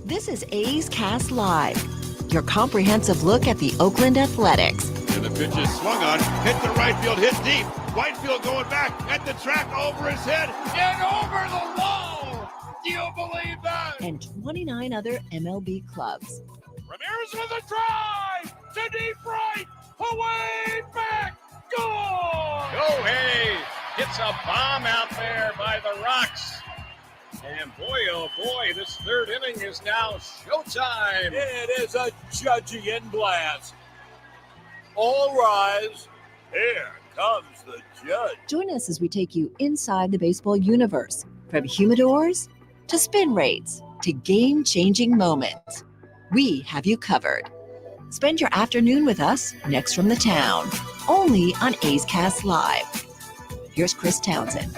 This is A's Cast Live, your comprehensive look at the Oakland Athletics. And the pitch is swung on, hit the right field, hit deep. Whitefield going back at the track, over his head, and over the wall. Do you believe that? And 29 other MLB clubs. Ramirez with a drive to deep right, away back, goal! Go Hayes hits a bomb out there by the Rocks. And boy, oh boy, this third inning is now showtime. It is a Judgian blast. All rise. Here comes the judge. Join us as we take you inside the baseball universe, from humidors to spin rates to game-changing moments. We have you covered. Spend your afternoon with us next from the town, only on A's Cast Live. Here's Chris Townsend.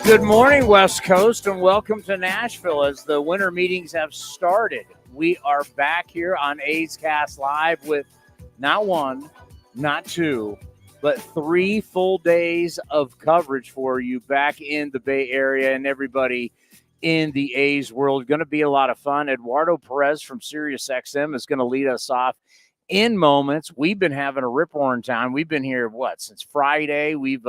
Good morning, West Coast, and welcome to Nashville as the winter meetings have started. We are back here on A's Cast Live with not one, not two, but 3 full days of coverage for you back in the Bay Area and everybody in the A's world. Going to be a lot of fun. Eduardo Perez from SiriusXM is going to lead us off in moments. We've been having a rip-roaring time. We've been here, since Friday. We've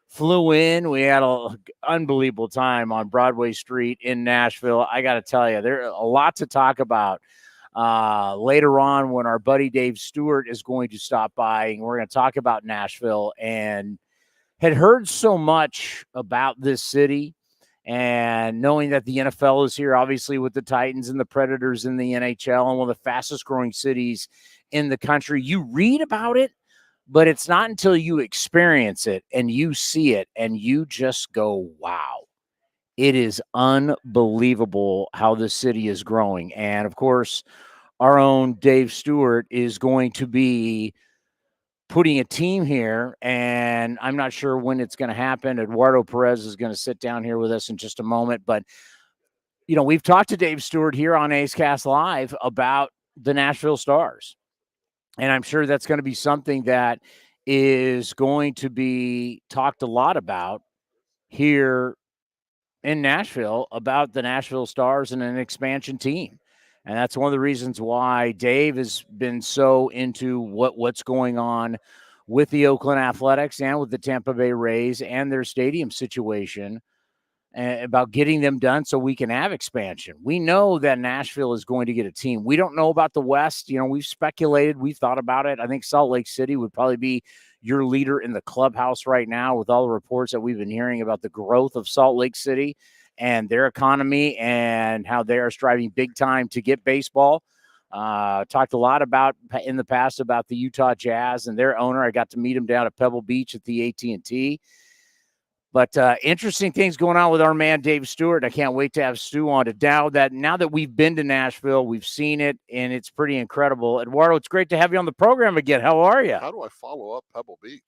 flew in. We had an unbelievable time on Broadway Street in Nashville. I got to tell you, there's a lot to talk about later on when our buddy Dave Stewart is going to stop by, and we're going to talk about Nashville, and had heard so much about this city, and knowing that the NFL is here, obviously with the Titans and the Predators in the NHL, and one of the fastest growing cities in the country. You read about it, but it's not until you experience it and you see it and you just go, wow, it is unbelievable how this city is growing. And of course, our own Dave Stewart is going to be putting a team here, and I'm not sure when it's going to happen. Eduardo Perez is going to sit down here with us in just a moment. But, we've talked to Dave Stewart here on A's Cast Live about the Nashville Stars. And I'm sure that's going to be something that is going to be talked a lot about here in Nashville, about the Nashville Stars and an expansion team. And that's one of the reasons why Dave has been so into what's going on with the Oakland Athletics and with the Tampa Bay Rays and their stadium situation, about getting them done so we can have expansion. We know that Nashville is going to get a team. We don't know about the West. We've speculated. We've thought about it. I think Salt Lake City would probably be your leader in the clubhouse right now with all the reports that we've been hearing about the growth of Salt Lake City and their economy and how they are striving big time to get baseball. Talked a lot about in the past about the Utah Jazz and their owner. I got to meet him down at Pebble Beach at the AT&T. But interesting things going on with our man, Dave Stewart. I can't wait to have Stu on to now that we've been to Nashville, we've seen it, and it's pretty incredible. Eduardo, it's great to have you on the program again. How are you? How do I follow up Pebble Beach?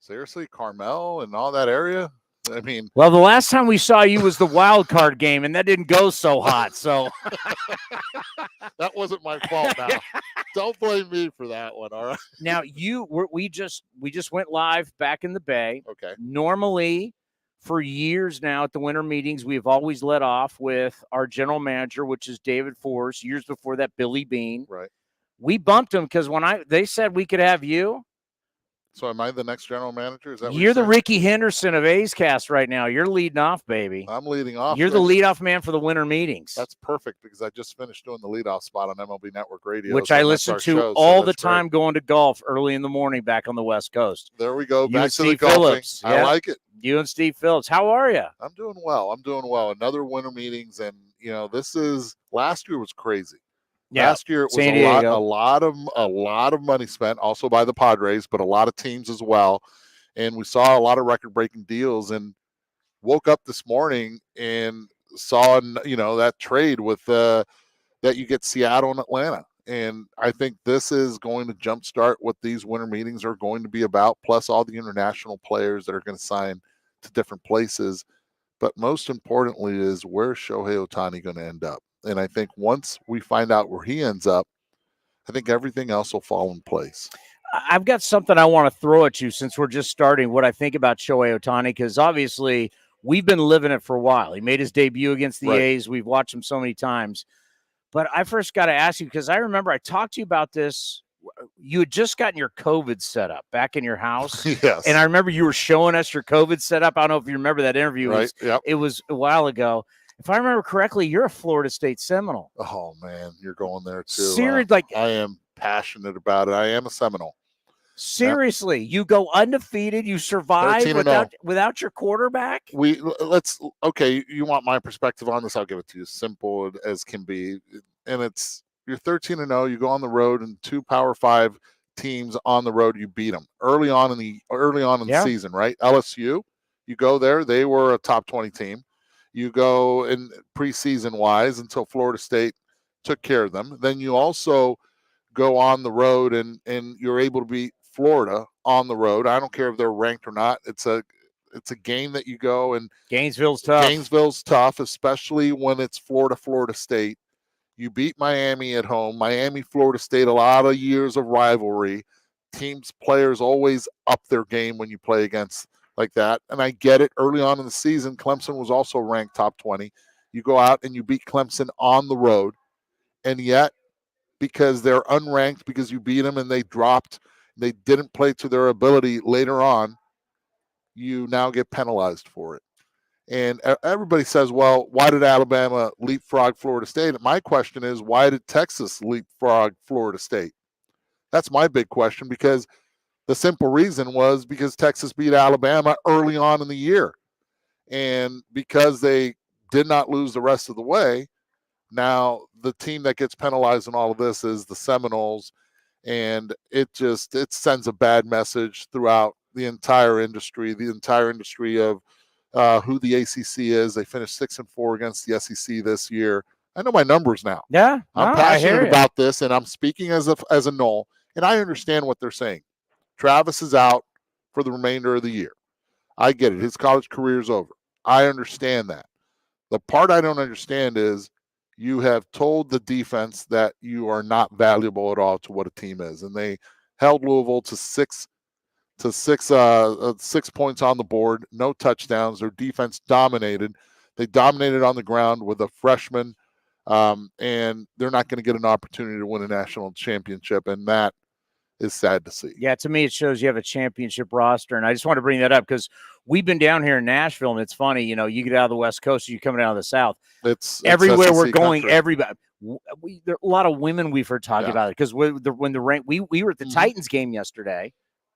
Seriously, Carmel and all that area? I mean, well, the last time we saw you was the wild card game, and that didn't go so hot. So that wasn't my fault. Now, don't blame me for that one. All right. Now we just went live back in the Bay. Okay. Normally, for years now at the winter meetings, we've always led off with our general manager, which is David Force. Years before that, Billy Bean. Right. We bumped him because they said we could have you. So am I the next general manager? Is that what you're the Ricky Henderson of A's Cast right now? You're leading off, baby. I'm leading off. You're the leadoff man for the winter meetings. That's perfect because I just finished doing the leadoff spot on MLB Network Radio, which I listen to all the time going to golf early in the morning back on the West Coast. There we go. Back to the golfing. I like it. You and Steve Phillips. How are you? I'm doing well. Another winter meetings, and last year was crazy. Yeah, last year it was a lot of money spent, also by the Padres, but a lot of teams as well. And we saw a lot of record-breaking deals. And woke up this morning and saw that trade with that you get Seattle and Atlanta. And I think this is going to jumpstart what these winter meetings are going to be about, plus all the international players that are going to sign to different places. But most importantly is, where's Shohei Ohtani going to end up? And I think once we find out where he ends up, I think everything else will fall in place. I've got something I want to throw at you since we're just starting what I think about Shohei Ohtani, because obviously we've been living it for a while. He made his debut against the Right. A's. We've watched him so many times. But I first got to ask you, because I remember I talked to you about this. You had just gotten your COVID setup back in your house. Yes. And I remember you were showing us your COVID setup. I don't know if you remember that interview. Right. Yep. It was a while ago. If I remember correctly, you're a Florida State Seminole. Oh, man, you're going there too. Seriously, I am passionate about it. I am a Seminole. Seriously, you go undefeated. You survive without your quarterback. Okay. You want my perspective on this? I'll give it to you. Simple as can be. And you're 13-0. You go on the road, and 2 Power 5 teams on the road. You beat them early on in the season, right? LSU, you go there. They were a top 20 team. You go in preseason wise until Florida State took care of them. Then you also go on the road and you're able to beat Florida on the road. I don't care if they're ranked or not. It's a game that you go, and Gainesville's tough, especially when it's Florida State. You beat Miami at home. Miami, Florida State, a lot of years of rivalry. Players always up their game when you play against like that. And I get it. Early on in the season, Clemson was also ranked top 20. You go out and you beat Clemson on the road. And yet, because they're unranked, because you beat them and they didn't play to their ability later on, you now get penalized for it. And everybody says, well, why did Alabama leapfrog Florida State? My question is, why did Texas leapfrog Florida State? That's my big question, because the simple reason was because Texas beat Alabama early on in the year. And because they did not lose the rest of the way, now the team that gets penalized in all of this is the Seminoles. And it sends a bad message throughout the entire industry of who the ACC is. They finished 6-4 against the SEC this year. I know my numbers now. Yeah, I'm passionate about this, and I'm speaking as a Nole, and I understand what they're saying. Travis is out for the remainder of the year. I get it. His college career is over. I understand that. The part I don't understand is you have told the defense that you are not valuable at all to what a team is, and they held Louisville to 6 points on the board, no touchdowns. Their defense dominated. They dominated on the ground with a freshman, and they're not going to get an opportunity to win a national championship, and that is sad to see. Yeah, to me, it shows you have a championship roster, and I just want to bring that up because we've been down here in Nashville, and it's funny, you get out of the West Coast, you coming out of the South. It's everywhere SEC we're going, country. everybody. There are a lot of women we've heard talking about it because when the rank, we were at the Titans game yesterday.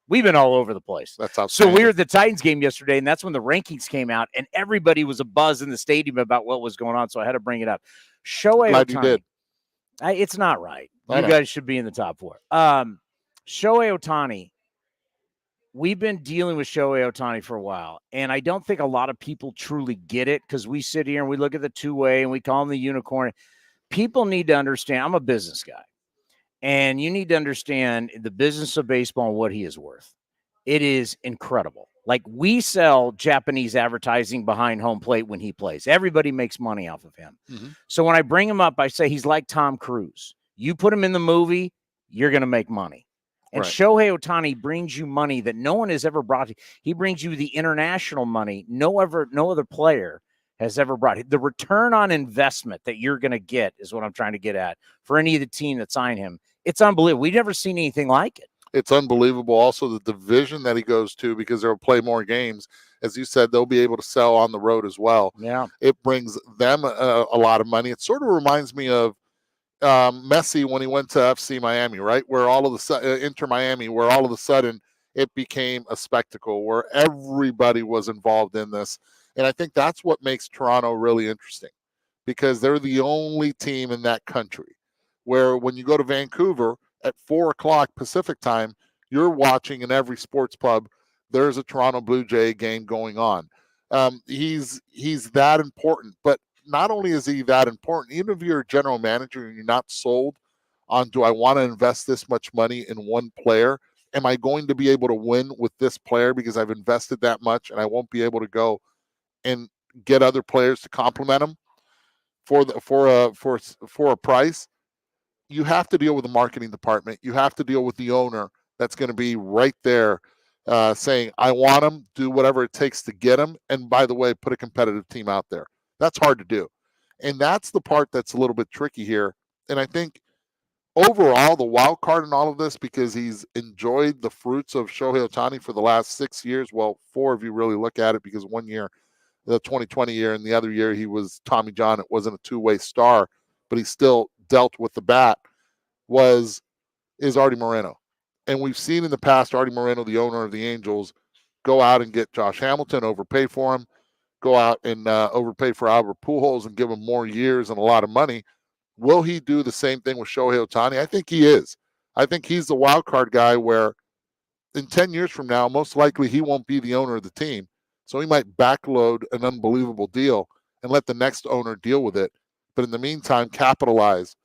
We've been all over the place. That's so we were at the Titans game yesterday, and that's when the rankings came out, and everybody was abuzz in the stadium about what was going on. So I had to bring it up. Shohei Glad Ohtani. you did. It's not right. I You know. guys should be in the top 4. Shohei Ohtani. We've been dealing with Shohei Ohtani for a while, and I don't think a lot of people truly get it because we sit here and we look at the two-way and we call him the unicorn. People need to understand. I'm a business guy. And you need to understand the business of baseball and what he is worth. It is incredible. Like, we sell Japanese advertising behind home plate when he plays. Everybody makes money off of him. So when I bring him up, I say he's like Tom Cruise. You put him in the movie, you're going to make money. And Right. Shohei Ohtani brings you money that no one has ever brought. He brings you the international money no other player has ever brought. The return on investment that you're going to get is what I'm trying to get at for any of the team that signed him. It's unbelievable. We've never seen anything like it. It's unbelievable. Also, the division that he goes to, because they'll play more games. As you said, they'll be able to sell on the road as well. Yeah. It brings them a lot of money. It sort of reminds me of Messi when he went to FC Miami, right? Where all of the sudden, Inter Miami, where all of a sudden it became a spectacle where everybody was involved in this. And I think that's what makes Toronto really interesting, because they're the only team in that country where when you go to Vancouver at 4:00 Pacific time, you're watching in every sports pub, there's a Toronto Blue Jay game going on. He's that important, but not only is he that important, even if you're a general manager and you're not sold on, do I want to invest this much money in one player? Am I going to be able to win with this player because I've invested that much and I won't be able to go and get other players to complement him for a price? You have to deal with the marketing department. You have to deal with the owner that's going to be right there saying, I want him, do whatever it takes to get him. And by the way, put a competitive team out there. That's hard to do. And that's the part that's a little bit tricky here. And I think overall, the wild card in all of this, because he's enjoyed the fruits of Shohei Ohtani for the last 6 years. Well, 4 if you really look at it, because 1 year, the 2020 year, and the other year he was Tommy John. It wasn't a two-way star, but he still dealt with the bat, is Artie Moreno. And we've seen in the past Artie Moreno, the owner of the Angels, go out and get Josh Hamilton, overpay for him, go out and overpay for Albert Pujols and give him more years and a lot of money. Will he do the same thing with Shohei Ohtani? I think he is. I think he's the wild card guy where in 10 years from now, most likely he won't be the owner of the team. So he might backload an unbelievable deal and let the next owner deal with it. But in the meantime, capitalize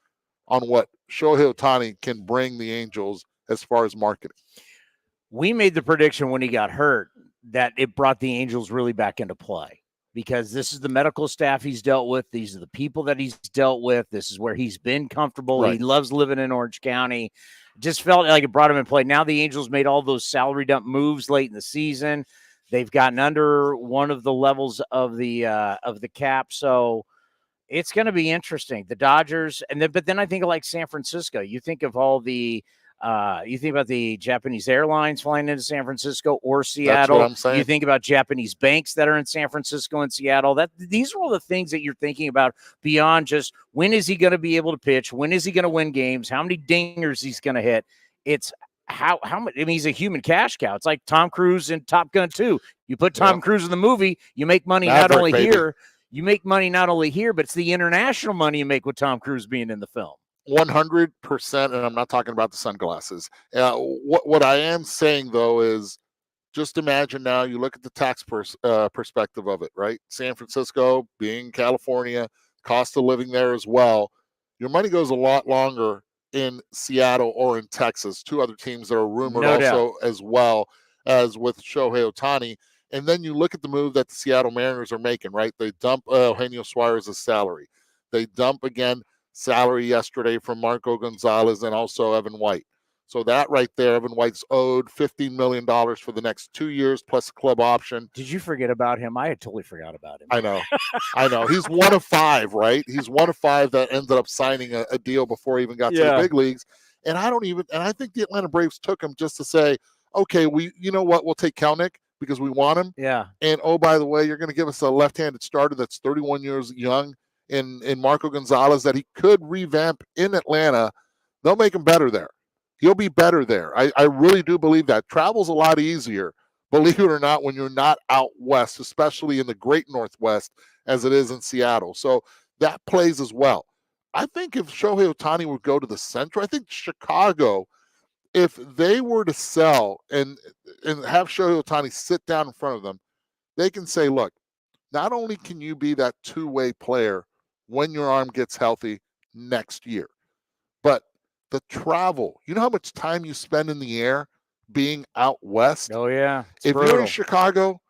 on what Shohei Ohtani can bring the Angels as far as marketing. We made the prediction when he got hurt that it brought the Angels really back into play, because this is the medical staff he's dealt with. These are the people that he's dealt with. This is where he's been comfortable. Right. He loves living in Orange County. Just felt like it brought him in play. Now the Angels made all those salary dump moves late in the season. They've gotten under one of the levels of the cap. So it's going to be interesting. The Dodgers, but then I think of like San Francisco. You think of all the you think about the Japanese airlines flying into San Francisco or Seattle. That's what I'm saying. You think about Japanese banks that are in San Francisco and Seattle. These are all the things that you're thinking about beyond just when is he going to be able to pitch? When is he going to win games? How many dingers he's going to hit? It's how much. I mean, he's a human cash cow. It's like Tom Cruise in Top Gun 2. You put Tom Cruise in the movie, you make money not only here. You make money not only here, but it's the international money you make with Tom Cruise being in the film. 100%, and I'm not talking about the sunglasses. What I am saying, though, is just imagine now you look at the tax perspective of it, right? San Francisco being California, cost of living there as well. Your money goes a lot longer in Seattle or in Texas, two other teams that are rumored as well as with Shohei Ohtani. And then you look at the move that the Seattle Mariners are making, right? They dump Eugenio Suarez's salary. They dump, again, salary yesterday from Marco Gonzalez and also Evan White. So that right there, Evan White's owed $15 million for the next 2 years plus club option. Did you forget about him? I had totally forgot about him. I know. He's one of 5, right? He's one of 5 that ended up signing a deal before he even got to the big leagues. And I think the Atlanta Braves took him just to say, okay, you know what? We'll take Kelnick because we want him. Yeah. And, oh, by the way, you're going to give us a left-handed starter that's 31 years young in Marco Gonzalez that he could revamp in Atlanta. They'll make him better there. He'll be better there. I really do believe that. Travel's a lot easier, believe it or not, when you're not out west, especially in the great Northwest, as it is in Seattle. So that plays as well. I think if Shohei Ohtani would go to the Central, I think Chicago, if they were to sell and have Shohei Ohtani sit down in front of them, they can say, look, not only can you be that two-way player when your arm gets healthy next year, but the travel, you know how much time you spend in the air being out west? Oh, yeah. If you're in Chicago,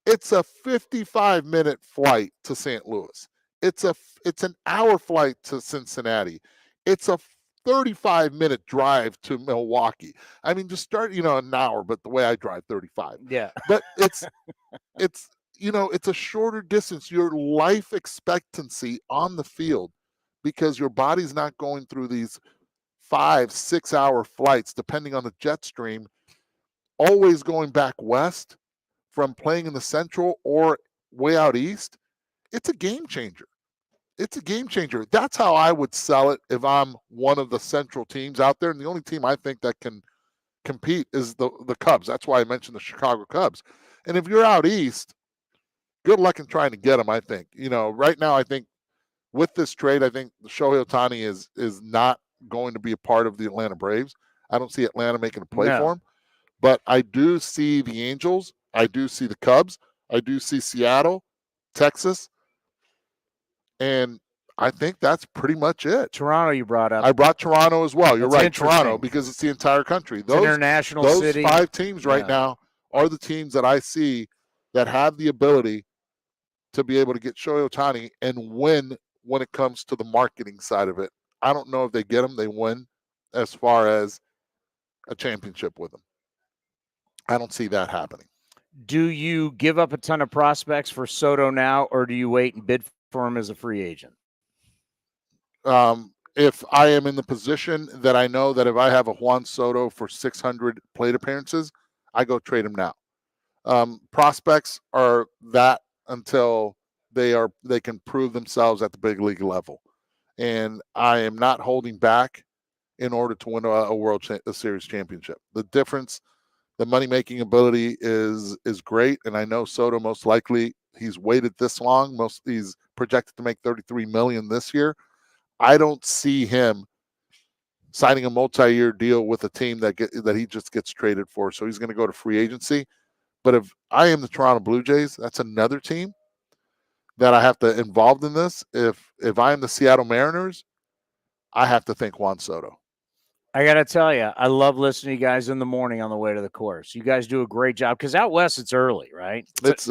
it's a 55-minute flight to St. Louis. It's an hour flight to Cincinnati. It's a 35-minute drive to Milwaukee. I mean, just start, an hour, but the way I drive, 35. Yeah. But it's a shorter distance. Your life expectancy on the field, because your body's not going through these 5-6 hour flights, depending on the jet stream, always going back west from playing in the Central or way out east. It's a game changer. That's how I would sell it if I'm one of the Central teams out there. And the only team I think that can compete is the Cubs. That's why I mentioned the Chicago Cubs. And if you're out east, good luck in trying to get them, I think. Right now, I think with this trade, I think Shohei Ohtani is not going to be a part of the Atlanta Braves. I don't see Atlanta making a play for him. But I do see the Angels. I do see the Cubs. I do see Seattle, Texas. And I think that's pretty much it. Toronto you brought up. I brought Toronto as well. You're right, Toronto, because it's the entire country. Those international city. 5 teams right now are the teams that I see that have the ability to be able to get Shohei Ohtani and win when it comes to the marketing side of it. I don't know if they get him, they win as far as a championship with him. I don't see that happening. Do you give up a ton of prospects for Soto now, or do you wait and bid for him as a free agent? If I am in the position that I know that if I have a Juan Soto for 600 plate appearances, I go trade him now. Prospects are that until they can prove themselves at the big league level, and I am not holding back in order to win a World Series championship. The difference, the money making ability is great, and I know Soto most likely he's waited this long. He's projected to make $33 million this year. I don't see him signing a multi-year deal with a team that he just gets traded for. So he's going to go to free agency. But if I am the Toronto Blue Jays, that's another team that I have to involved in this. If I am the Seattle Mariners, I have to think Juan Soto. I got to tell you, I love listening to you guys in the morning on the way to the course. You guys do a great job because out west it's early, right? It's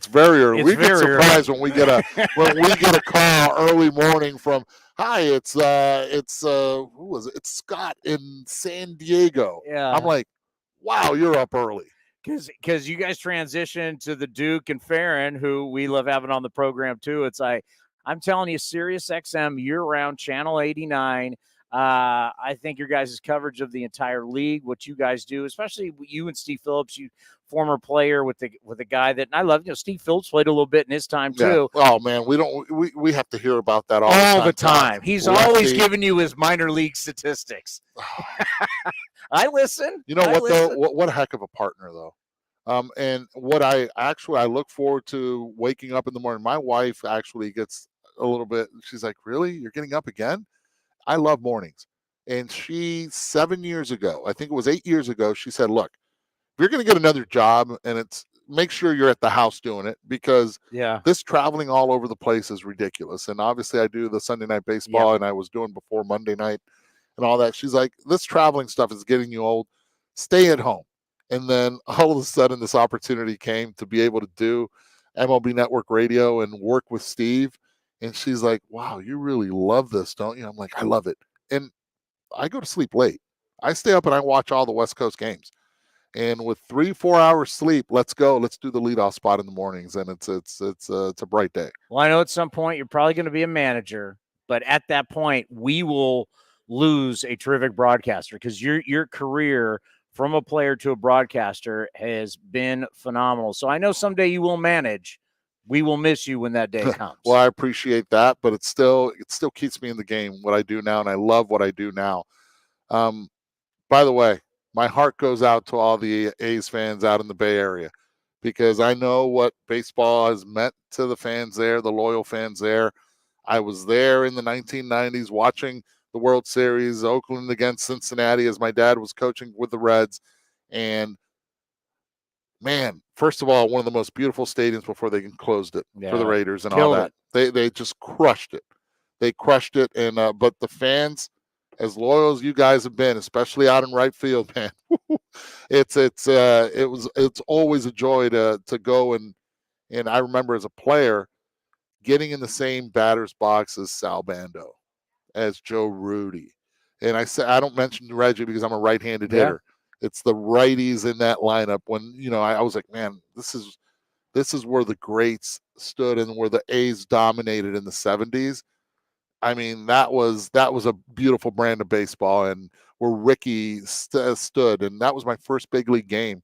very early. We get surprised when we get a call early morning from it's who was it? It's Scott in San Diego. Yeah. I'm like, wow, you're up early. Because you guys transitioned to the Duke and Farron, who we love having on the program too. It's like, I'm telling you, Sirius XM year-round, Channel 89. I think your guys' coverage of the entire league, what you guys do, especially you and Steve Phillips, you former player with the guy that, and I love, Steve Phillips played a little bit in his time too. Yeah. Oh man, we have to hear about that all the time. He's always giving you his minor league statistics. I listen. You know what though? What a heck of a partner though. And what I look forward to waking up in the morning. My wife actually gets a little bit, she's like, really? You're getting up again? I love mornings. And 7 years ago, I think it was 8 years ago, she said, look, if you're going to get another job, and make sure you're at the house doing it, because this traveling all over the place is ridiculous. And obviously I do the Sunday night baseball, and I was doing before Monday night and all that. She's like, this traveling stuff is getting you old. Stay at home. And then all of a sudden this opportunity came to be able to do MLB Network Radio and work with Steve. And she's like, wow, you really love this, don't you? I'm like, I love it. And I go to sleep late. I stay up and I watch all the West Coast games. And with 3-4 hours sleep, let's go. Let's do the leadoff spot in the mornings. And it's a bright day. Well, I know at some point you're probably going to be a manager, but at that point we will lose a terrific broadcaster, because your career from a player to a broadcaster has been phenomenal. So I know someday you will manage. We will miss you when that day comes. Well, I appreciate that, but it still keeps me in the game, what I do now, and I love what I do now. By the way, my heart goes out to all the A's fans out in the Bay Area, because I know what baseball has meant to the fans there, the loyal fans there. I was there in the 1990s watching the World Series, Oakland against Cincinnati, as my dad was coaching with the Reds. And man, first of all, one of the most beautiful stadiums before they closed it for the Raiders and all that. They just crushed it. They crushed it. And but the fans, as loyal as you guys have been, especially out in right field, man, it's always a joy to go and I remember as a player getting in the same batter's box as Sal Bando, as Joe Rudy. And I don't mention Reggie because I'm a right-handed hitter. It's the righties in that lineup. When, I was like, man, this is where the greats stood and where the A's dominated in the 70s. I mean, that was a beautiful brand of baseball, and where Ricky stood. And that was my first big league game,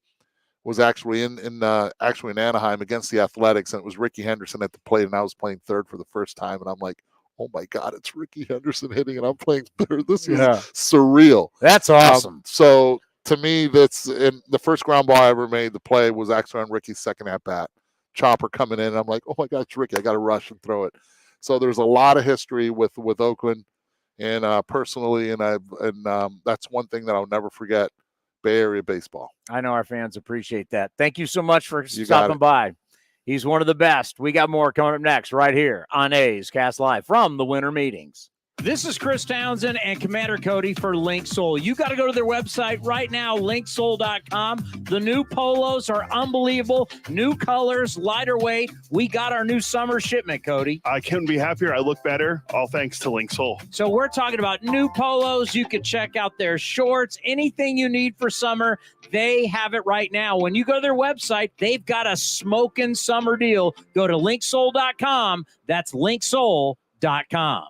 was actually in Anaheim against the Athletics, and it was Ricky Henderson at the plate, and I was playing third for the first time, and I'm like, oh my God, it's Ricky Henderson hitting, and I'm playing third. This is surreal. That's awesome. So to me, the first ground ball I ever made, the play was actually on Ricky's second at bat. Chopper coming in, and I'm like, oh my God, it's Ricky. I got to rush and throw it. So there's a lot of history with Oakland, and personally, and that's one thing that I'll never forget. Bay Area baseball. I know our fans appreciate that. Thank you so much for stopping by. He's one of the best. We got more coming up next right here on A's Cast Live from the Winter Meetings. This is Chris Townsend and Commander Cody for Link Soul. You got to go to their website right now, linksoul.com. The new polos are unbelievable. New colors, lighter weight. We got our new summer shipment, Cody. I couldn't be happier. I look better, all thanks to Link Soul. So we're talking about new polos. You can check out their shorts, anything you need for summer. They have it right now. When you go to their website, they've got a smoking summer deal. Go to linksoul.com. That's linksoul.com.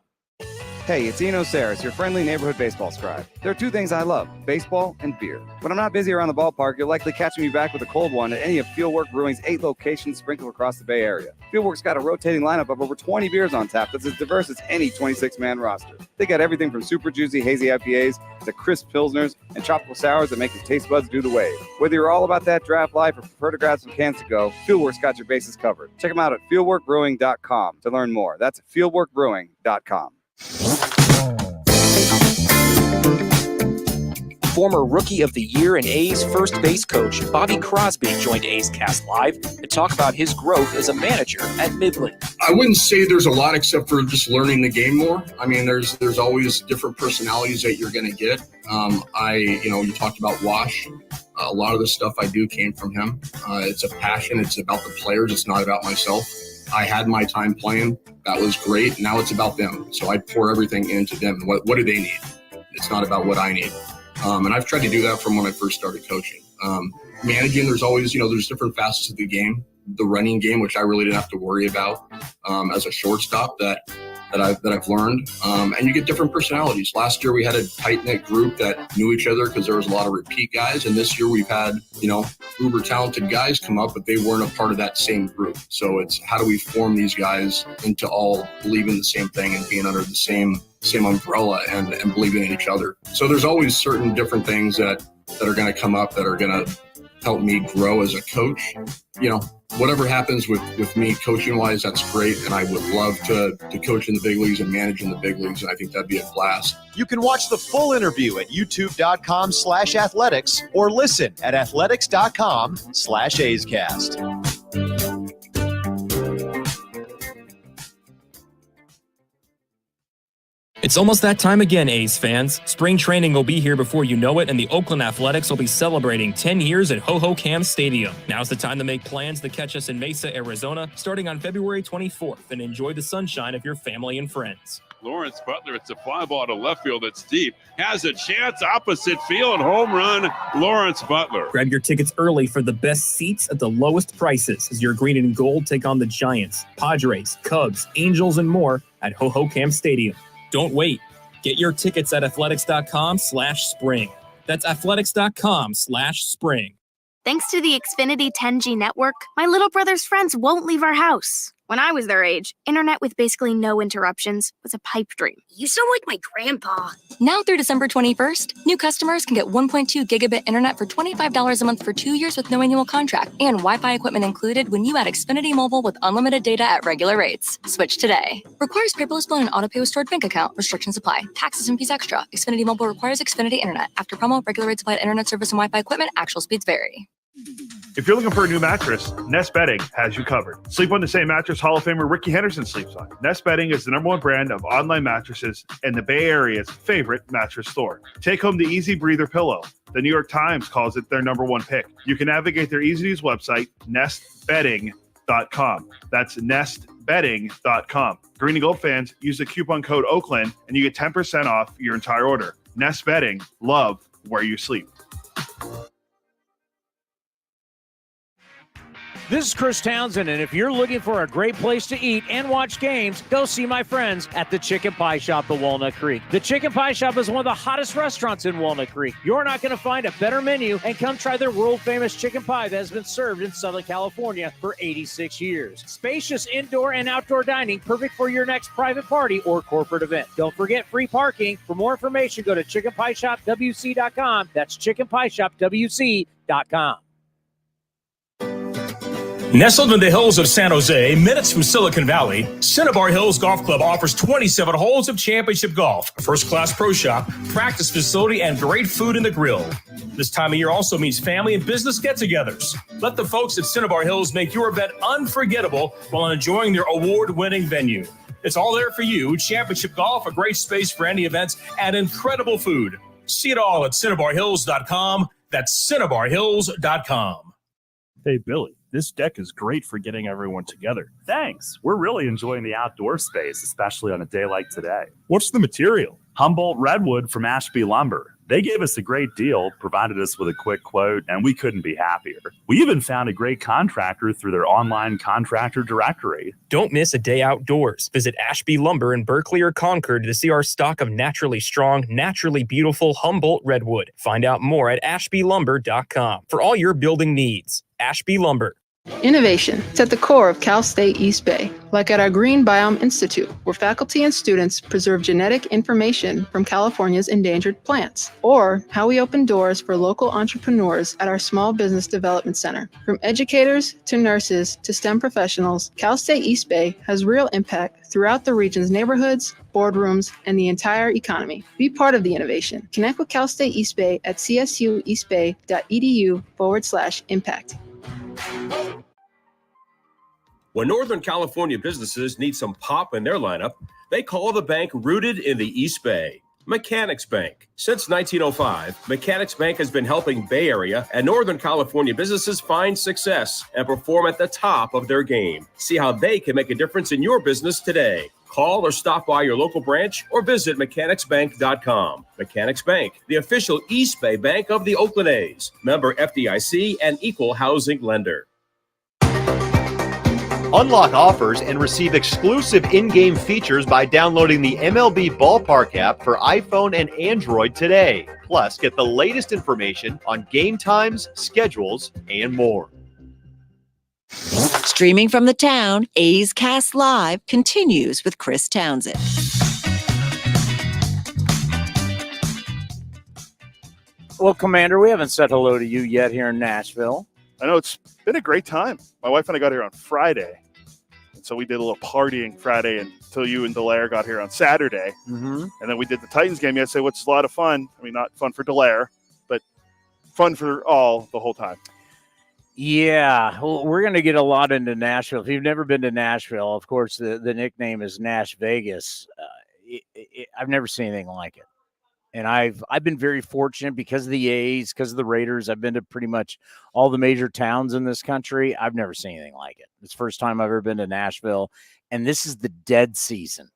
Hey, it's Eno Saris, your friendly neighborhood baseball scribe. There are two things I love, baseball and beer. When I'm not busy around the ballpark, you'll likely catch me back with a cold one at any of Fieldwork Brewing's 8 locations sprinkled across the Bay Area. Fieldwork's got a rotating lineup of over 20 beers on tap that's as diverse as any 26-man roster. They got everything from super juicy, hazy IPAs to crisp pilsners and tropical sours that make your taste buds do the wave. Whether you're all about that draft life or prefer to grab some cans to go, Fieldwork's got your bases covered. Check them out at fieldworkbrewing.com to learn more. That's fieldworkbrewing.com. Former Rookie of the Year and A's first base coach Bobby Crosby joined A's Cast Live to talk about his growth as a manager at Midland. I wouldn't say there's a lot except for just learning the game more. I mean, there's always different personalities that you're going to get. You talked about Wash. A lot of the stuff I do came from him. It's a passion. It's about the players. It's not about myself. I had my time playing. That was great. Now it's about them. So I pour everything into them. What do they need? It's not about what I need. And I've tried to do that from when I first started coaching. Managing, there's always, there's different facets of the game. The running game, which I really didn't have to worry about as a shortstop that I've learned. And you get different personalities. Last year we had a tight-knit group that knew each other because there was a lot of repeat guys. And this year we've had, uber talented guys come up, but they weren't a part of that same group. So it's how do we form these guys into all believing the same thing and being under the same umbrella and believing in each other. So there's always certain different things that are going to come up that are going to help me grow as a coach. Whatever happens with me coaching wise, that's great. And I would love to coach in the big leagues and manage in the big leagues. And I think that'd be a blast. You can watch the full interview at youtube.com/athletics or listen at athletics.com/A'sCast. It's almost that time again, A's fans. Spring training will be here before you know it, and the Oakland Athletics will be celebrating 10 years at Ho-Ho-Cam Stadium. Now's the time to make plans to catch us in Mesa, Arizona, starting on February 24th, and enjoy the sunshine of your family and friends. Lawrence Butler, it's a fly ball to left field that's deep. Has a chance, opposite field, home run, Lawrence Butler. Grab your tickets early for the best seats at the lowest prices as your green and gold take on the Giants, Padres, Cubs, Angels, and more at Ho-Ho-Cam Stadium. Don't wait. Get your tickets at athletics.com/spring. That's athletics.com/spring. Thanks to the Xfinity 10G network, my little brother's friends won't leave our house. When I was their age, internet with basically no interruptions was a pipe dream. You sound like my grandpa. Now through December 21st, new customers can get 1.2 gigabit internet for $25 a month for 2 years with no annual contract and Wi-Fi equipment included when you add Xfinity Mobile with unlimited data at regular rates. Switch today. Requires paperless bill and auto-pay with stored bank account. Restrictions apply. Taxes and fees extra. Xfinity Mobile requires Xfinity internet. After promo, regular rates applied internet service and Wi-Fi equipment. Actual speeds vary. If you're looking for a new mattress, Nest Bedding has you covered. Sleep on the same mattress Hall of Famer Ricky Henderson sleeps on. Nest Bedding is the #1 brand of online mattresses and the Bay Area's favorite mattress store. Take home the Easy Breather pillow. The New York Times calls it their #1 pick. You can navigate their easy-to-use website, nestbedding.com. That's nestbedding.com. Green and Gold fans, use the coupon code Oakland and you get 10% off your entire order. Nest Bedding, love where you sleep. This is Chris Townsend, and if you're looking for a great place to eat and watch games, go see my friends at the Chicken Pie Shop at Walnut Creek. The Chicken Pie Shop is one of the hottest restaurants in Walnut Creek. You're not going to find a better menu, and come try their world-famous chicken pie that has been served in Southern California for 86 years. Spacious indoor and outdoor dining, perfect for your next private party or corporate event. Don't forget free parking. For more information, go to chickenpieshopwc.com. That's chickenpieshopwc.com. Nestled in the hills of San Jose, minutes from Silicon Valley, Cinnabar Hills Golf Club offers 27 holes of championship golf, first-class pro shop, practice facility, and great food in the grill. This time of year also means family and business get-togethers. Let the folks at Cinnabar Hills make your event unforgettable while enjoying their award-winning venue. It's all there for you. Championship Golf, a great space for any events, and incredible food. See it all at CinnabarHills.com. That's CinnabarHills.com. Hey, Billy, this deck is great for getting everyone together. Thanks. We're really enjoying the outdoor space, especially on a day like today. What's the material? Humboldt Redwood from Ashby Lumber. They gave us a great deal, provided us with a quick quote, and we couldn't be happier. We even found a great contractor through their online contractor directory. Don't miss a day outdoors. Visit Ashby Lumber in Berkeley or Concord to see our stock of naturally strong, naturally beautiful Humboldt Redwood. Find out more at ashbylumber.com for all your building needs. Ashby Lumber. Innovation is at the core of Cal State East Bay, like at our Green Biome Institute, where faculty and students preserve genetic information from California's endangered plants, or how we open doors for local entrepreneurs at our Small Business Development Center. From educators to nurses to STEM professionals, Cal State East Bay has real impact throughout the region's neighborhoods, boardrooms, and the entire economy. Be part of the innovation. Connect with Cal State East Bay at csueastbay.edu/impact. When Northern California businesses need some pop in their lineup, they call the bank rooted in the East Bay, Mechanics Bank. Since 1905, Mechanics Bank has been helping Bay Area and Northern California businesses find success and perform at the top of their game. See how they can make a difference in your business today. Call or stop by your local branch or visit mechanicsbank.com. Mechanics Bank, the official East Bay bank of the Oakland A's. Member FDIC and equal housing lender. Unlock offers and receive exclusive in-game features by downloading the MLB Ballpark app for iPhone and Android today. Plus, get the latest information on game times, schedules, and more. Streaming from the town, A's Cast Live continues with Chris Townsend. Well, Commander, we haven't said hello to you yet here in Nashville. I know it's been a great time. My wife and I got here on Friday. And so we did a little partying Friday until you and Dallaire got here on Saturday. Mm-hmm. And then we did the Titans game yesterday, which is a lot of fun. I mean, not fun for Dallaire, but fun for all the whole time. Yeah, well, we're going to get a lot into Nashville. If you've never been to Nashville, of course, the nickname is Nash Vegas. I've never seen anything like it. And I've been very fortunate because of the A's, because of the Raiders. I've been to pretty much all the major towns in this country. I've never seen anything like it. It's the first time I've ever been to Nashville. And this is the dead season.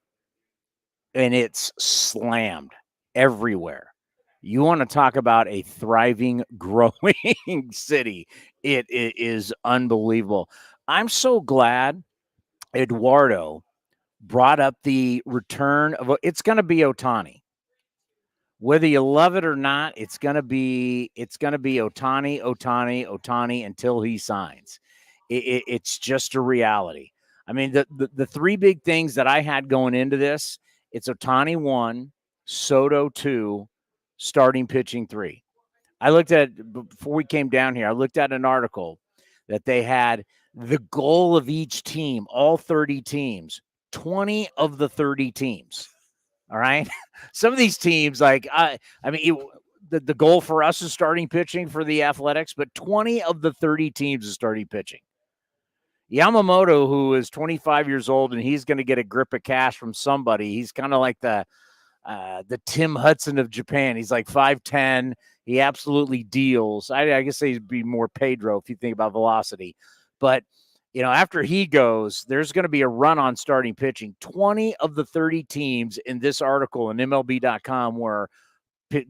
And it's slammed everywhere. You want to talk about a thriving, growing city. It is unbelievable. I'm so glad Eduardo brought up the return of it's going to be Ohtani. Whether you love it or not, it's going to be Ohtani until he signs. It's just a reality. I mean, the three big things that I had going into this, it's Ohtani 1, Soto 2, starting pitching 3. I looked at, before we came down here, I looked at an article that they had the goal of each team, all 30 teams, 20 of the 30 teams. All right. Some of these teams, like, the goal for us is starting pitching for the Athletics, but 20 of the 30 teams is starting pitching. Yamamoto, who is 25 years old, and he's going to get a grip of cash from somebody. He's kind of like the Tim Hudson of Japan. He's like 5'10". He absolutely deals. I guess he'd be more Pedro if you think about velocity. But, you know, after he goes, there's going to be a run on starting pitching. 20 of the 30 teams in this article in MLB.com were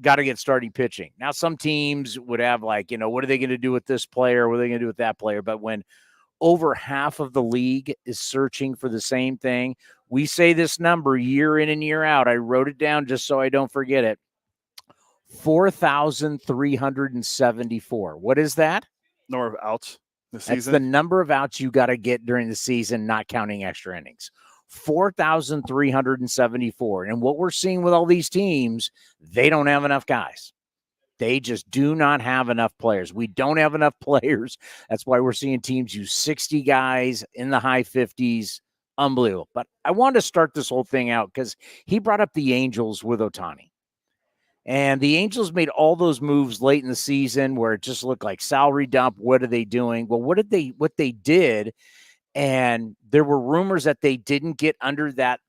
got to get starting pitching. Now, some teams would have like, you know, what are they going to do with this player? What are they going to do with that player? But when over half of the league is searching for the same thing, we say this number year in and year out. I wrote it down just so I don't forget it. 4,374. What is that? Number of outs this season. That's the number of outs you got to get during the season, not counting extra innings. 4,374. And what we're seeing with all these teams, they don't have enough guys. They just do not have enough players. We don't have enough players. That's why we're seeing teams use 60 guys in the high 50s. Unbelievable. But I wanted to start this whole thing out because he brought up the Angels with Ohtani. And the Angels made all those moves late in the season where it just looked like salary dump. What are they doing? Well, what they did, And there were rumors that they didn't get under that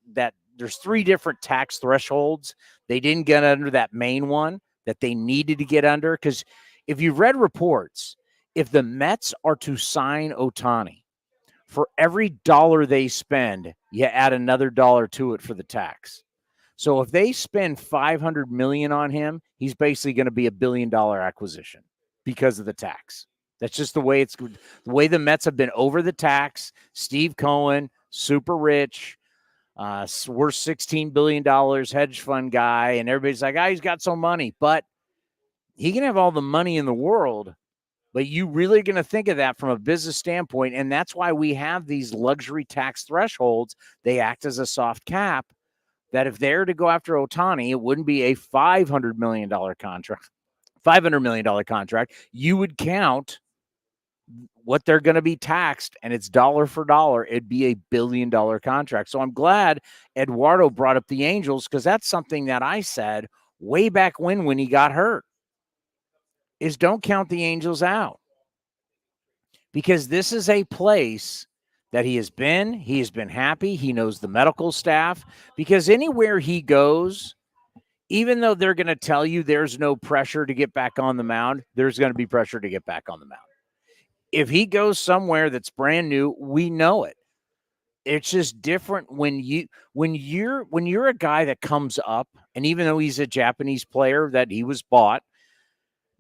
there's 3 different tax thresholds. They didn't get under that main one that they needed to get under. Because if you've read reports, if the Mets are to sign Ohtani, for every dollar they spend, you add another dollar to it for the tax. So if they spend $500 million on him, he's basically going to be $1 billion acquisition because of the tax. That's just the way the way the Mets have been over the tax. Steve Cohen, super rich, worth $16 billion, hedge fund guy, and everybody's like, he's got so money. But he can have all the money in the world, but you really going to think of that from a business standpoint, and that's why we have these luxury tax thresholds. They act as a soft cap that if they're to go after Ohtani, it wouldn't be a $500 million contract. $500 million contract. You would count what they're going to be taxed, and it's dollar for dollar. It'd be $1 billion contract. So I'm glad Eduardo brought up the Angels, because that's something that I said way back when he got hurt, is don't count the Angels out, because this is a place that he has been happy. He knows the medical staff, because anywhere he goes, even though they're going to tell you there's no pressure to get back on the mound, there's going to be pressure to get back on the mound. If he goes somewhere that's brand new, we know it. It's just different when you're a guy that comes up, and even though he's a Japanese player that he was bought,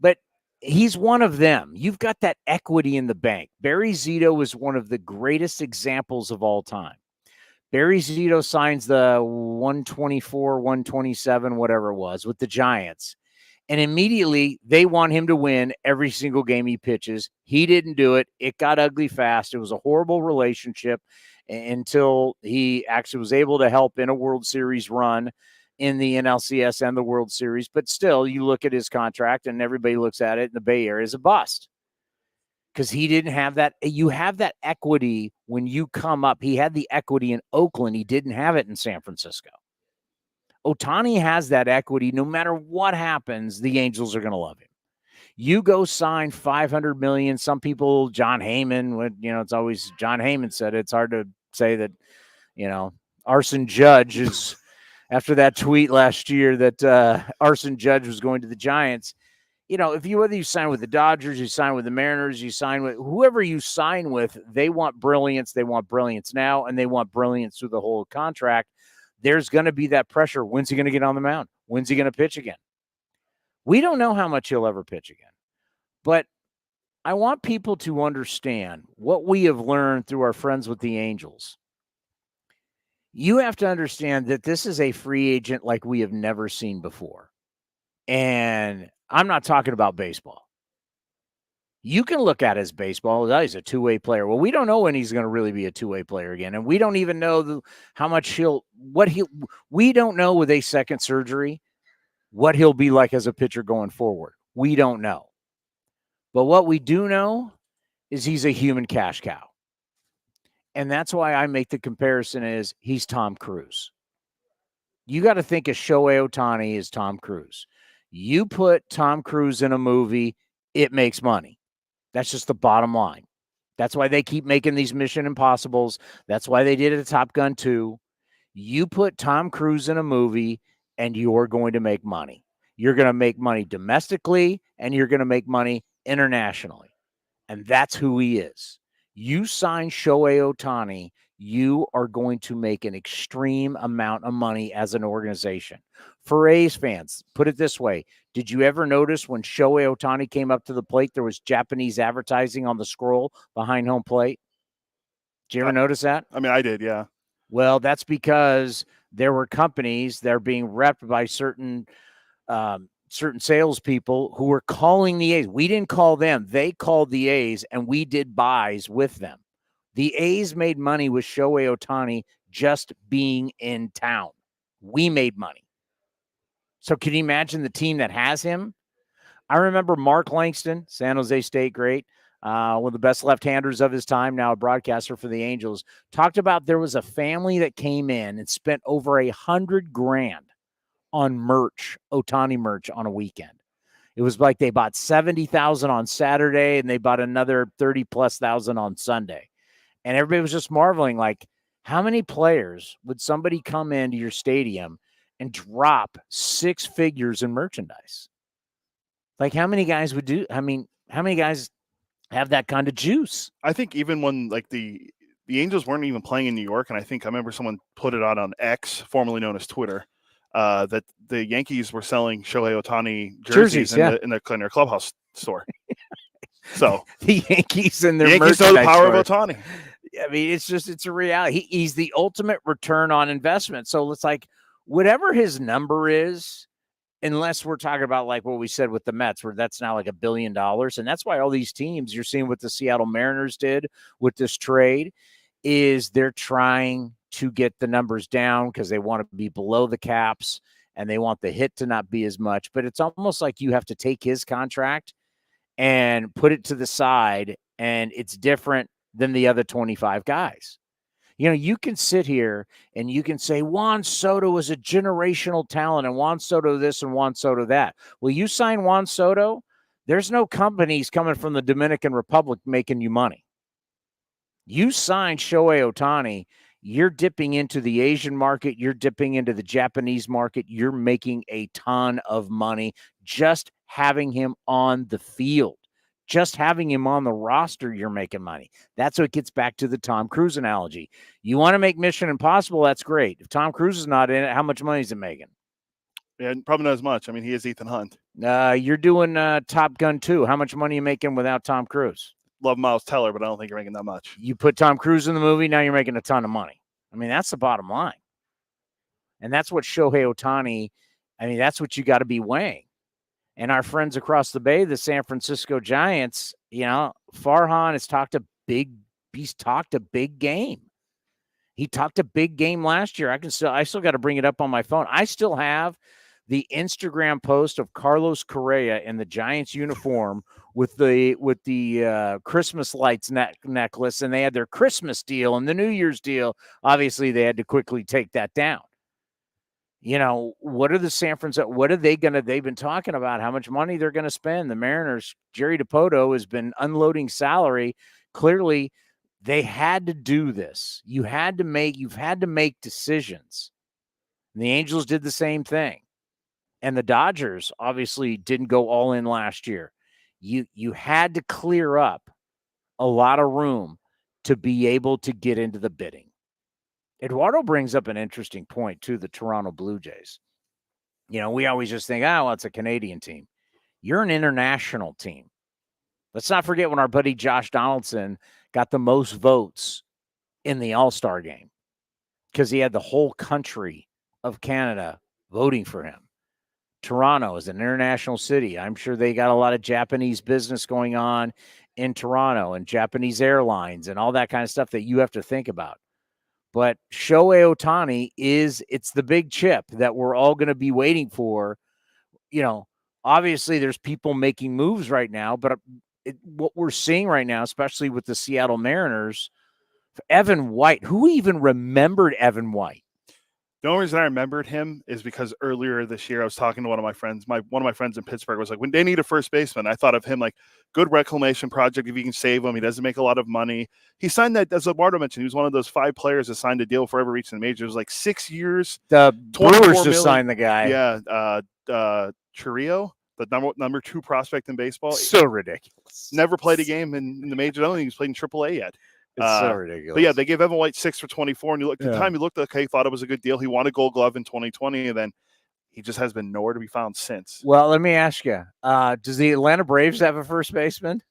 but he's one of them. You've got that equity in the bank. Barry Zito is one of the greatest examples of all time. Barry Zito signs the 124, 127, whatever it was, with the Giants. And immediately they want him to win every single game he pitches. He didn't do it. It got ugly fast. It was a horrible relationship until he actually was able to help in a World Series run in the NLCS and the World Series. But still, you look at his contract and everybody looks at it in the Bay Area as a bust, because he didn't have that. You have that equity when you come up. He had the equity in Oakland. He didn't have it in San Francisco. Ohtani has that equity. No matter what happens, the Angels are going to love him. You go sign $500 million. Some people, John Heyman, it's always John Heyman said it. It's hard to say that, Arson Judge is after that tweet last year that Arson Judge was going to the Giants. Whether you sign with the Dodgers, you sign with the Mariners, you sign with whoever you sign with, they want brilliance. They want brilliance now, and they want brilliance through the whole contract. There's going to be that pressure. When's he going to get on the mound? When's he going to pitch again? We don't know how much he'll ever pitch again. But I want people to understand what we have learned through our friends with the Angels. You have to understand that this is a free agent like we have never seen before. And I'm not talking about baseball. You can look at his baseball. He's a two-way player. Well, we don't know when he's going to really be a two-way player again. And we don't even know how much we don't know with a second surgery what he'll be like as a pitcher going forward. We don't know. But what we do know is he's a human cash cow. And that's why I make the comparison is he's Tom Cruise. You got to think of Shohei Ohtani as Tom Cruise. You put Tom Cruise in a movie, it makes money. That's just the bottom line. That's why they keep making these Mission Impossibles. That's why they did it at Top Gun 2. You put Tom Cruise in a movie and you're going to make money. You're going to make money domestically and you're going to make money internationally. And that's who he is. You sign Shohei Ohtani, you are going to make an extreme amount of money as an organization. For A's fans, put it this way. Did you ever notice when Shohei Ohtani came up to the plate, there was Japanese advertising on the scroll behind home plate? Did you ever notice that? I mean, I did, yeah. Well, that's because there were companies that are being repped by certain salespeople who were calling the A's. We didn't call them. They called the A's, and we did buys with them. The A's made money with Shohei Ohtani just being in town. We made money. So can you imagine the team that has him? I remember Mark Langston, San Jose State great, one of the best left-handers of his time, now a broadcaster for the Angels, talked about there was a family that came in and spent over $100,000 on merch, Ohtani merch on a weekend. It was like they bought $70,000 on Saturday and they bought another $30,000+ on Sunday. And everybody was just marveling, like, how many players would somebody come into your stadium and drop 6 figures in merchandise? Like, how many guys would do? I mean, how many guys have that kind of juice? I think even when like the Angels weren't even playing in New York, and I think I remember someone put it out on X, formerly known as Twitter, that the Yankees were selling Shohei Ohtani jerseys in their clubhouse store. So the Yankees and their Yankees know the power store. of Ohtani. I mean, it's a reality. He's the ultimate return on investment. So it's like whatever his number is, unless we're talking about like what we said with the Mets, where that's now like $1 billion. And that's why all these teams you're seeing what the Seattle Mariners did with this trade is they're trying to get the numbers down because they want to be below the caps and they want the hit to not be as much. But it's almost like you have to take his contract and put it to the side, and it's different than the other 25 guys. You know, you can sit here and you can say Juan Soto is a generational talent and Juan Soto this and Juan Soto that. Well, you sign Juan Soto, there's no companies coming from the Dominican Republic making you money. You sign Shohei Ohtani, you're dipping into the Asian market, you're dipping into the Japanese market, you're making a ton of money just having him on the field. Just having him on the roster, you're making money. That's what gets back to the Tom Cruise analogy. You want to make Mission Impossible, that's great. If Tom Cruise is not in it, how much money is it making? Yeah, probably not as much. I mean, he is Ethan Hunt. You're doing Top Gun 2. How much money are you making without Tom Cruise? Love Miles Teller, but I don't think you're making that much. You put Tom Cruise in the movie, now you're making a ton of money. I mean, that's the bottom line. And that's what Shohei Ohtani, I mean, that's what you got to be weighing. And our friends across the bay, the San Francisco Giants, you know, Farhan has talked a big game. He talked a big game last year. I still got to bring it up on my phone. I still have the Instagram post of Carlos Correa in the Giants uniform with the Christmas lights necklace, and they had their Christmas deal and the New Year's deal. Obviously, they had to quickly take that down. You know, what are the San Francisco? What are they going to? They've been talking about how much money they're going to spend. The Mariners, Jerry DiPoto has been unloading salary. Clearly, they had to do this. You've had to make decisions. And the Angels did the same thing, and the Dodgers obviously didn't go all in last year. You had to clear up a lot of room to be able to get into the bidding. Eduardo brings up an interesting point, too, the Toronto Blue Jays. You know, we always just think, well, it's a Canadian team. You're an international team. Let's not forget when our buddy Josh Donaldson got the most votes in the All-Star game because he had the whole country of Canada voting for him. Toronto is an international city. I'm sure they got a lot of Japanese business going on in Toronto and Japanese airlines and all that kind of stuff that you have to think about. But Shohei Ohtani it's the big chip that we're all going to be waiting for. You know, obviously there's people making moves right now, but what we're seeing right now, especially with the Seattle Mariners, Evan White, who even remembered Evan White? The only reason I remembered him is because earlier this year I was talking to one of my friends. One of my friends in Pittsburgh was like, when they need a first baseman, I thought of him like good reclamation project. If you can save him, he doesn't make a lot of money. He signed that, as Eduardo mentioned, he was one of those 5 players that signed a deal forever reaching the majors. It was like 6 years. The Brewers just signed the guy. Yeah, Chiriot, the number 2 prospect in baseball. So ridiculous. Never played a game in the majors. I don't think he's played in AAA yet. It's so ridiculous. But yeah, they gave Evan White 6 for 24, and at the time he looked okay, thought it was a good deal. He won a Gold Glove in 2020, and then he just has been nowhere to be found since. Well, let me ask you: does the Atlanta Braves have a first baseman?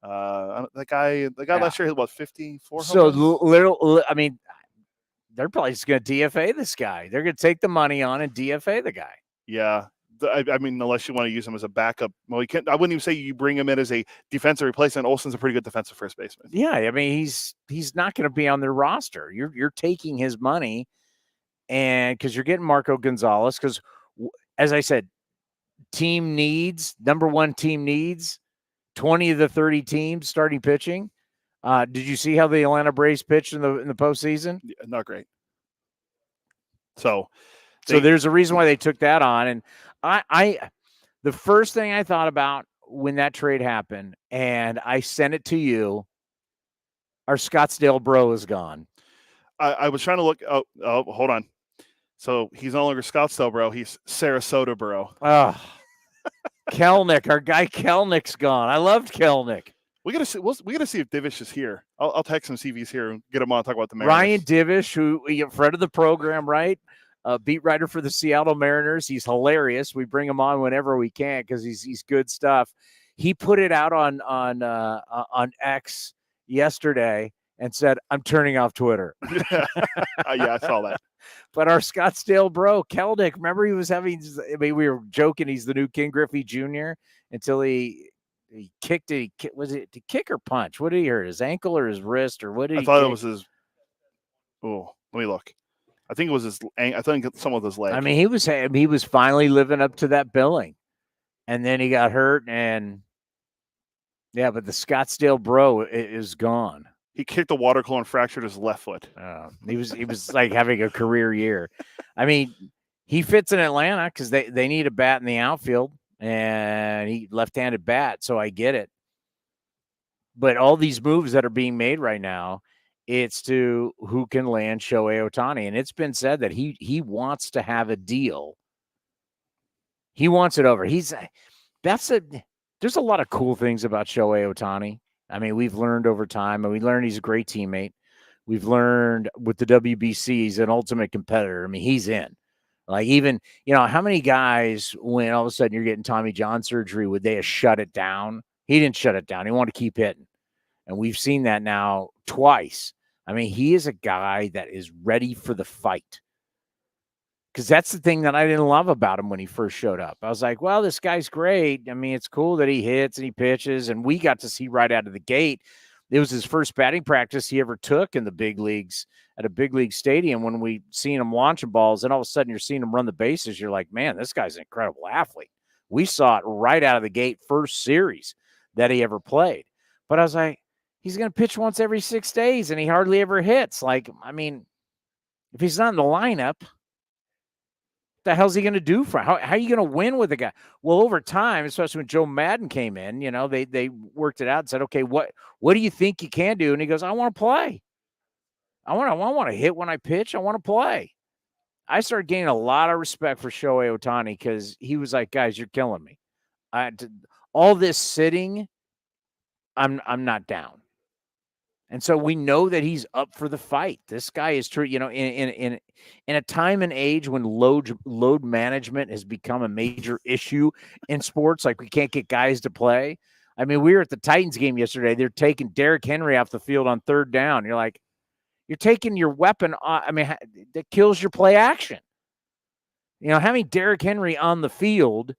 The guy last year hit about 54. So I mean, they're probably just going to DFA this guy. They're going to take the money on and DFA the guy. Yeah. I mean, unless you want to use him as a backup. Well, you can't. I wouldn't even say you bring him in as a defensive replacement. Olsen's a pretty good defensive first baseman. Yeah, I mean, he's not going to be on their roster. You're taking his money, and because you're getting Marco Gonzalez. Because, as I said, number one team needs 20 of the 30 teams starting pitching. Did you see how the Atlanta Braves pitched in the postseason? Yeah, not great. So there's a reason why they took that on, and the first thing I thought about when that trade happened, and I sent it to you, Our Scottsdale bro is gone. I was trying to look. Oh, hold on. So he's no longer Scottsdale bro. He's Sarasota bro. Oh, Kelnick, our guy Kelnick's gone. I loved Kelnick. We gotta see. We gotta see if Divish is here. I'll text him, see if he's here, and get him on to talk about the Mariners. Ryan Divish, who friend of the program, right? Beat writer for the Seattle Mariners. He's hilarious. We bring him on whenever we can because he's good stuff. He put it out on X yesterday and said, "I'm turning off Twitter." Yeah, I saw that. But our Scottsdale bro, Kelnick, remember he was having, we were joking he's the new Ken Griffey Jr. until he kicked it. Was it to kick or punch? What did he hurt? His ankle or his wrist or what did he thought kick? it was his. Oh, let me look. I think it was his. I think some of his leg. I mean, he was finally living up to that billing, and then he got hurt, and yeah, but the Scottsdale bro is gone. He kicked a water cooler and fractured his left foot. He was like having a career year. I mean, he fits in Atlanta because they need a bat in the outfield, and he left-handed bat, so I get it. But all these moves that are being made right now, it's to who can land Shohei Ohtani, and it's been said that he wants to have a deal. He wants it over. There's a lot of cool things about Shohei Ohtani. I mean, we've learned over time, and we learned he's a great teammate. We've learned with the WBC, he's an ultimate competitor. I mean, he's in. Like even, how many guys, when all of a sudden you're getting Tommy John surgery, would they have shut it down? He didn't shut it down. He wanted to keep hitting. And we've seen that now twice. I mean, he is a guy that is ready for the fight. Because that's the thing that I didn't love about him when he first showed up. I was like, well, this guy's great. I mean, it's cool that he hits and he pitches, and we got to see right out of the gate. It was his first batting practice he ever took in the big leagues at a big league stadium when we seen him launching balls, and all of a sudden you're seeing him run the bases. You're like, man, this guy's an incredible athlete. We saw it right out of the gate, first series that he ever played. But I was like, he's going to pitch once every 6 days, and he hardly ever hits. Like, I mean, if he's not in the lineup, the hell's he going to do for how are you going to win with a guy? Well, over time, especially when Joe Madden came in, they worked it out and said, okay, what do you think you can do? And he goes, I want to play. I want to hit when I pitch. I want to play. I started gaining a lot of respect for Shohei Ohtani because he was like, guys, you're killing me. All this sitting, I'm not down. And so we know that he's up for the fight. This guy is true, in a time and age when load management has become a major issue in sports, like we can't get guys to play. I mean, we were at the Titans game yesterday. They're taking Derrick Henry off the field on third down. You're like, you're taking your weapon. That kills your play action. Having Derrick Henry on the field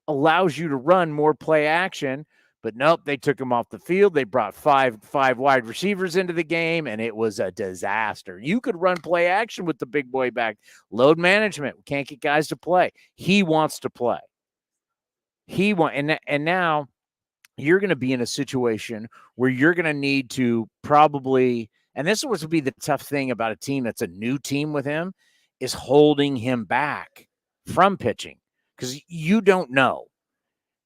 allows you to run more play action. But nope, they took him off the field. They brought five wide receivers into the game, and it was a disaster. You could run play action with the big boy back. Load management. We can't get guys to play. He wants to play. And now you're going to be in a situation where you're going to need to probably, and this would be the tough thing about a team that's a new team with him, is holding him back from pitching because you don't know.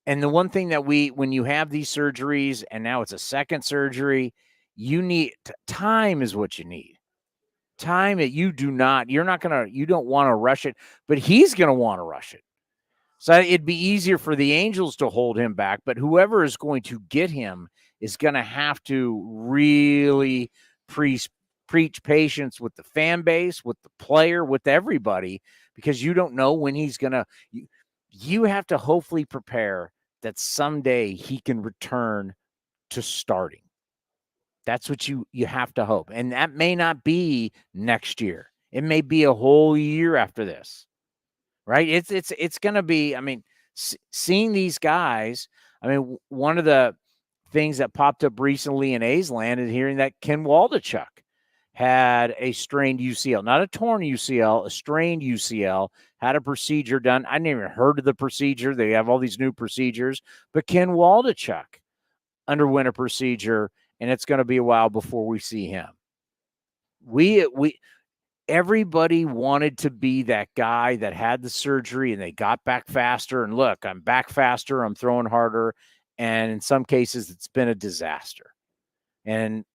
And the one thing that when you have these surgeries and now it's a second surgery, you need time is what you need. Time that you don't want to rush it, but he's going to want to rush it. So it'd be easier for the Angels to hold him back, but whoever is going to get him is going to have to really preach patience with the fan base, with the player, with everybody, because you don't know when he's going to, you have to hopefully prepare that someday he can return to starting. That's what you have to hope. And that may not be next year. It may be a whole year after this, right? It's going to be, seeing these guys, one of the things that popped up recently in A's land is hearing that Ken Waldachuk had a strained UCL, not a torn UCL, a strained UCL, had a procedure done. I hadn't even heard of the procedure. They have all these new procedures, but Ken Waldachuk underwent a procedure, and it's going to be a while before we see him. Everybody wanted to be that guy that had the surgery and they got back faster. And look, I'm back faster. I'm throwing harder. And in some cases, it's been a disaster. And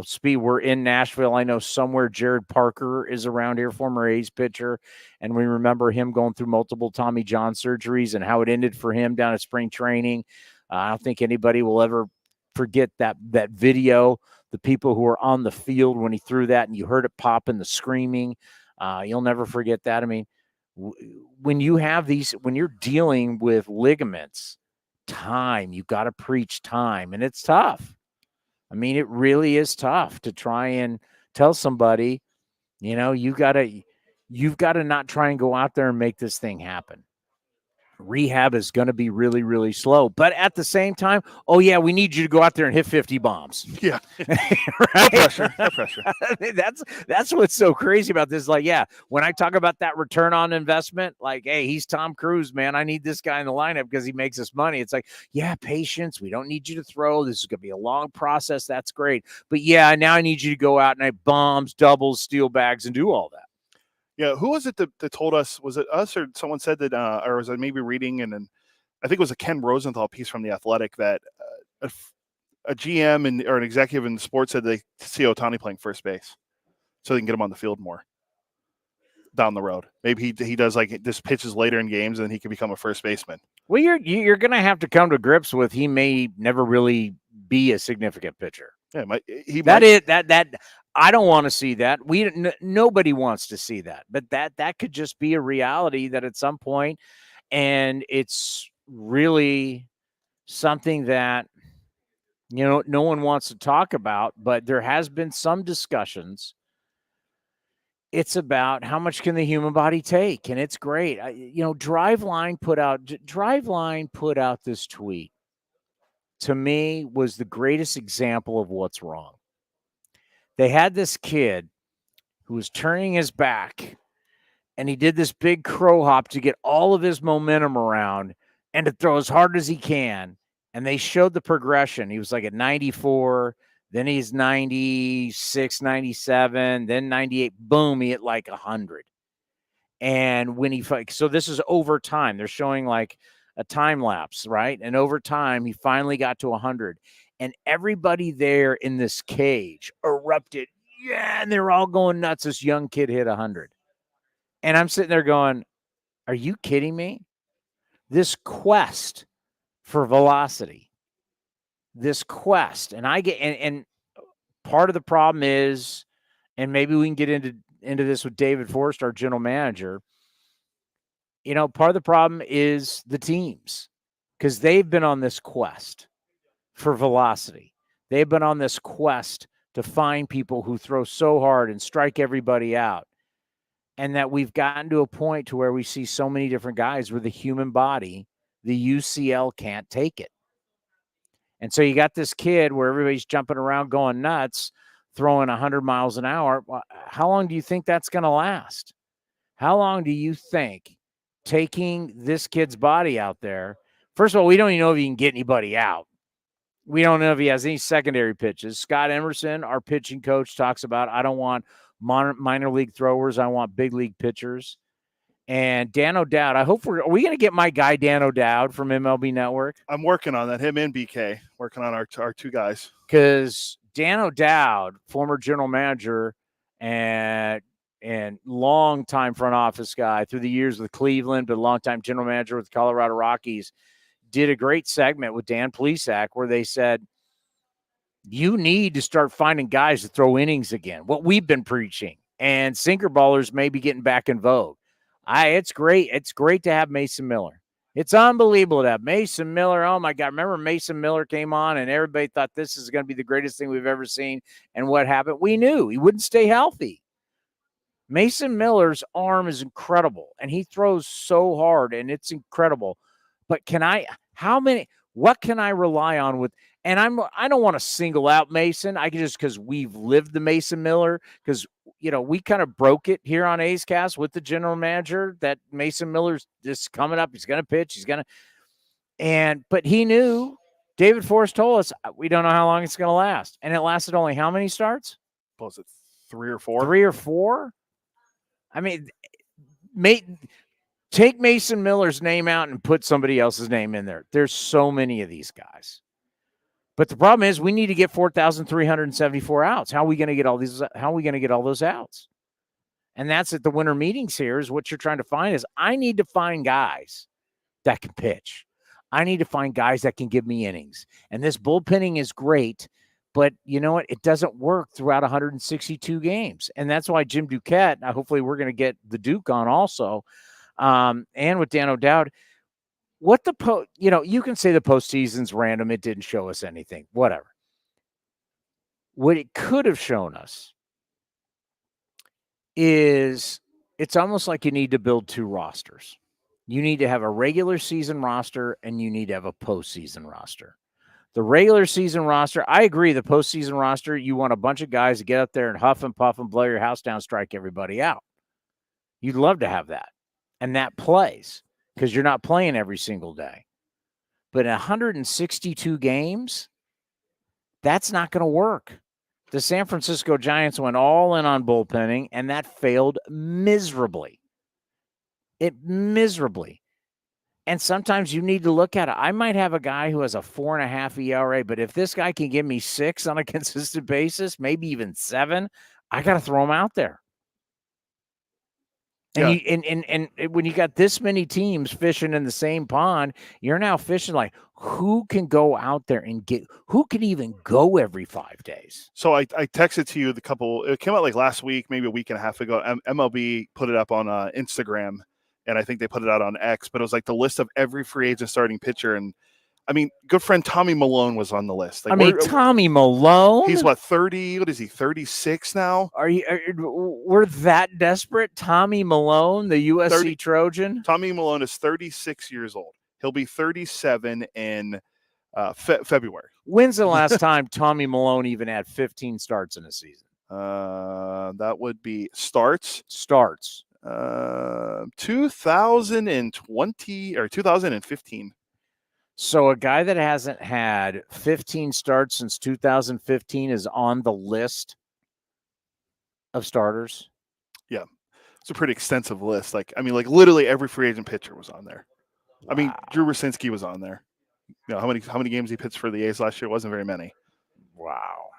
Speed, we're in Nashville. I know somewhere Jared Parker is around here, former A's pitcher. And we remember him going through multiple Tommy John surgeries and how it ended for him down at spring training. I don't think anybody will ever forget that video, the people who were on the field when he threw that and you heard it pop and the screaming. You'll never forget that. I mean, when you're dealing with ligaments, you've got to preach time, and it's tough. I mean, it really is tough to try and tell somebody, you've got to not try and go out there and make this thing happen. Rehab is going to be really, really slow. But at the same time, we need you to go out there and hit 50 bombs. Yeah. Right? No pressure. That's what's so crazy about this. Like, when I talk about that return on investment, like, hey, he's Tom Cruise, man. I need this guy in the lineup because he makes us money. It's like, patience. We don't need you to throw. This is going to be a long process. That's great. But now I need you to go out and hit bombs, doubles, steel bags, and do all that. Yeah, who was it that told us? Was it us or someone said that, or was I maybe reading? And then I think it was a Ken Rosenthal piece from The Athletic that a GM or an executive in the sports said they see Ohtani playing first base so they can get him on the field more down the road. Maybe he does like this pitches later in games and he can become a first baseman. Well, you're going to have to come to grips with he may never really be a significant pitcher. Yeah, I don't want to see that. Nobody wants to see that, but that could just be a reality that at some point, and it's really something that, no one wants to talk about, but there has been some discussions. It's about how much can the human body take, and it's great. Driveline put out this tweet. To me, was the greatest example of what's wrong. They had this kid who was turning his back, and he did this big crow hop to get all of his momentum around and to throw as hard as he can. And they showed the progression. He was like at 94, then he's 96, 97, then 98. Boom, he hit like 100. And when so this is over time. They're showing like a time lapse, right? And over time, he finally got to 100. And everybody there in this cage erupted. Yeah, and they're all going nuts. This young kid hit 100. And I'm sitting there going, are you kidding me? This quest for velocity, and and part of the problem is, and maybe we can get into this with David Forrest, our general manager, part of the problem is the teams, because they've been on this quest for velocity. They've been on this quest to find people who throw so hard and strike everybody out. And that we've gotten to a point to where we see so many different guys where the human body, the UCL, can't take it. And so you got this kid where everybody's jumping around going nuts, throwing 100 miles an hour. How long do you think that's going to last? How long do you think taking this kid's body out there? First of all, we don't even know if he can get anybody out. We don't know if he has any secondary pitches. Scott Emerson, our pitching coach, talks about, I don't want minor league throwers. I want big league pitchers. And Dan O'Dowd, are we going to get my guy Dan O'Dowd from MLB Network? I'm working on that. Him and BK, working on our two guys. Because Dan O'Dowd, former general manager and longtime front office guy through the years with Cleveland, but a longtime general manager with the Colorado Rockies, did a great segment with Dan Plesac where they said, you need to start finding guys to throw innings again, what we've been preaching. And sinker ballers may be getting back in vogue. It's great. It's great to have Mason Miller. It's unbelievable to have Mason Miller. Oh, my God. Remember Mason Miller came on and everybody thought this is going to be the greatest thing we've ever seen. And what happened? We knew he wouldn't stay healthy. Mason Miller's arm is incredible, and he throws so hard, and it's incredible. But what can I rely on with? And I don't want to single out Mason. I can just, because we've lived the Mason Miller, because we kind of broke it here on A's Cast with the general manager that Mason Miller's just coming up. He's going to pitch. But he knew. David Forrest told us we don't know how long it's going to last, and it lasted only how many starts? Was it 3 or 4? 3 or 4. I mean, take Mason Miller's name out and put somebody else's name in there. There's so many of these guys. But the problem is we need to get 4,374 outs. How are we going to get all these? How are we going to get all those outs? And that's at the winter meetings here is what you're trying to find is I need to find guys that can pitch. I need to find guys that can give me innings. And this bullpenning is great, but you know what? It doesn't work throughout 162 games. And that's why Jim Duquette, hopefully we're going to get the Duke on also, and with Dan O'Dowd, you can say the postseason's random. It didn't show us anything, whatever. What it could have shown us is it's almost like you need to build two rosters. You need to have a regular season roster and you need to have a postseason roster. The regular season roster, I agree, the postseason roster, you want a bunch of guys to get up there and huff and puff and blow your house down, strike everybody out. You'd love to have that. And that plays because you're not playing every single day. But 162 games, that's not going to work. The San Francisco Giants went all in on bullpenning, and that failed miserably. Miserably. And sometimes you need to look at it. I might have a guy who has a 4.5 ERA, but if this guy can give me 6 on a consistent basis, maybe even 7, I got to throw him out there. And, and when you got this many teams fishing in the same pond, you're now fishing like who can go out there and who can even go every 5 days. So I texted to you it came out like last week, maybe a week and a half ago. MLB put it up on Instagram, and I think they put it out on X, but it was like the list of every free agent starting pitcher. And I mean, good friend Tommy Malone was on the list. Like, Tommy Malone? He's what, 30? What is he, 36 now? We're that desperate? Tommy Malone, the USC Trojan? Tommy Malone is 36 years old. He'll be 37 in February. When's the last time Tommy Malone even had 15 starts in a season? That would be starts. 2020 or 2015. So a guy that hasn't had 15 starts since 2015 is on the list of starters? Yeah. It's a pretty extensive list. Like literally every free agent pitcher was on there. Wow. I mean, Drew Rosinski was on there. You know, how many games he pitched for the A's last year? It wasn't very many. Wow.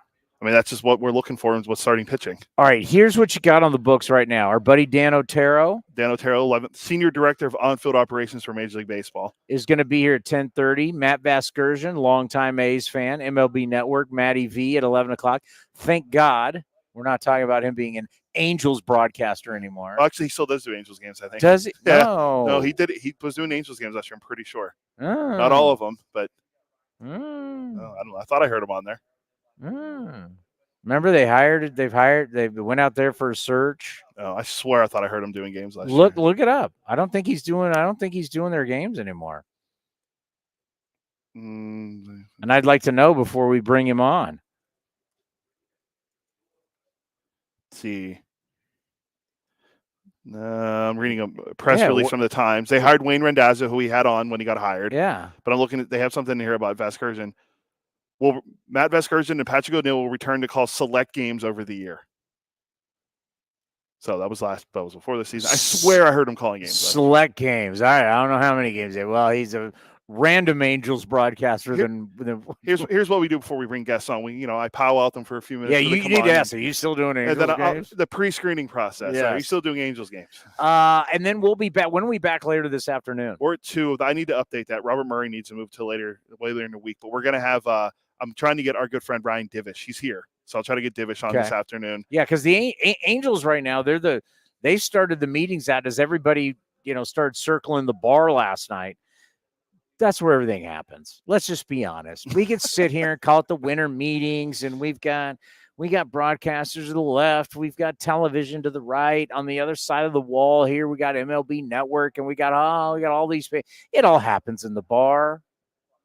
I mean, that's just what we're looking for is what's starting pitching. All right, here's what you got on the books right now. Our buddy Dan Otero. 11th, Senior Director of On-Field Operations for Major League Baseball. Is going to be here at 10:30. Matt Vasgersian, longtime A's fan, MLB Network, Matty V at 11 o'clock. Thank God we're not talking about him being an Angels broadcaster anymore. Well, actually, he still does do Angels games, I think. Does he? Yeah. No, he did it. He was doing Angels games last year, I'm pretty sure. Not all of them, but I don't know. I thought I heard him on there. Remember they went out there for a search. Oh, I swear I thought I heard him doing games last year. Look it up. I don't think he's doing their games anymore. And I'd like to know before we bring him on. Let's see. I'm reading a press release from the Times. They hired Wayne Randazzo, who he had on when he got hired. Yeah. But I'm looking at, they have something here about Vasgersian. Well, Matt Vasgersian and Patrick O'Neill will return to call select games over the year. So that was before the season. I swear I heard him calling games. Select games. All right. I don't know how many games. Well, he's a random Angels broadcaster. Here's what we do before we bring guests on. I powwow them for a few minutes. Yeah, you need to ask. Are you still doing Angels games? The pre-screening process. Yes. Are you still doing Angels games? And then we'll be back. When are we back later this afternoon? Or at 2. I need to update that. Robert Murray needs to move to later in the week. But we're going to have I'm trying to get our good friend Brian Divish. He's here. So I'll try to get Divish on this afternoon. Yeah, because the Angels right now, they started the meetings out as everybody, started circling the bar last night. That's where everything happens. Let's just be honest. We can sit here and call it the winter meetings, and we got broadcasters to the left, we've got television to the right. On the other side of the wall here, we got MLB Network, and we got all these. It all happens in the bar.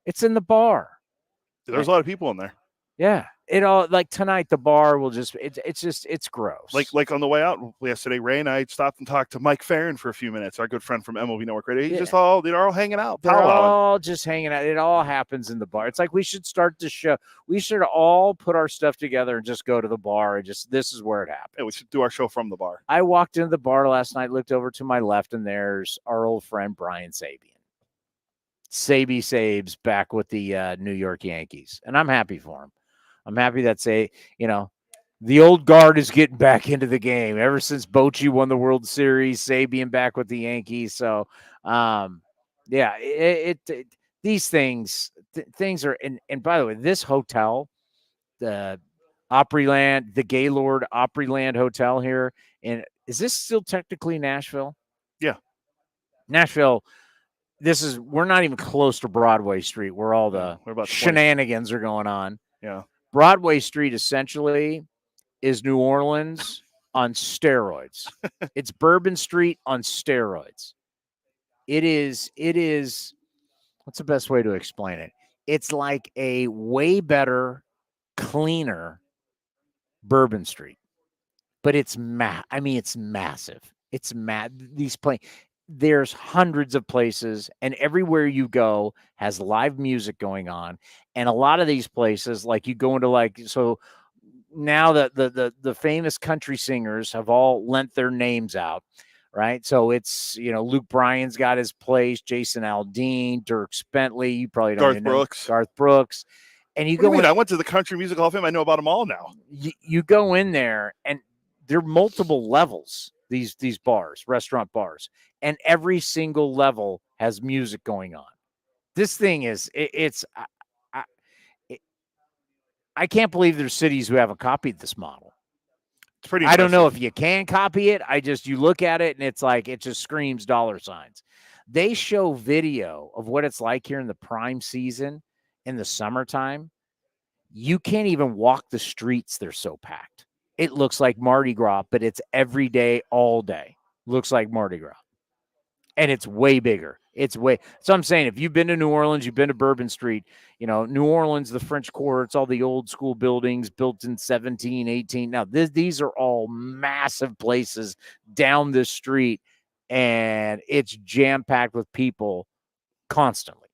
It's in the bar. There's a lot of people in there. Yeah. It all, like tonight, the bar will just, it's gross. Like on the way out yesterday, Ray and I stopped and talked to Mike Farron for a few minutes, our good friend from MLB Network Radio. They're all hanging out. They're all just hanging out. It all happens in the bar. It's like we should start the show. We should all put our stuff together and just go to the bar and this is where it happens. Yeah, we should do our show from the bar. I walked into the bar last night, looked over to my left, and there's our old friend Brian Sabian. Sabey Sabes back with the New York Yankees, and I'm happy for him. I'm happy that the old guard is getting back into the game. Ever since Bochy won the World Series, Sabian back with the Yankees. So, these things are. And by the way, this hotel, the Opryland, the Gaylord Opryland Hotel here, and is this still technically Nashville? Yeah, Nashville. We're not even close to Broadway Street where all the shenanigans are going on. Yeah. Broadway Street essentially is New Orleans on steroids. It's Bourbon Street on steroids. It is, what's the best way to explain it? It's like a way better, cleaner Bourbon Street. But it's it's massive. It's there's hundreds of places, and everywhere you go has live music going on. And a lot of these places, like you go into now that the famous country singers have all lent their names out, right? So it's, Luke Bryan's got his place, Jason Aldean, Dierks Bentley, you probably don't even know. Garth Brooks. And I went to the Country Music Hall of Fame. I know about them all now. You go in there, and there are multiple levels, these bars, restaurant bars, and every single level has music going on. This thing is, I can't believe there's cities who haven't copied this model. It's pretty impressive. I don't know if you can copy it. You look at it and it's like, it just screams dollar signs. They show video of what it's like here in the prime season in the summertime. You can't even walk the streets. They're so packed. It looks like Mardi Gras, but it's every day, all day. Looks like Mardi Gras. And it's way bigger. So I'm saying, if you've been to New Orleans, you've been to Bourbon Street, New Orleans, the French Quarter, it's all the old school buildings built in 1718. Now, these are all massive places down this street, and it's jam-packed with people constantly.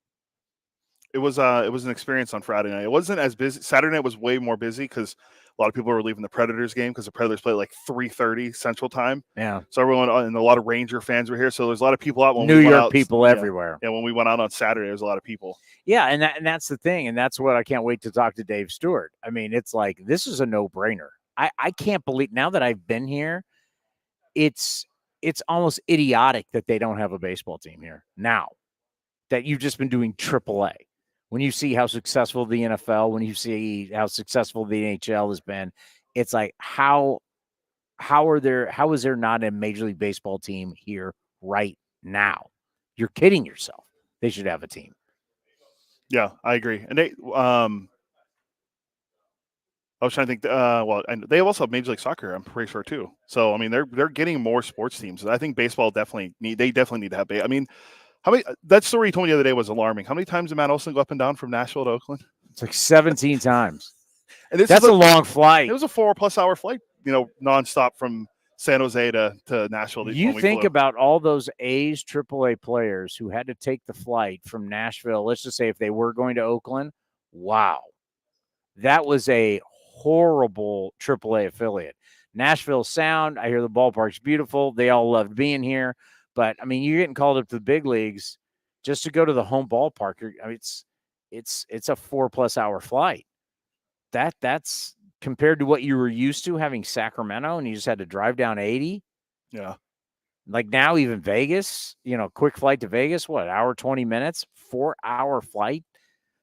It was an experience on Friday night. It wasn't as busy. Saturday night was way more busy because a lot of people were leaving the Predators game because the Predators play like 3:30 Central Time. Yeah. So everyone and a lot of Ranger fans were here. So there's a lot of people out. New York people everywhere. Yeah, when we went out on Saturday, there was a lot of people. Yeah, and that's the thing, and that's what I can't wait to talk to Dave Stewart. I mean, it's like, this is a no-brainer. I can't believe, now that I've been here, it's almost idiotic that they don't have a baseball team here now, that you've just been doing AAA. When you see how successful the NFL, when you see how successful the NHL has been, it's like, how is there not a Major League Baseball team here right now? You're kidding yourself. They should have a team. Yeah, I agree. And they, I was trying to think. And they also have Major League Soccer, I'm pretty sure too. So I mean, they're getting more sports teams. I think baseball definitely need to have. I mean, how many? That story you told me the other day was alarming. How many times did Matt Olson go up and down from Nashville to Oakland? It's like 17 times. And that's a long flight. It was a 4+ hour flight, nonstop from San Jose to Nashville. You think about all those A's AAA players who had to take the flight from Nashville. Let's just say if they were going to Oakland, wow, that was a horrible AAA affiliate. Nashville Sound, I hear the ballpark's beautiful. They all loved being here. But, I mean, you're getting called up to the big leagues just to go to the home ballpark. I mean, it's a 4+ hour flight. That's compared to what you were used to having Sacramento, and you just had to drive down 80. Yeah. Like now, even Vegas, quick flight to Vegas, what, hour, 20 minutes, 4-hour flight.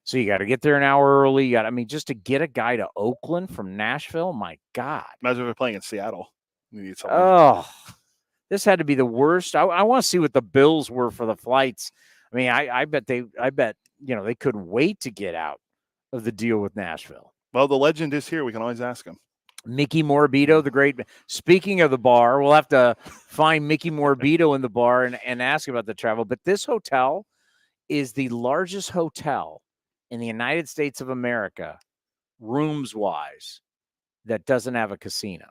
So you got to get there an hour early. Just to get a guy to Oakland from Nashville, my God. Imagine if they're playing in Seattle. We need something. Oh, this had to be the worst. I want to see what the bills were for the flights. I mean, I bet they couldn't wait to get out of the deal with Nashville. Well, the legend is here. We can always ask him. Mickey Morabito, the great. Speaking of the bar, we'll have to find Mickey Morabito in the bar and ask about the travel. But this hotel is the largest hotel in the United States of America, rooms-wise, that doesn't have a casino.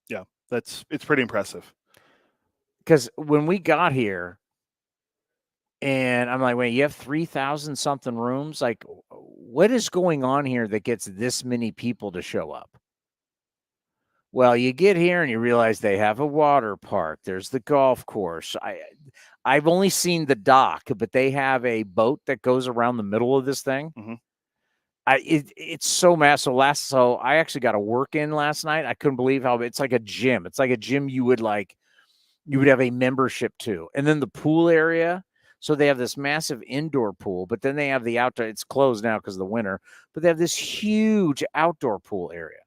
Yeah, it's pretty impressive. Because when we got here, and I'm like, wait, you have 3,000 something rooms? Like, what is going on here that gets this many people to show up? Well, you get here and you realize they have a water park. There's the golf course. I've only seen the dock, but they have a boat that goes around the middle of this thing. Mm-hmm. It's so massive. So I actually got a work in last night. I couldn't believe how it's like a gym. It's like a gym you would have a membership to. And then the pool area. So they have this massive indoor pool, but then they have the outdoor. It's closed now because of the winter, but they have this huge outdoor pool area.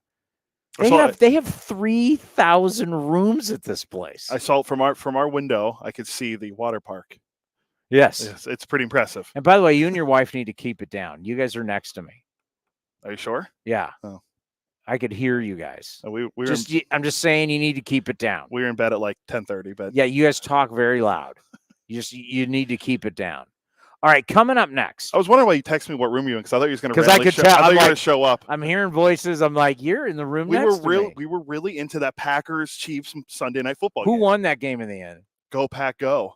They have 3,000 rooms at this place. I saw it from our window. I could see the water park. Yes, it's pretty impressive. And by the way, you and your wife need to keep it down. You guys are next to me. Are you sure? Yeah. Oh. I could hear you guys. I'm just saying you need to keep it down. We were in bed at like 10:30, but yeah, you guys talk very loud. You need to keep it down. All right, coming up next. I was wondering why you texted me what room you were in because I thought you were going to. Because I could tell. I thought you were going to show up. I'm hearing voices. I'm like, you're in the room next to me. We were really into that Packers Chiefs Sunday night football. Who game. won that game in the end? Go Pack Go.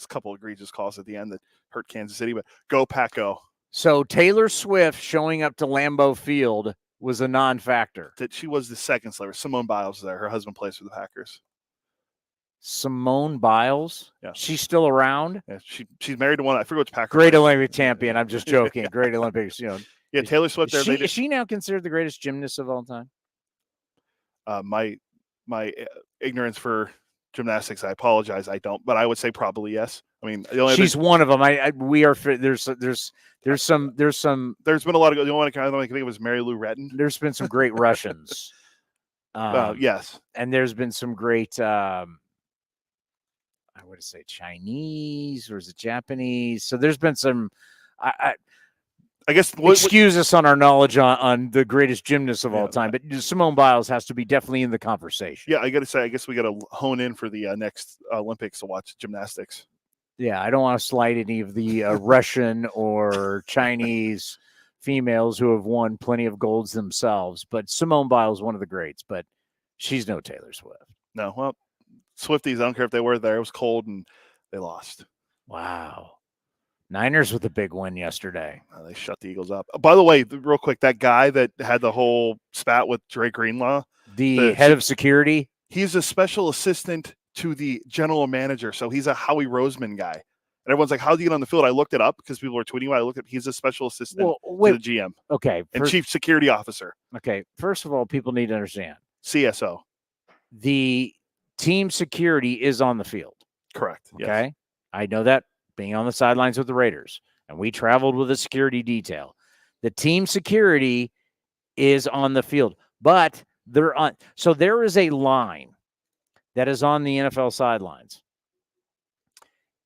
Couple egregious calls at the end that hurt Kansas City, but go Pack Go. So Taylor Swift showing up to Lambeau Field was a non-factor. That she was the second celebrity. Simone Biles there. Her husband plays for the Packers. Simone Biles? Yeah. She's still around? Yeah, she's married to one. I forget which Packer. Great Olympic champion. I'm just joking. Yeah. Great Olympics, Yeah, Taylor Swift there. Is she now considered the greatest gymnast of all time? My ignorance for gymnastics, I apologize. I don't, but I would say probably yes. I mean, she's one of them. There's some. There's been a lot of. The only one I can think of was Mary Lou Retton. There's been some great Russians. Yes, and there's been some great. I would say Chinese or is it Japanese? So there's been some. I guess excuse us on our knowledge on the greatest gymnast of all time, but Simone Biles has to be definitely in the conversation. Yeah, I got to say, I guess we got to hone in for the next Olympics to watch gymnastics. Yeah, I don't want to slight any of the Russian or Chinese females who have won plenty of golds themselves, but Simone Biles is one of the greats, but she's no Taylor Swift. No, well, Swifties, I don't care if they were there. It was cold and they lost. Wow. Niners with a big win yesterday. They shut the Eagles up. By the way, real quick, that guy that had the whole spat with Drake Greenlaw, the head of security, he's a special assistant to the general manager. So he's a Howie Roseman guy. And everyone's like, how do you get on the field? I looked it up because people were tweeting about it. I looked at he's a special assistant to the GM. Okay. And chief security officer. Okay. First of all, people need to understand. CSO. The team security is on the field. Correct. Okay. Yes. I know that being on the sidelines with the Raiders. And we traveled with a security detail. The team security is on the field. But they're on. So there is a line that is on the NFL sidelines.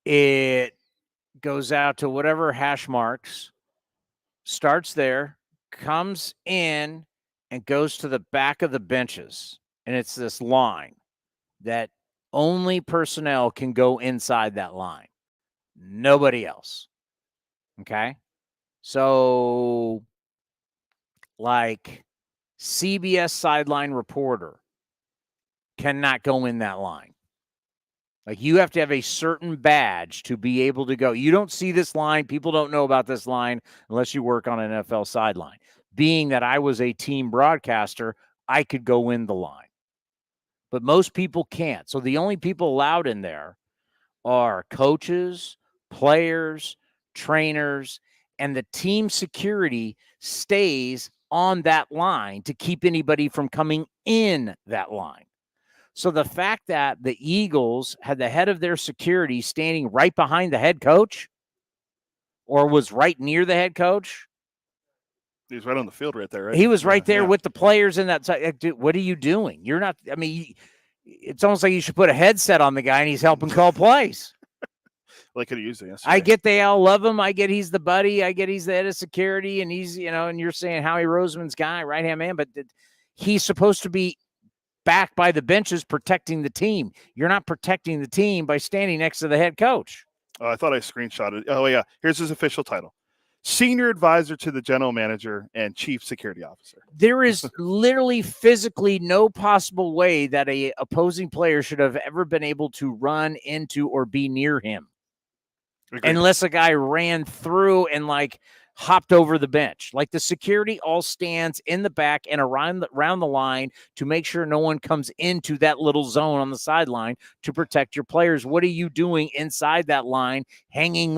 It goes out to whatever hash marks, starts there, comes in, and goes to the back of the benches. And it's this line that only personnel can go inside that line. Nobody else. Okay? So, like, CBS sideline reporter cannot go in that line. Like, you have to have a certain badge to be able to go. You don't see this line. People don't know about this line unless you work on an NFL sideline. Being that I was a team broadcaster, I could go in the line. But most people can't. So the only people allowed in there are coaches, players, trainers, and the team security stays on that line to keep anybody from coming in that line. So the fact that the Eagles had the head of their security standing right behind the head coach or was right near the head coach. He was right on the field right there, right? He was right there with the players in that side. Dude, what are you doing? You're not, I mean, it's almost like you should put a headset on the guy and he's helping call plays. Well, I could have used it yesterday. I get they all love him. I get he's the buddy. I get he's the head of security and he's, and you're saying Howie Roseman's guy, right-hand man, but he's supposed to be back by the benches protecting the team. You're not protecting the team by standing next to the head coach. Oh, I thought I screenshotted. Oh, yeah. Here's his official title. Senior advisor to the general manager and chief security officer. There is literally physically no possible way that a opposing player should have ever been able to run into or be near him. Agreed. Unless a guy ran through and like hopped over the bench. Like the security all stands in the back and around the line to make sure no one comes into that little zone on the sideline to protect your players. What are you doing inside that line, hanging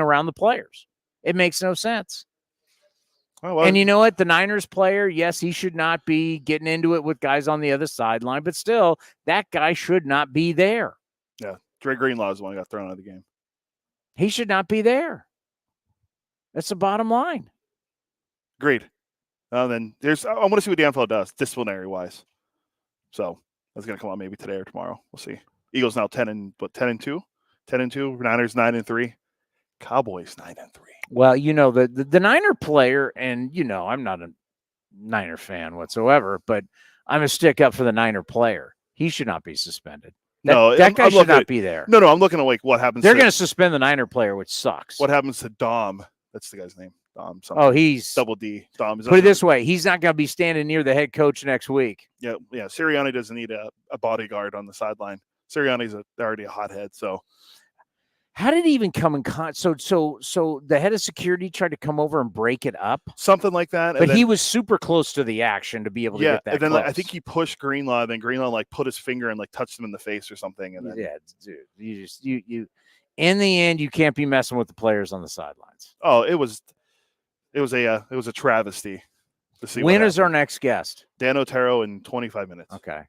around the players? It makes no sense. And you know what? The Niners player, yes, he should not be getting into it with guys on the other sideline, but still, that guy should not be there. Yeah, Dre Greenlaw is the one who got thrown out of the game. He should not be there. That's the bottom line. Agreed. Then I want to see what the NFL does disciplinary-wise. So that's going to come out maybe today or tomorrow. We'll see. Eagles now 10-2. 10-2. Niners 9-3. Cowboys 9-3. Well, the Niner player, and I'm not a Niner fan whatsoever, but I'm a stick up for the Niner player. He should not be suspended. That guy should not be there. No, I'm looking at what happens. They're going to suspend the Niner player, which sucks. What happens to Dom? That's the guy's name. Dom. Something. Oh, he's double D. Dom. Put it this way: he's not going to be standing near the head coach next week. Yeah. Sirianni doesn't need a bodyguard on the sideline. Sirianni's already a hothead. So, how did he even come in contact? So the head of security tried to come over and break it up, something like that. But he was super close to the action to be able to get that. And then close. I think he pushed Greenlaw. Then Greenlaw put his finger and touched him in the face or something. And then, dude, you. In the end, you can't be messing with the players on the sidelines. Oh, it was a travesty. To see when is our next guest? Dan Otero in 25 minutes. Okay.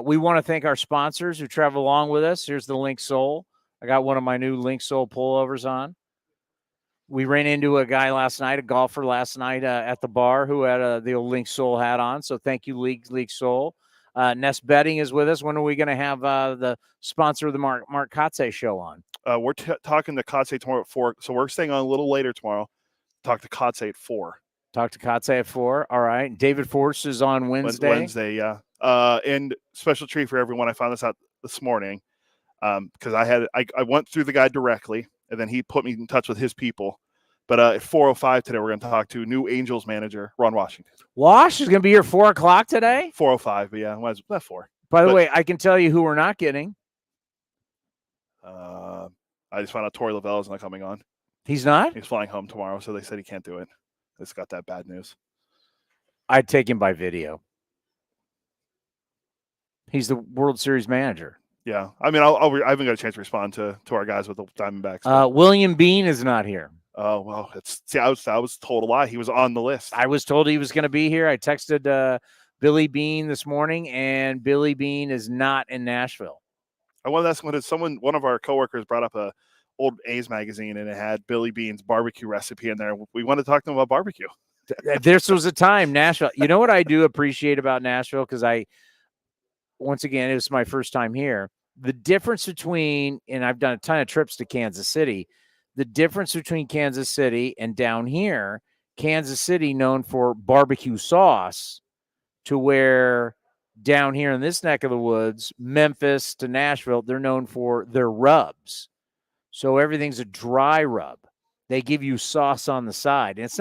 We want to thank our sponsors who travel along with us. Here's the Link Sole. I got one of my new Link Sole pullovers on. We ran into a guy last night, a golfer last night at the bar who had the old Link Sole hat on. So thank you, Link Sole. Nest Betting is with us. When are we going to have the sponsor of the Mark Kotze show on? We're talking to Kotze tomorrow at 4. So we're staying on a little later tomorrow. Talk to Kotze at 4. Talk to Kotze at 4. All right. David Force is on Wednesday. Wednesday, yeah. And special treat for everyone. I found this out this morning because I went through the guy directly, and then he put me in touch with his people. But at 4:05 today, we're going to talk to new Angels manager, Ron Washington. Wash is going to be here 4 o'clock today? 4:05, but yeah, what's that for? By the way, I can tell you who we're not getting. I just found out Torey Lavelle is not coming on. He's not? He's flying home tomorrow, so they said he can't do it. It's got that bad news. I'd take him by video. He's the World Series manager. Yeah. I mean, I haven't got a chance to respond to our guys with the Diamondbacks. William Bean is not here. Oh, well, I was told a lie. He was on the list. I was told he was going to be here. I texted Billy Bean this morning, and Billy Bean is not in Nashville. I wanted to ask one of our coworkers brought up a old A's magazine, and it had Billy Bean's barbecue recipe in there. We wanted to talk to him about barbecue. This was a time, Nashville. You know what I do appreciate about Nashville? Because once again, it was my first time here. The difference between, and I've done a ton of trips to Kansas City, the difference between Kansas City and down here, Kansas City known for barbecue sauce, to where down here in this neck of the woods, Memphis to Nashville, they're known for their rubs. So everything's a dry rub. They give you sauce on the side. And it's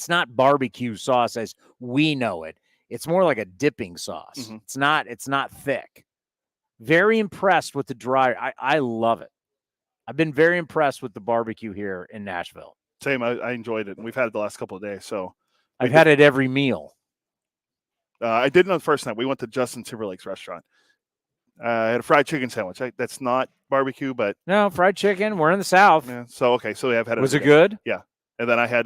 not barbecue sauce as we know it. It's more like a dipping sauce. Mm-hmm. It's not thick. Very impressed with the dry. I love it. I've been very impressed with the barbecue here in Nashville. Same. I enjoyed it. And we've had it the last couple of days. So I've had it every meal. I did it on the first night. We went to Justin Timberlake's restaurant. I had a fried chicken sandwich. That's not barbecue, but no, fried chicken. We're in the South. Yeah. So okay. So I've had it. Was it good? Yeah. And then I had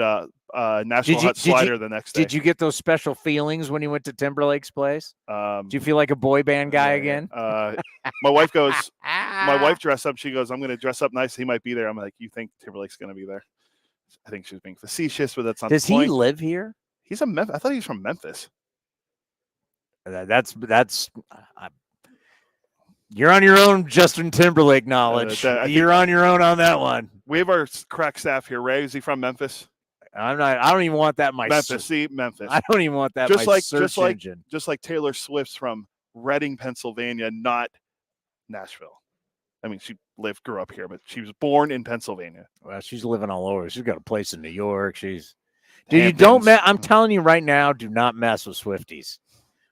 Nashville hot slider the next day. Did you get those special feelings when you went to Timberlake's place? Do you feel like a boy band guy again? My wife goes. My wife dressed up. She goes, "I'm going to dress up nice. He might be there." I'm like, "You think Timberlake's going to be there?" I think she was being facetious, but that's not. Does the point. He live here? He's a Memphis. I thought he was from Memphis. That's you're on your own, Justin Timberlake knowledge. You're on your own on that one. We have our crack staff here. Ray, is he from Memphis? I'm not. I don't even want that in my Memphis. Memphis. I don't even want that in my search engine. Just like Taylor Swift's from Reading, Pennsylvania, not Nashville. I mean, she grew up here, but she was born in Pennsylvania. Well, she's living all over. She's got a place in New York. Dude, you don't. I'm telling you right now, do not mess with Swifties.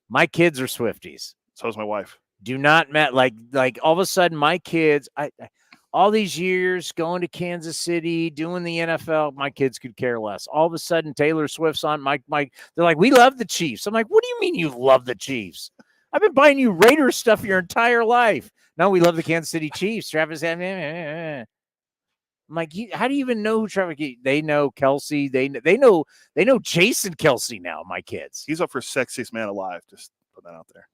My kids are Swifties. So is my wife. Do not met like all of a sudden my kids. all these years going to Kansas City, doing the NFL, my kids could care less. All of a sudden, Taylor Swift's on Mike. They're like, we love the Chiefs. I'm like, what do you mean you love the Chiefs? I've been buying you Raiders stuff your entire life. No, we love the Kansas City Chiefs. Travis, I'm like, how do you even know who Travis? They know Kelsey. They know Jason Kelsey now. My kids. He's up for sexiest man alive. Just put that out there.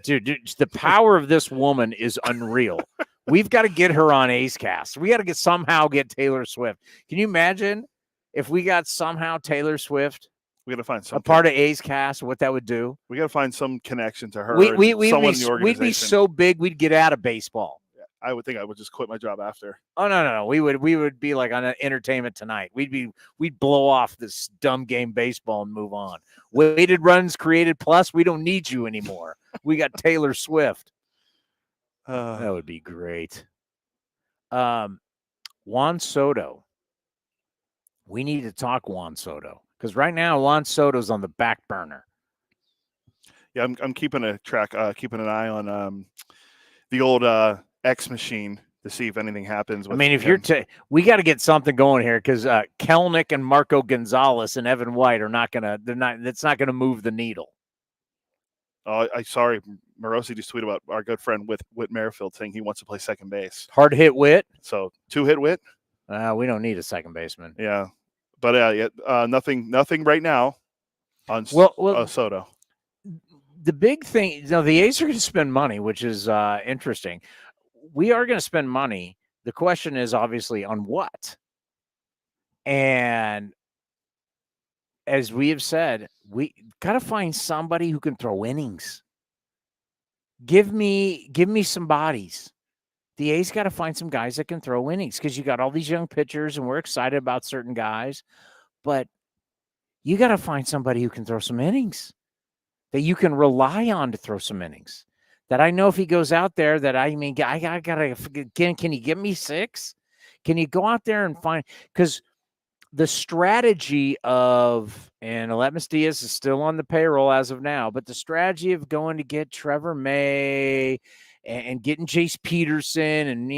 Dude, the power of this woman is unreal. We've got to get her on A's Cast. We got to somehow get Taylor Swift. Can you imagine if we got somehow Taylor Swift? We got to find some part of A's Cast. What that would do? We got to find some connection to her. We'd in the organization. We'd be so big we'd get out of baseball. I would think I would just quit my job after. Oh no. We would be like on Entertainment Tonight. We'd blow off this dumb game baseball and move on. Weighted runs created plus. We don't need you anymore. We got Taylor Swift. That would be great. Juan Soto. We need to talk Juan Soto because right now Juan Soto's on the back burner. Yeah, I'm keeping a track, keeping an eye on the old X machine to see if anything happens. I mean, if you're we got to get something going here because Kelnick and Marco Gonzalez and Evan White are not gonna. It's not gonna move the needle. Oh, sorry. Morosi just tweeted about our good friend Whit Merrifield saying he wants to play second base. Hard hit Whit. So 2-hit Whit. We don't need a second baseman. Yeah, but nothing right now on Soto. The big thing, the A's are going to spend money, which is interesting. We are going to spend money. The question is obviously on what. And as we have said, we got to find somebody who can throw innings. Give me some bodies. The A's got to find some guys that can throw innings because you got all these young pitchers and we're excited about certain guys, but you got to find somebody who can throw some innings that you can rely on to throw some innings. That I know if he goes out there that I gotta can you give me 6? Can you go out there and find because the strategy of, and Aletmus Diaz is still on the payroll as of now, but the strategy of going to get Trevor May and getting Jace Peterson and,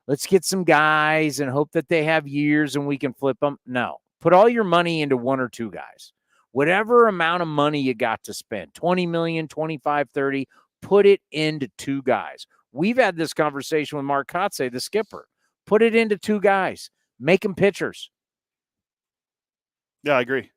let's get some guys and hope that they have years and we can flip them. No, put all your money into 1 or 2 guys. Whatever amount of money you got to spend, 20 million, 25, 30, put it into 2 guys. We've had this conversation with Mark Kotze, the skipper. Put it into 2 guys. Make them pitchers. Yeah, I agree.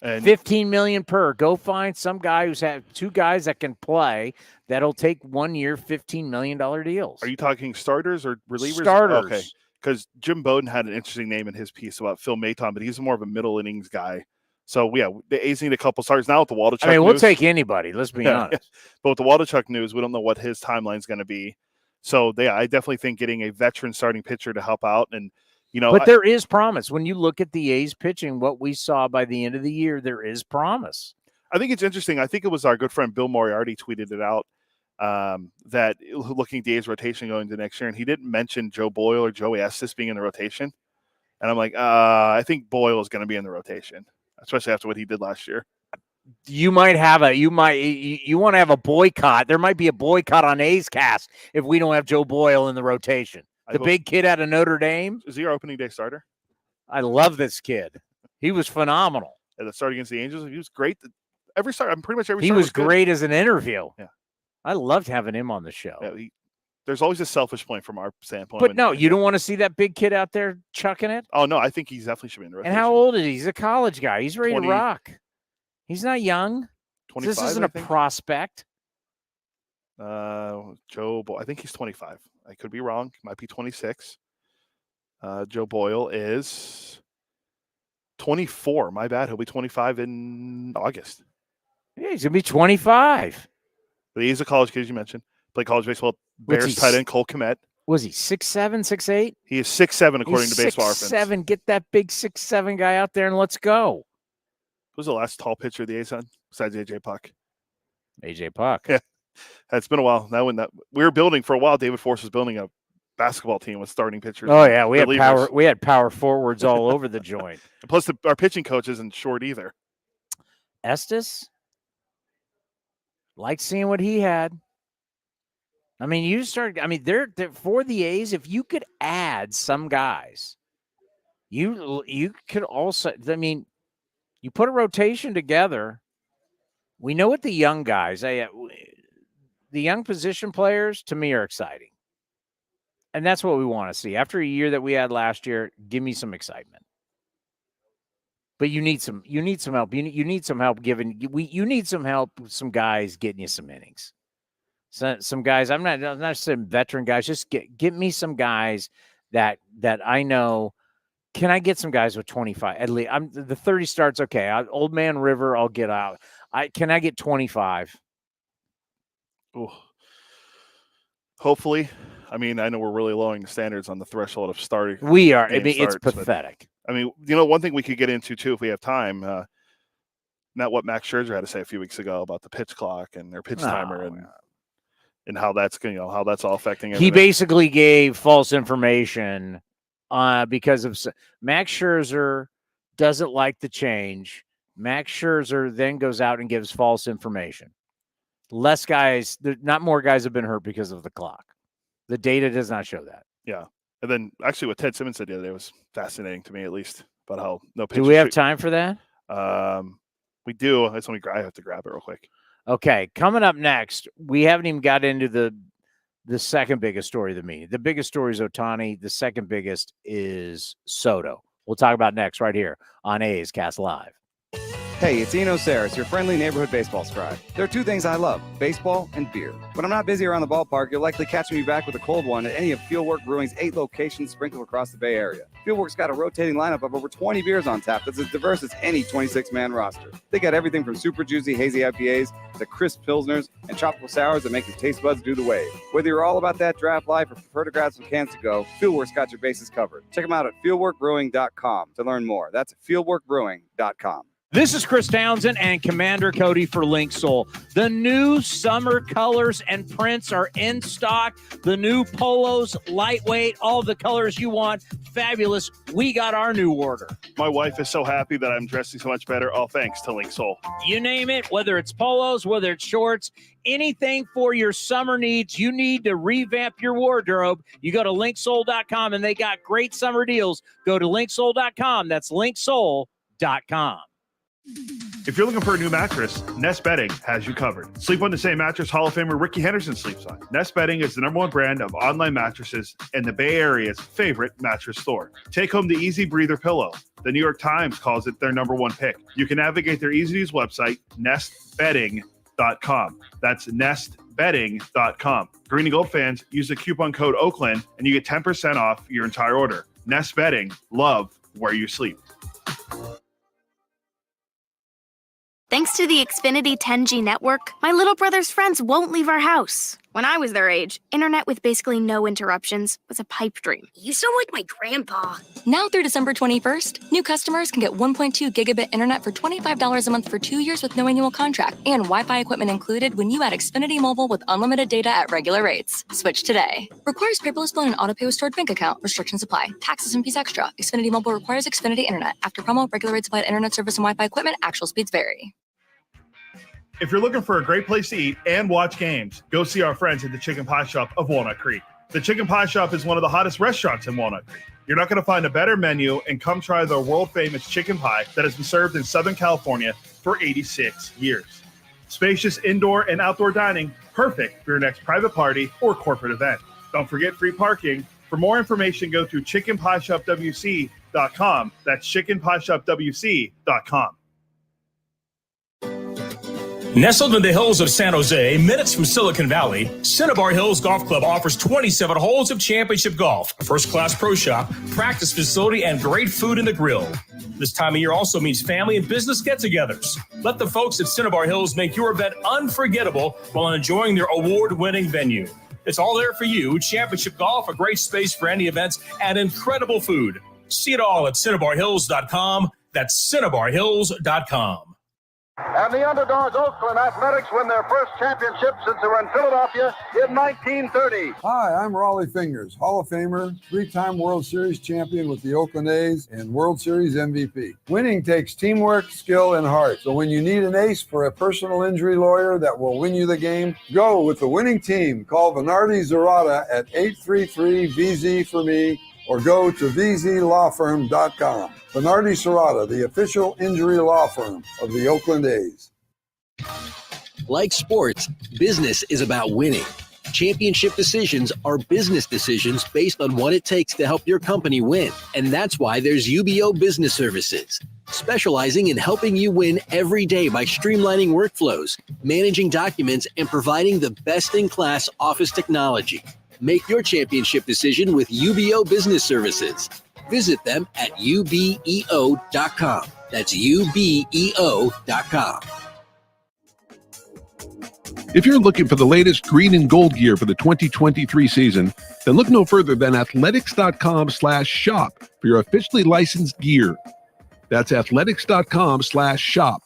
And 15 million per. Go find some guy who's had 2 guys that can play that'll take 1 year, $15 million deals. Are you talking starters or relievers? Starters. Okay. Because Jim Bowden had an interesting name in his piece about Phil Maton, but he's more of a middle innings guy. So, yeah, the A's need a couple starters. Now with the Waldichuk news. We'll take anybody. Let's be honest. Yeah. But with the Waldichuk news, we don't know what his timeline is going to be. So, I definitely think getting a veteran starting pitcher to help out and, But there is promise. When you look at the A's pitching, what we saw by the end of the year, there is promise. I think it's interesting. I think it was our good friend Bill Moriarty tweeted it out that looking at the A's rotation going into next year, and he didn't mention Joe Boyle or Joey Estes being in the rotation. And I'm like, I think Boyle is going to be in the rotation, especially after what he did last year. You want to have a boycott. There might be a boycott on A's Cast if we don't have Joe Boyle in the rotation. The big kid out of Notre Dame. Is he our opening day starter? I love this kid. He was phenomenal. At the start against the Angels, he was great. Every start, pretty much every he start was great as an interview. Yeah. I loved having him on the show. Yeah, there's always a selfish point from our standpoint. But no, you don't want to see that big kid out there chucking it? Oh, no, I think he definitely should be in the rotation. And how old is he? He's a college guy. He's ready to rock. He's not young. 25, this isn't a prospect. Joe Boyle, I think he's 25. I could be wrong. Might be 26. Joe Boyle is 24. My bad. He'll be 25 in August. Yeah, he's going to be 25. But he's a college kid, as you mentioned. Played college baseball. Bears tight end Cole Kmet. Was he 6'7", 6'8"? He is 6'7", according to Baseball Reference. 6'7". Get that big 6'7" guy out there and let's go. Who's the last tall pitcher the A's had besides AJ Puck? AJ Puck. Yeah. It's been a while. We were building for a while. David Force was building a basketball team with starting pitchers. Oh yeah, we had power forwards all over the joint. Plus, our pitching coach isn't short either. Estes, liked seeing what he had. I mean, they're for the A's. If you could add some guys, you could also. I mean, you put a rotation together. We know what the young guys, the young position players, to me, are exciting. And that's what we want to see. After a year that we had last year, give me some excitement. But you need some help. You need some help you need some help with some guys getting you some innings. Some guys, I'm not saying veteran guys, just get me some guys that I know. Can I get some guys with 25? At least the 30 starts, okay. Old Man River, I'll get out. Can I get 25? Ooh. Hopefully. I mean, I know we're really lowering the standards on the threshold of starting. We are. I mean, it's pathetic. I mean, one thing we could get into too, if we have time, not what Max Scherzer had to say a few weeks ago about the pitch clock and their pitch timer and how that's how that's all affecting everything. He basically gave false information because of Max Scherzer doesn't like the change. Max Scherzer then goes out and gives false information. Less guys, not more guys have been hurt because of the clock. The data does not show that. Yeah. And then actually what Ted Simmons said the other day was fascinating to me, at least, about how no pitch. Do we have time for that? We do. I have to grab it real quick. Okay. Coming up next, we haven't even got into the second biggest story of the meeting. The biggest story is Ohtani. The second biggest is Soto. We'll talk about next right here on A's Cast Live. Hey, it's Eno Saris, your friendly neighborhood baseball scribe. There are two things I love, baseball and beer. When I'm not busy around the ballpark, you'll likely catch me back with a cold one at any of Fieldwork Brewing's 8 locations sprinkled across the Bay Area. Fieldwork's got a rotating lineup of over 20 beers on tap that's as diverse as any 26-man roster. They got everything from super juicy hazy IPAs to crisp pilsners and tropical sours that make your taste buds do the wave. Whether you're all about that draft life or prefer to grab some cans to go, Fieldwork's got your bases covered. Check them out at fieldworkbrewing.com to learn more. That's fieldworkbrewing.com. This is Chris Townsend and Commander Cody for Link Soul. The new summer colors and prints are in stock. The new polos, lightweight, all the colors you want. Fabulous. We got our new order. My wife is so happy that I'm dressing so much better. All thanks to Link Soul. You name it, whether it's polos, whether it's shorts, anything for your summer needs, you need to revamp your wardrobe. You go to linksoul.com and they got great summer deals. Go to linksoul.com. That's linksoul.com. If you're looking for a new mattress, Nest Bedding has you covered. Sleep on the same mattress Hall of Famer Ricky Henderson sleeps on. Nest Bedding is the #1 brand of online mattresses and the Bay Area's favorite mattress store. Take home the Easy Breather pillow. The New York Times calls it their #1 pick. You can navigate their easy-to-use website, nestbedding.com. That's nestbedding.com. Green and Gold fans, use the coupon code Oakland and you get 10% off your entire order. Nest Bedding, love where you sleep. Thanks to the Xfinity 10G network, my little brother's friends won't leave our house. When I was their age, internet with basically no interruptions was a pipe dream. You sound like my grandpa. Now through December 21st, new customers can get 1.2 gigabit internet for $25 a month for 2 years with no annual contract and Wi-Fi equipment included when you add Xfinity Mobile with unlimited data at regular rates. Switch today. Requires paperless bill and auto-pay with stored bank account. Restrictions apply. Taxes and fees extra. Xfinity Mobile requires Xfinity internet. After promo, regular rates applied internet service and Wi-Fi equipment. Actual speeds vary. If you're looking for a great place to eat and watch games, go see our friends at the Chicken Pie Shop of Walnut Creek. The Chicken Pie Shop is one of the hottest restaurants in Walnut Creek. You're not going to find a better menu, and come try their world-famous chicken pie that has been served in Southern California for 86 years. Spacious indoor and outdoor dining, perfect for your next private party or corporate event. Don't forget free parking. For more information, go to chickenpieshopwc.com. That's chickenpieshopwc.com. Nestled in the hills of San Jose, minutes from Silicon Valley, Cinnabar Hills Golf Club offers 27 holes of championship golf, a first-class pro shop, practice facility, and great food in the grill. This time of year also means family and business get-togethers. Let the folks at Cinnabar Hills make your event unforgettable while enjoying their award-winning venue. It's all there for you. Championship golf, a great space for any events, and incredible food. See it all at CinnabarHills.com. That's CinnabarHills.com. And the underdogs, Oakland Athletics, win their first championship since they were in Philadelphia in 1930. Hi, I'm Raleigh Fingers, Hall of Famer, three-time World Series champion with the Oakland A's and World Series MVP. Winning takes teamwork, skill, and heart. So when you need an ace for a personal injury lawyer that will win you the game, go with the winning team. Call Venardi Zerata at 833-VZ-FOR-ME or go to vzlawfirm.com. Venardi Zerata, the official injury law firm of the Oakland A's. Like sports, business is about winning. Championship decisions are business decisions based on what it takes to help your company win. And that's why there's UBO Business Services, specializing in helping you win every day by streamlining workflows, managing documents, and providing the best-in-class office technology. Make your championship decision with UBO Business Services. Visit them at ubeo.com. That's ubeo.com. If you're looking for the latest green and gold gear for the 2023 season, then look no further than athletics.com/shop for your officially licensed gear. That's athletics.com/shop.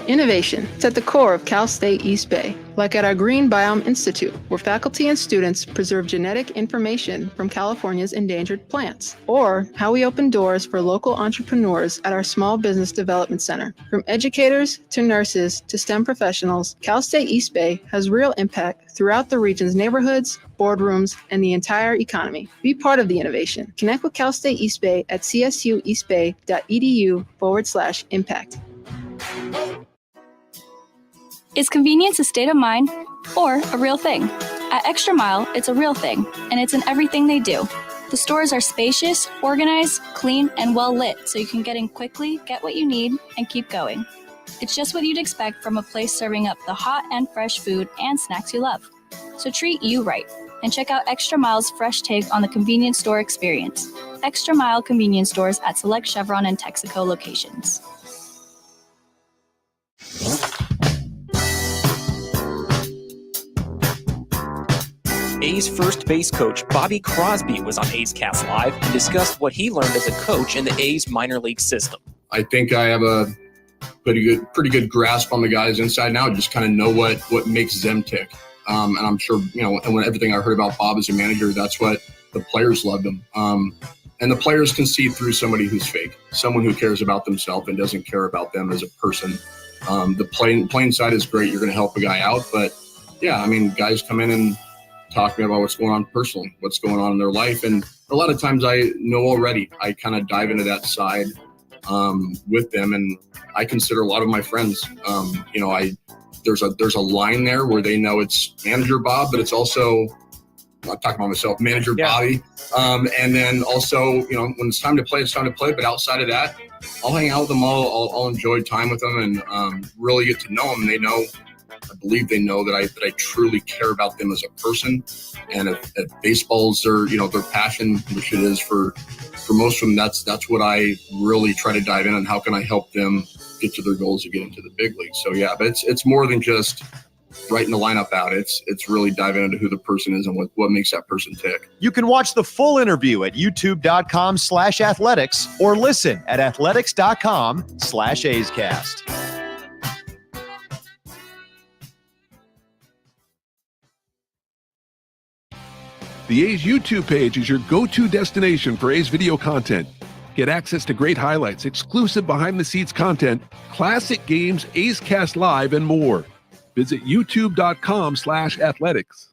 Innovation is at the core of Cal State East Bay, like at our Green Biome Institute, where faculty and students preserve genetic information from California's endangered plants, or how we open doors for local entrepreneurs at our Small Business Development Center. From educators to nurses to STEM professionals, Cal State East Bay has real impact throughout the region's neighborhoods, boardrooms, and the entire economy. Be part of the innovation. Connect with Cal State East Bay at csueastbay.edu/impact. Is convenience a state of mind or a real thing? At Extra Mile, it's a real thing, and it's in everything they do. The stores are spacious, organized, clean, and well lit, so you can get in quickly, get what you need, and keep going. It's just what you'd expect from a place serving up the hot and fresh food and snacks you love. So treat you right, and check out Extra Mile's fresh take on the convenience store experience. Extra Mile convenience stores at select Chevron and Texaco locations. A's first base coach Bobby Crosby was on A's Cast Live and discussed what he learned as a coach in the A's minor league system. I think I have a pretty good grasp on the guys inside and out, just kind of know what makes them tick. And I'm sure, and when everything I heard about Bob as a manager, that's what the players loved him. And the players can see through somebody who's fake, someone who cares about themselves and doesn't care about them as a person. The playing side is great. You're going to help a guy out. But, yeah, guys come in and talk to me about what's going on personally, what's going on in their life. And a lot of times I know already. I kind of dive into that side with them. And I consider a lot of my friends, there's a line there where they know it's manager Bob, but it's also, I'm not talking about myself, manager Bobby. And then also, when it's time to play, it's time to play. But outside of that, I'll hang out with them all. I'll enjoy time with them and really get to know them. They know, I believe they know that I truly care about them as a person. And if baseball's their passion, which it is for most of them, that's what I really try to dive in on. How can I help them get to their goals to get into the big league? So yeah, but it's more than just writing the lineup out. It's really diving into who the person is and what makes that person tick. You can watch the full interview at youtube.com/athletics or listen at athletics.com/A'sCast. The A's YouTube page is your go-to destination for A's video content. Get access to great highlights, exclusive behind-the-scenes content, classic games, A's Cast Live, and more. Visit youtube.com/athletics.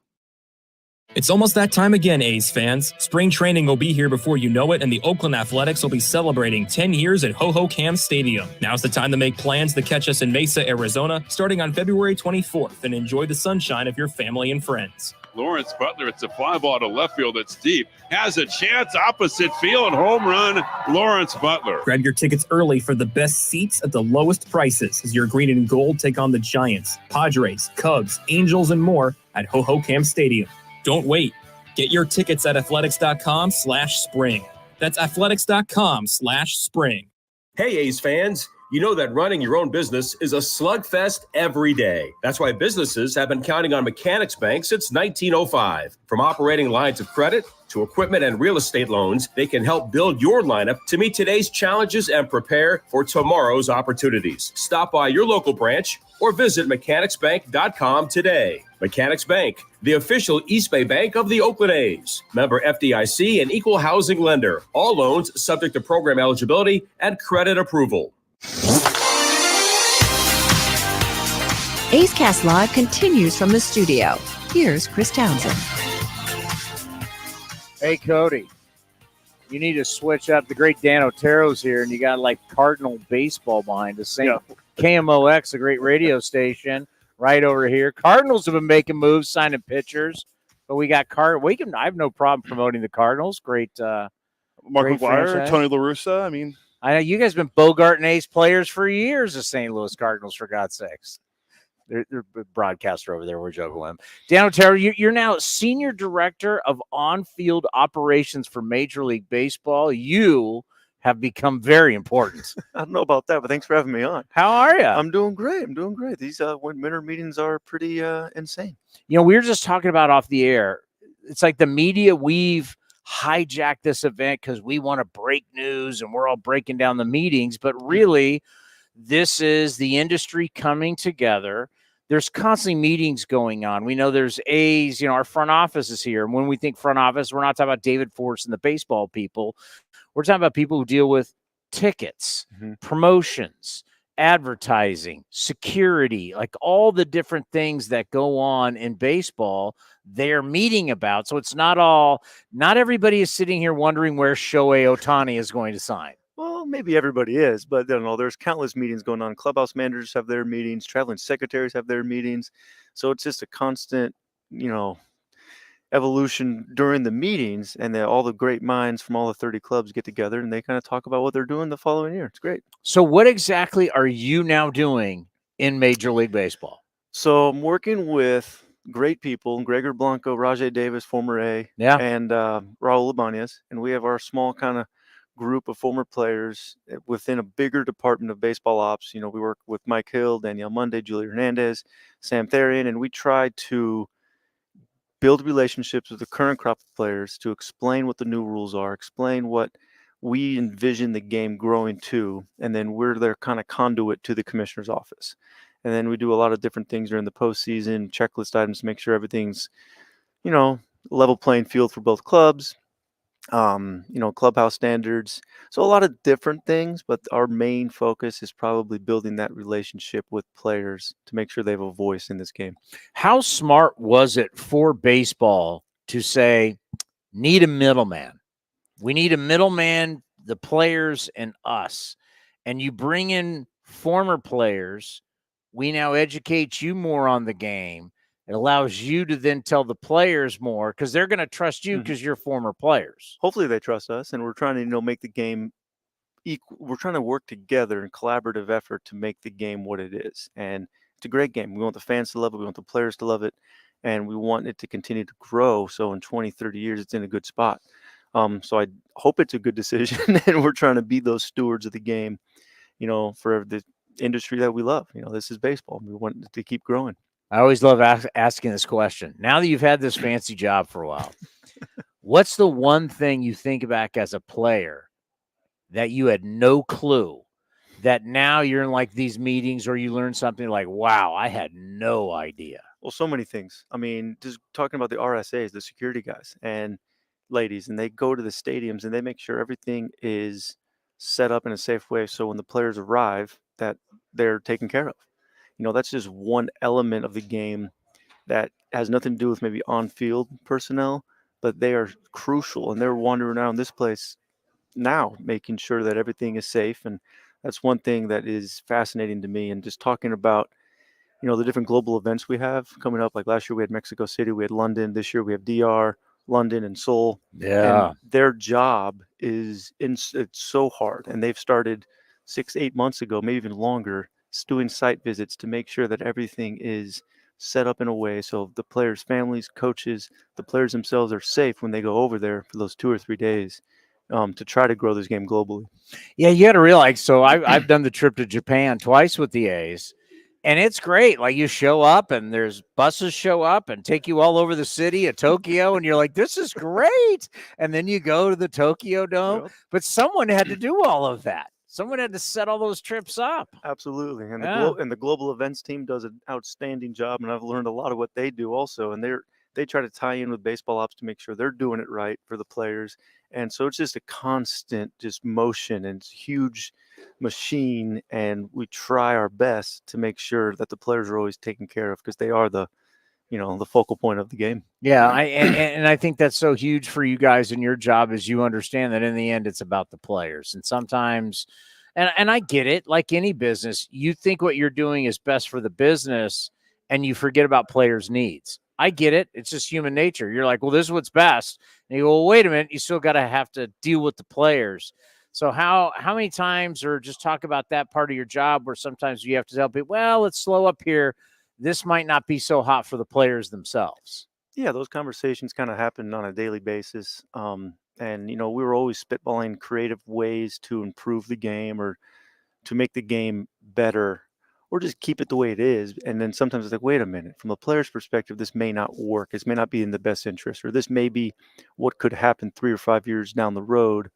It's almost that time again, A's fans. Spring training will be here before you know it, and the Oakland Athletics will be celebrating 10 years at Ho-Ho-Cam Stadium. Now's the time to make plans to catch us in Mesa, Arizona, starting on February 24th, and enjoy the sunshine of your family and friends. Lawrence Butler, it's a fly ball to left field that's deep. Has a chance, opposite field, home run, Lawrence Butler. Grab your tickets early for the best seats at the lowest prices as your green and gold take on the Giants, Padres, Cubs, Angels, and more at Ho-Ho-Cam Stadium. Don't wait. Get your tickets at athletics.com/spring. That's athletics.com/spring. Hey, A's fans. You know that running your own business is a slugfest every day. That's why businesses have been counting on Mechanics Bank since 1905. From operating lines of credit to equipment and real estate loans, they can help build your lineup to meet today's challenges and prepare for tomorrow's opportunities. Stop by your local branch or visit mechanicsbank.com today. Mechanics Bank, the official East Bay bank of the Oakland A's. Member FDIC and equal housing lender. All loans subject to program eligibility and credit approval. A's Cast Live continues from the studio. Here's Chris Townsend. Hey, Cody, you need to switch up. The great Dan Otero's here, and you got like Cardinal baseball behind us. Same KMOX, a great radio station, right over here. Cardinals have been making moves, signing pitchers, but we got I have no problem promoting the Cardinals. Great, Mark great McGuire, franchise. Tony La Russa. I mean, I know you guys have been Bogart and Ace players for years. The St. Louis Cardinals, for God's sakes. They're a broadcaster over there. We're joking with him. Dan Otero, you're now Senior Director of On-Field Operations for Major League Baseball. You have become very important. I don't know about that, but thanks for having me on. How are you? I'm doing great. These winter meetings are pretty insane. You know, we were just talking about off the air. It's like the media, we've hijacked this event because we want to break news and we're all breaking down the meetings. But really, this is the industry coming together. There's constantly meetings going on. We know there's A's, our front office is here. And when we think front office, we're not talking about David Force and the baseball people. We're talking about people who deal with tickets, promotions, advertising, security, like all the different things that go on in baseball, they're meeting about. So it's not everybody is sitting here wondering where Shohei Ohtani is going to sign. Well, maybe everybody is, but there's countless meetings going on. Clubhouse managers have their meetings. Traveling secretaries have their meetings. So it's just a constant, evolution during the meetings, and all the great minds from all the 30 clubs get together and they kind of talk about what they're doing the following year. It's great. So what exactly are you now doing in Major League Baseball? So I'm working with great people, Gregor Blanco, Rajay Davis, former A, and Raul Ibanez, and we have our small kind of group of former players within a bigger department of baseball ops. We work with Mike Hill, Danielle Monday, Julie Hernandez, Sam Therian, and we try to build relationships with the current crop of players to explain what the new rules are, explain what we envision the game growing to, and then we're their kind of conduit to the commissioner's office. And then we do a lot of different things during the postseason, checklist items to make sure everything's, level playing field for both clubs. Clubhouse standards. So a lot of different things, but our main focus is probably building that relationship with players to make sure they have a voice in this game. How smart was it for baseball to say, need a middleman? We need a middleman, the players and us. And you bring in former players. We now educate you more on the game. It allows you to then tell the players more because they're going to trust you because you're former players. Hopefully they trust us, and we're trying to make the game equal. We're trying to work together in collaborative effort to make the game what it is. And it's a great game. We want the fans to love it. We want the players to love it. And we want it to continue to grow. So in 20, 30 years, it's in a good spot. So I hope it's a good decision. And we're trying to be those stewards of the game, for the industry that we love. This is baseball. We want it to keep growing. I always love asking this question. Now that you've had this fancy job for a while, what's the one thing you think back as a player that you had no clue that now you're in like these meetings or you learn something like, wow, I had no idea? Well, so many things. I mean, just talking about the RSAs, the security guys and ladies, and they go to the stadiums and they make sure everything is set up in a safe way. So when the players arrive, that they're taken care of. That's just one element of the game that has nothing to do with maybe on-field personnel, but they are crucial, and they're wandering around this place now, making sure that everything is safe. And that's one thing that is fascinating to me. And just talking about, the different global events we have coming up. Like last year we had Mexico City, we had London. This year we have DR, London, and Seoul. Yeah. And their job it's so hard, and they've started 6-8 months ago, maybe even longer, doing site visits to make sure that everything is set up in a way so the players' families, coaches, the players themselves are safe when they go over there for those 2 or 3 days. to try to grow this game globally. Yeah, you got to realize. So I've done the trip to Japan twice with the A's, and it's great. Like you show up, and there's buses show up and take you all over the city of Tokyo, and you're like, "This is great." And then you go to the Tokyo Dome, but someone had to do all of that. Someone had to set all those trips up. Absolutely, and Yeah. the global events team does an outstanding job, and I've learned a lot of what they do also. And they try to tie in with baseball ops to make sure they're doing it right for the players. And so it's just a constant just motion, and it's a huge machine, and we try our best to make sure that the players are always taken care of, because they are the focal point of the game. Yeah, and I think that's so huge for you guys in your job, is you understand that in the end it's about the players. And sometimes, and I get it, like any business, you think what you're doing is best for the business and you forget about players' needs. I get it. It's just human nature. You're like, well, this is what's best. And you go, well, wait a minute, you still got to have to deal with the players. So how many times, or just talk about that part of your job where sometimes you have to tell people, well, let's slow up here. This might not be so hot for the players themselves. Yeah, those conversations kind of happen on a daily basis. And, we were always spitballing creative ways to improve the game, or to make the game better, or just keep it the way it is. And then sometimes it's like, wait a minute, from a player's perspective, this may not work. This may not be in the best interest, or this may be what could happen 3 or 5 years down the road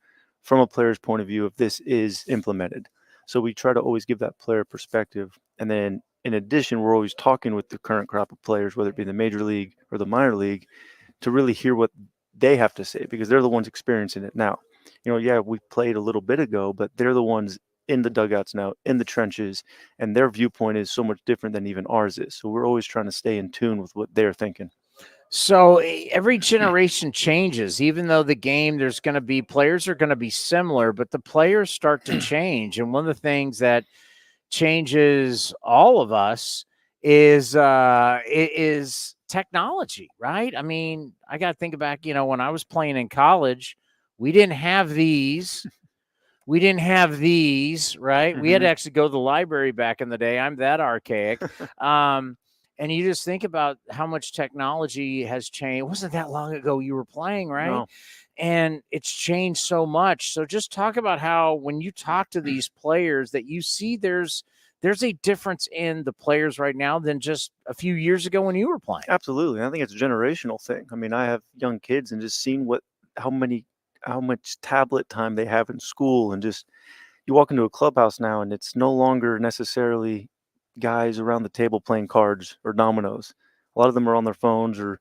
from a player's point of view if this is implemented. So we try to always give that player perspective. And then in addition, we're always talking with the current crop of players, whether it be the major league or the minor league, to really hear what they have to say, because they're the ones experiencing it now. Yeah, we played a little bit ago, but they're the ones in the dugouts now, in the trenches, and their viewpoint is so much different than even ours is. So we're always trying to stay in tune with what they're thinking. So every generation changes, even though the game, there's going to be players are going to be similar, but the players start to change. And one of the things that changes all of us is technology, right? I mean, I got to think back, when I was playing in college, we didn't have these. We didn't have these, right? Mm-hmm. We had to actually go to the library back in the day. I'm that archaic. And you just think about how much technology has changed. It wasn't that long ago you were playing, right? No. And it's changed so much. So just talk about how, when you talk to these players, that you see there's a difference in the players right now than just a few years ago when you were playing. Absolutely. I think it's a generational thing. I mean, I have young kids, and just seeing how much tablet time they have in school, and just, you walk into a clubhouse now and it's no longer necessarily guys around the table playing cards or dominoes. A lot of them are on their phones or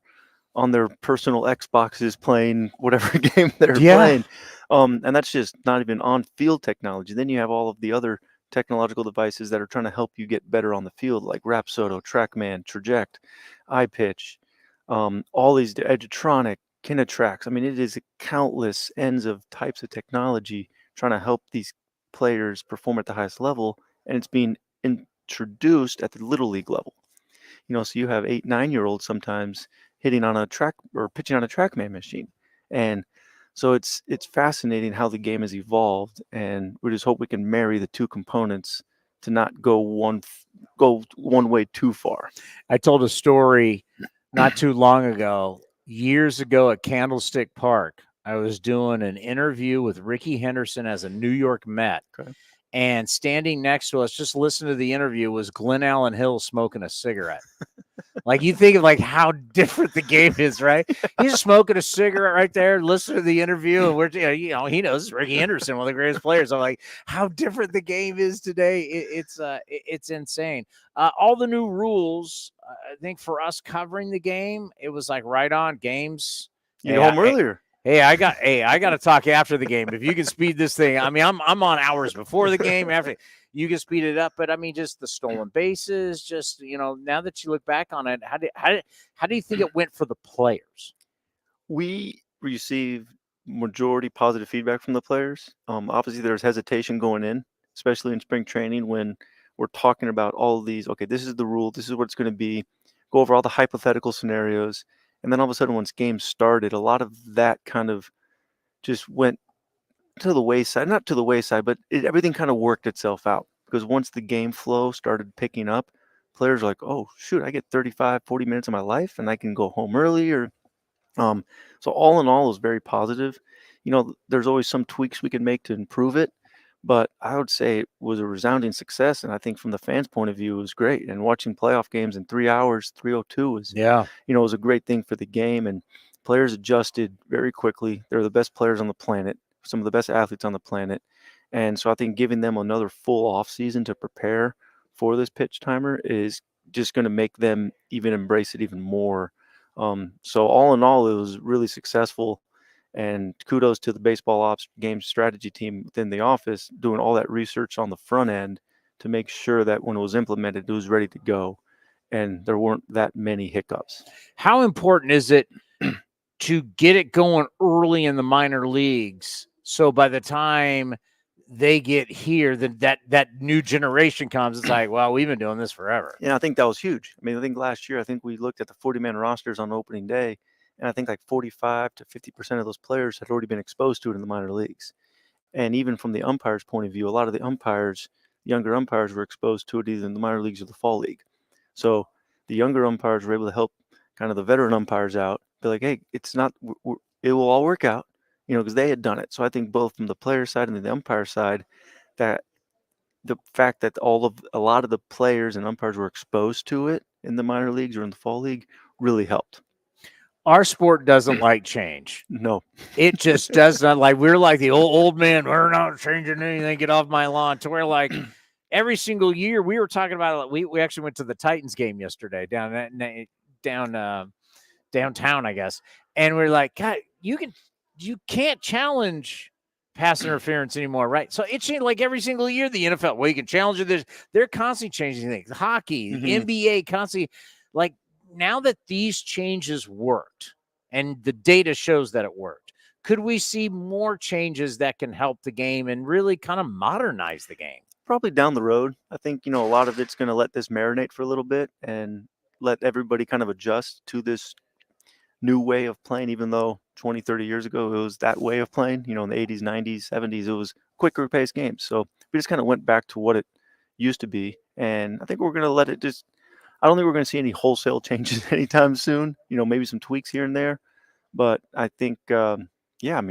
on their personal Xboxes playing whatever game they're playing. And that's just not even on field technology. Then you have all of the other technological devices that are trying to help you get better on the field, like Rapsodo, TrackMan, Traject, iPitch, all these Edutronic, Kinetrax. I mean, it is countless ends of types of technology trying to help these players perform at the highest level, and it's being introduced at the little league level. So you have 8-9-year-olds sometimes hitting on a track or pitching on a TrackMan machine, and so it's fascinating how the game has evolved, and we just hope we can marry the two components to not go one way too far. I told a story not too long ago. Years ago at Candlestick Park, I was doing an interview with Ricky Henderson as a New York Met. Okay. And standing next to us, just listening to the interview, was Glenn Allen Hill smoking a cigarette. Like, you think of how different the game is, right? He's smoking a cigarette right there, listening to the interview, and we're, he knows Ricky Henderson, one of the greatest players. I'm like, how different the game is today. It's insane. All the new rules, I think for us covering the game, it was like right on games. You go home earlier. Hey, I got to talk after the game. If you can speed this thing, I mean, I'm on hours before the game. After, you can speed it up, but I mean, just the stolen bases. Just now that you look back on it, how do you think it went for the players? We received majority positive feedback from the players. Obviously, there's hesitation going in, especially in spring training, when we're talking about all of these. Okay, this is the rule. This is what it's going to be. Go over all the hypothetical scenarios. And then all of a sudden, once games started, a lot of that kind of just went to the wayside. Not to the wayside, but everything kind of worked itself out. Because once the game flow started picking up, players are like, oh, shoot, I get 35, 40 minutes of my life, and I can go home early. So all in all, it was very positive. there's always some tweaks we can make to improve it. But I would say it was a resounding success. And I think from the fans' point of view, it was great. And watching playoff games in 3 hours, 3:02 was, was a great thing for the game. And players adjusted very quickly. They're the best players on the planet, some of the best athletes on the planet. And so I think giving them another full off season to prepare for this pitch timer is just going to make them even embrace it even more. So all in all, it was really successful. And kudos to the baseball ops game strategy team within the office doing all that research on the front end to make sure that when it was implemented, it was ready to go. And there weren't that many hiccups. How important is it to get it going early in the minor leagues? So by the time they get here, that new generation comes, it's like, well, we've been doing this forever. Yeah, I think that was huge. I think last year, we looked at the 40-man rosters on opening day, and I think like 45 to 50% of those players had already been exposed to it in the minor leagues. And even from the umpire's point of view, a lot of the younger umpires were exposed to it either in the minor leagues or the fall league. So the younger umpires were able to help kind of the veteran umpires out, be like, hey, it will all work out, because they had done it. So I think both from the player side and the umpire side, that the fact that a lot of the players and umpires were exposed to it in the minor leagues or in the fall league really helped. Our sport doesn't like change. No, it just does not. Like, we're like the old man. We're not changing anything. Get off my lawn. To where, like, every single year we were talking about it. We actually went to the Titans game yesterday downtown, I guess. And we're like, God, you can't challenge pass interference anymore, right? So it changed like every single year. The NFL, well, you can challenge it. They're constantly changing things. Hockey, NBA, constantly. Like, now that these changes worked and the data shows that it worked, could we see more changes that can help the game and really kind of modernize the game? Probably down the road. I think, a lot of it's going to let this marinate for a little bit and let everybody kind of adjust to this new way of playing, even though 20, 30 years ago, it was that way of playing. In the 80s, 90s, 70s, it was quicker paced games. So we just kind of went back to what it used to be. And I think we're going to let it just, I don't think we're going to see any wholesale changes anytime soon. Maybe some tweaks here and there. But I think, it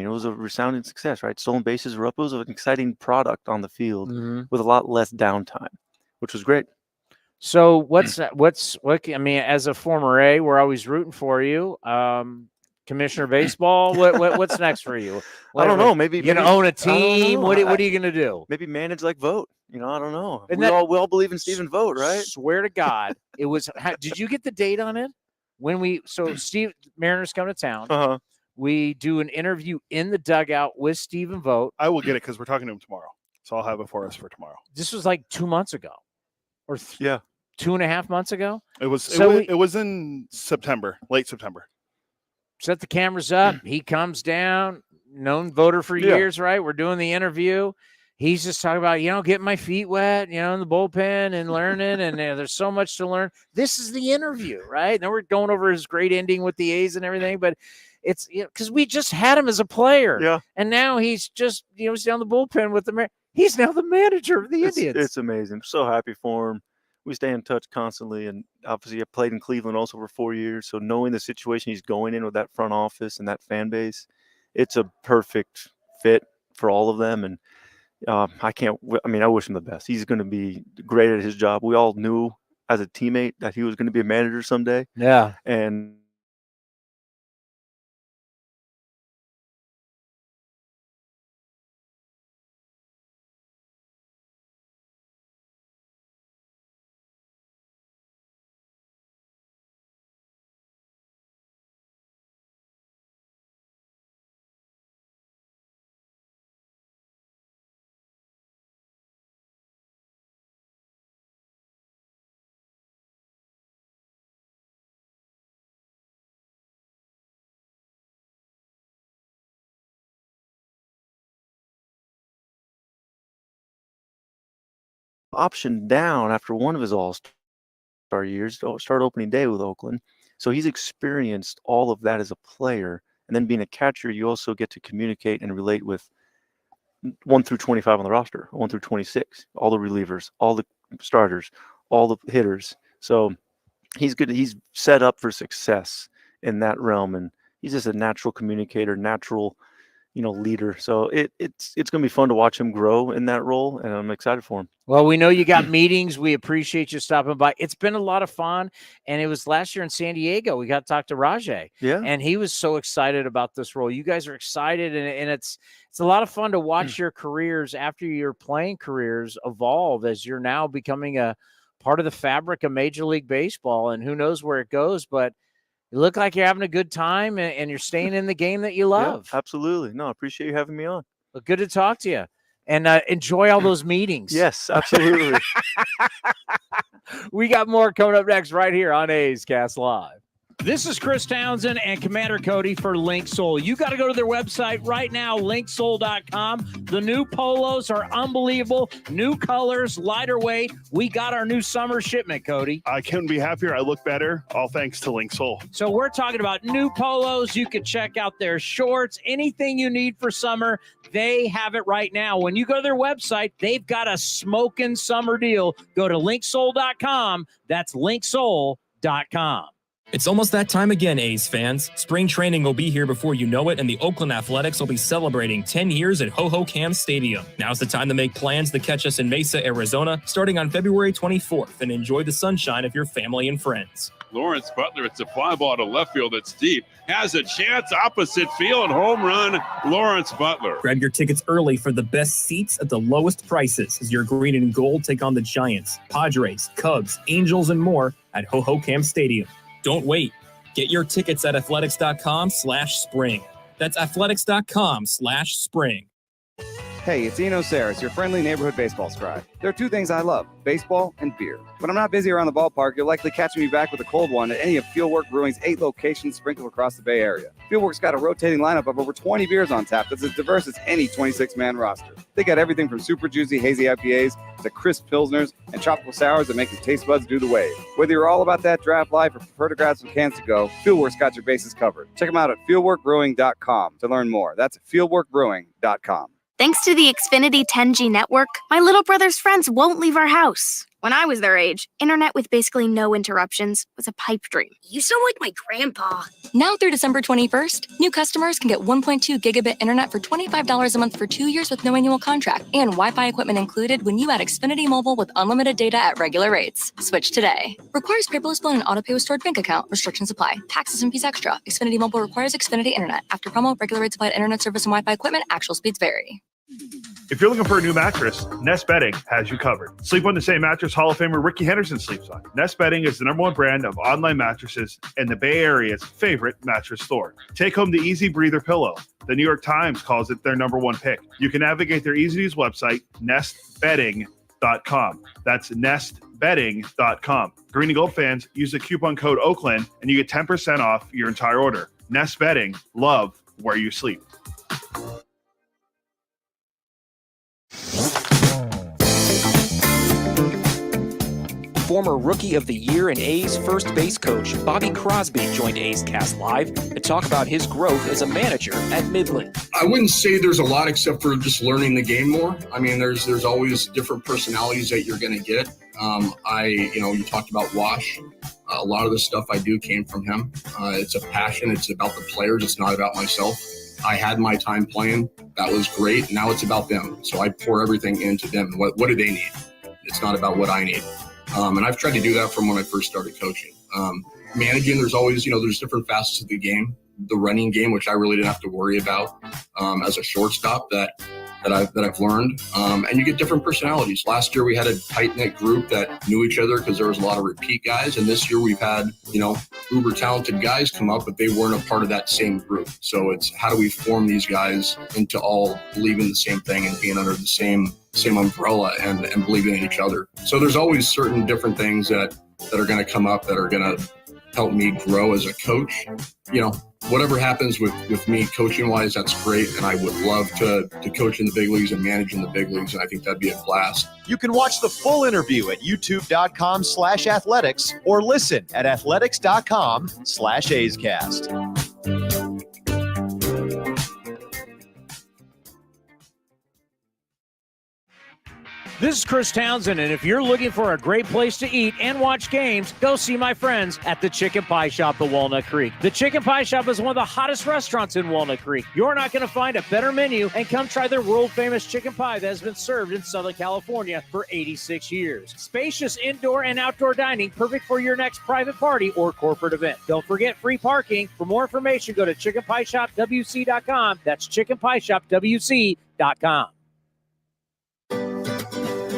was a resounding success, right? Stolen bases were up. It was an exciting product on the field with a lot less downtime, which was great. So as a former A, we're always rooting for you. Commissioner of Baseball, what's next for you? I don't know. Maybe you're going to own a team. What are you going to do? Maybe manage like Vogt. I don't know. We all believe in Stephen Vogt, right? Swear to God, it was. Did you get the date on it? Steve Mariners come to town. We do an interview in the dugout with Stephen Vogt. I will get it because we're talking to him tomorrow, so I'll have it for us for tomorrow. This was like 2 months ago, or 2.5 months ago. It was in September, late September. Set the cameras up. He comes down, known voter for years, right? We're doing the interview. He's just talking about, getting my feet wet, in the bullpen and learning. And there's so much to learn. This is the interview, right? Now we're going over his great ending with the A's and everything. But it's, because we just had him as a player. Yeah. And now he's just, he's down the bullpen with he's now the manager of the Indians. It's amazing. I'm so happy for him. We stay in touch constantly. And obviously I played in Cleveland also for 4 years. So knowing the situation he's going in with that front office and that fan base, it's a perfect fit for all of them. And I wish him the best. He's going to be great at his job. We all knew as a teammate that he was going to be a manager someday. Yeah. And option down after one of his all-star years, start opening day with Oakland. So he's experienced all of that as a player. And then being a catcher, you also get to communicate and relate with 1 through 25 on the roster, 1 through 26, all the relievers, all the starters, all the hitters. So he's good. He's set up for success in that realm. And he's just a natural communicator, natural leader. So it's going to be fun to watch him grow in that role, and I'm excited for him. Well, we know you got meetings. We appreciate you stopping by. It's been a lot of fun, and it was last year in San Diego. We got to talk to Rajay, and he was so excited about this role. You guys are excited, and it's a lot of fun to watch your careers after your playing careers evolve as you're now becoming a part of the fabric of Major League Baseball, and who knows where it goes, but you look like you're having a good time, and you're staying in the game that you love. Yeah, absolutely. No, I appreciate you having me on. Well, good to talk to you. And enjoy all those meetings. Yes, absolutely. We got more coming up next right here on A's Cast Live. This is Chris Townsend and Commander Cody for Link Soul. You got to go to their website right now, linksoul.com. The new polos are unbelievable. New colors, lighter weight. We got our new summer shipment, Cody. I couldn't be happier. I look better, all thanks to Link Soul. So we're talking about new polos. You can check out their shorts, anything you need for summer. They have it right now. When you go to their website, they've got a smoking summer deal. Go to linksoul.com. That's linksoul.com. It's almost that time again, A's fans. Spring training will be here before you know it, and the Oakland Athletics will be celebrating 10 years at Ho-Ho-Cam Stadium. Now's the time to make plans to catch us in Mesa, Arizona, starting on February 24th, and enjoy the sunshine of your family and friends. Lawrence Butler, it's a fly ball to left field that's deep. Has a chance opposite field. Home run, Lawrence Butler. Grab your tickets early for the best seats at the lowest prices as your green and gold take on the Giants, Padres, Cubs, Angels, and more at Ho-Ho-Cam Stadium. Don't wait. Get your tickets at athletics.com/spring. That's athletics.com/spring. Hey, it's Eno Saris, your friendly neighborhood baseball scribe. There are two things I love, baseball and beer. When I'm not busy around the ballpark, you'll likely catch me back with a cold one at any of Fieldwork Brewing's 8 locations sprinkled across the Bay Area. Fieldwork's got a rotating lineup of over 20 beers on tap that's as diverse as any 26-man roster. They got everything from super juicy hazy IPAs to crisp pilsners and tropical sours that make your taste buds do the wave. Whether you're all about that draft life or prefer to grab some cans to go, Fieldwork's got your bases covered. Check them out at fieldworkbrewing.com to learn more. That's fieldworkbrewing.com. Thanks to the Xfinity 10G network, my little brother's friends won't leave our house. When I was their age, internet with basically no interruptions was a pipe dream. You sound like my grandpa. Now through December 21st, new customers can get 1.2 gigabit internet for $25 a month for 2 years with no annual contract and Wi-Fi equipment included when you add Xfinity Mobile with unlimited data at regular rates. Switch today. Requires paperless bill and auto-pay with stored bank account. Restrictions apply. Taxes and fees extra. Xfinity Mobile requires Xfinity internet. After promo, regular rates apply to internet service and Wi-Fi equipment. Actual speeds vary. If you're looking for a new mattress, Nest Bedding has you covered. Sleep on the same mattress Hall of Famer Ricky Henderson sleeps on. Nest Bedding is the #1 brand of online mattresses and the Bay Area's favorite mattress store. Take home the Easy Breather pillow. The New York Times calls it their #1 pick. You can navigate their easy-to-use website, nestbedding.com. That's nestbedding.com. Green and Gold fans, use the coupon code Oakland and you get 10% off your entire order. Nest Bedding, love where you sleep. Former Rookie of the Year and A's first base coach Bobby Crosby joined A's Cast Live to talk about his growth as a manager at Midland. I wouldn't say there's a lot except for just learning the game more. I mean, there's always different personalities that you're going to get. You talked about Wash. A lot of the stuff I do came from him. It's a passion. It's about the players. It's not about myself. I had my time playing. That was great. Now it's about them. So I pour everything into them. What do they need? It's not about what I need. And I've tried to do that from when I first started coaching. Managing, there's always, there's different facets of the game. The running game, which I really didn't have to worry about as a shortstop that I've learned. And you get different personalities. Last year we had a tight-knit group that knew each other because there was a lot of repeat guys. And this year we've had, uber talented guys come up, but they weren't a part of that same group. So it's how do we form these guys into all believing the same thing and being under the same umbrella and believing in each other. So there's always certain different things that are going to come up that are going to help me grow as a coach. Whatever happens with me coaching wise, that's great. And I would love to coach in the big leagues and manage in the big leagues. And I think that'd be a blast. You can watch the full interview at youtube.com/athletics or listen at athletics.com/A'sCast. This This is Chris Townsend, and if you're looking for a great place to eat and watch games, go see my friends at the Chicken Pie Shop of Walnut Creek. The Chicken Pie Shop is one of the hottest restaurants in Walnut Creek. You're not going to find a better menu, and come try their world-famous chicken pie that has been served in Southern California for 86 years. Spacious indoor and outdoor dining, perfect for your next private party or corporate event. Don't forget free parking. For more information, go to chickenpieshopwc.com. That's chickenpieshopwc.com.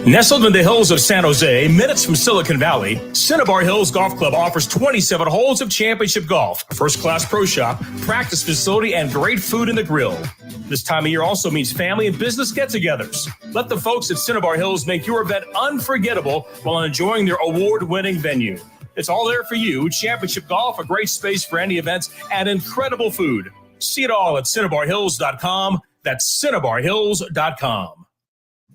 Nestled in the hills of San Jose, minutes from Silicon Valley, Cinnabar Hills Golf Club offers 27 holes of championship golf, first-class pro shop, practice facility, and great food in the grill. This time of year also means family and business get-togethers. Let the folks at Cinnabar Hills make your event unforgettable while enjoying their award-winning venue. It's all there for you. Championship golf, a great space for any events, and incredible food. See it all at CinnabarHills.com. That's CinnabarHills.com.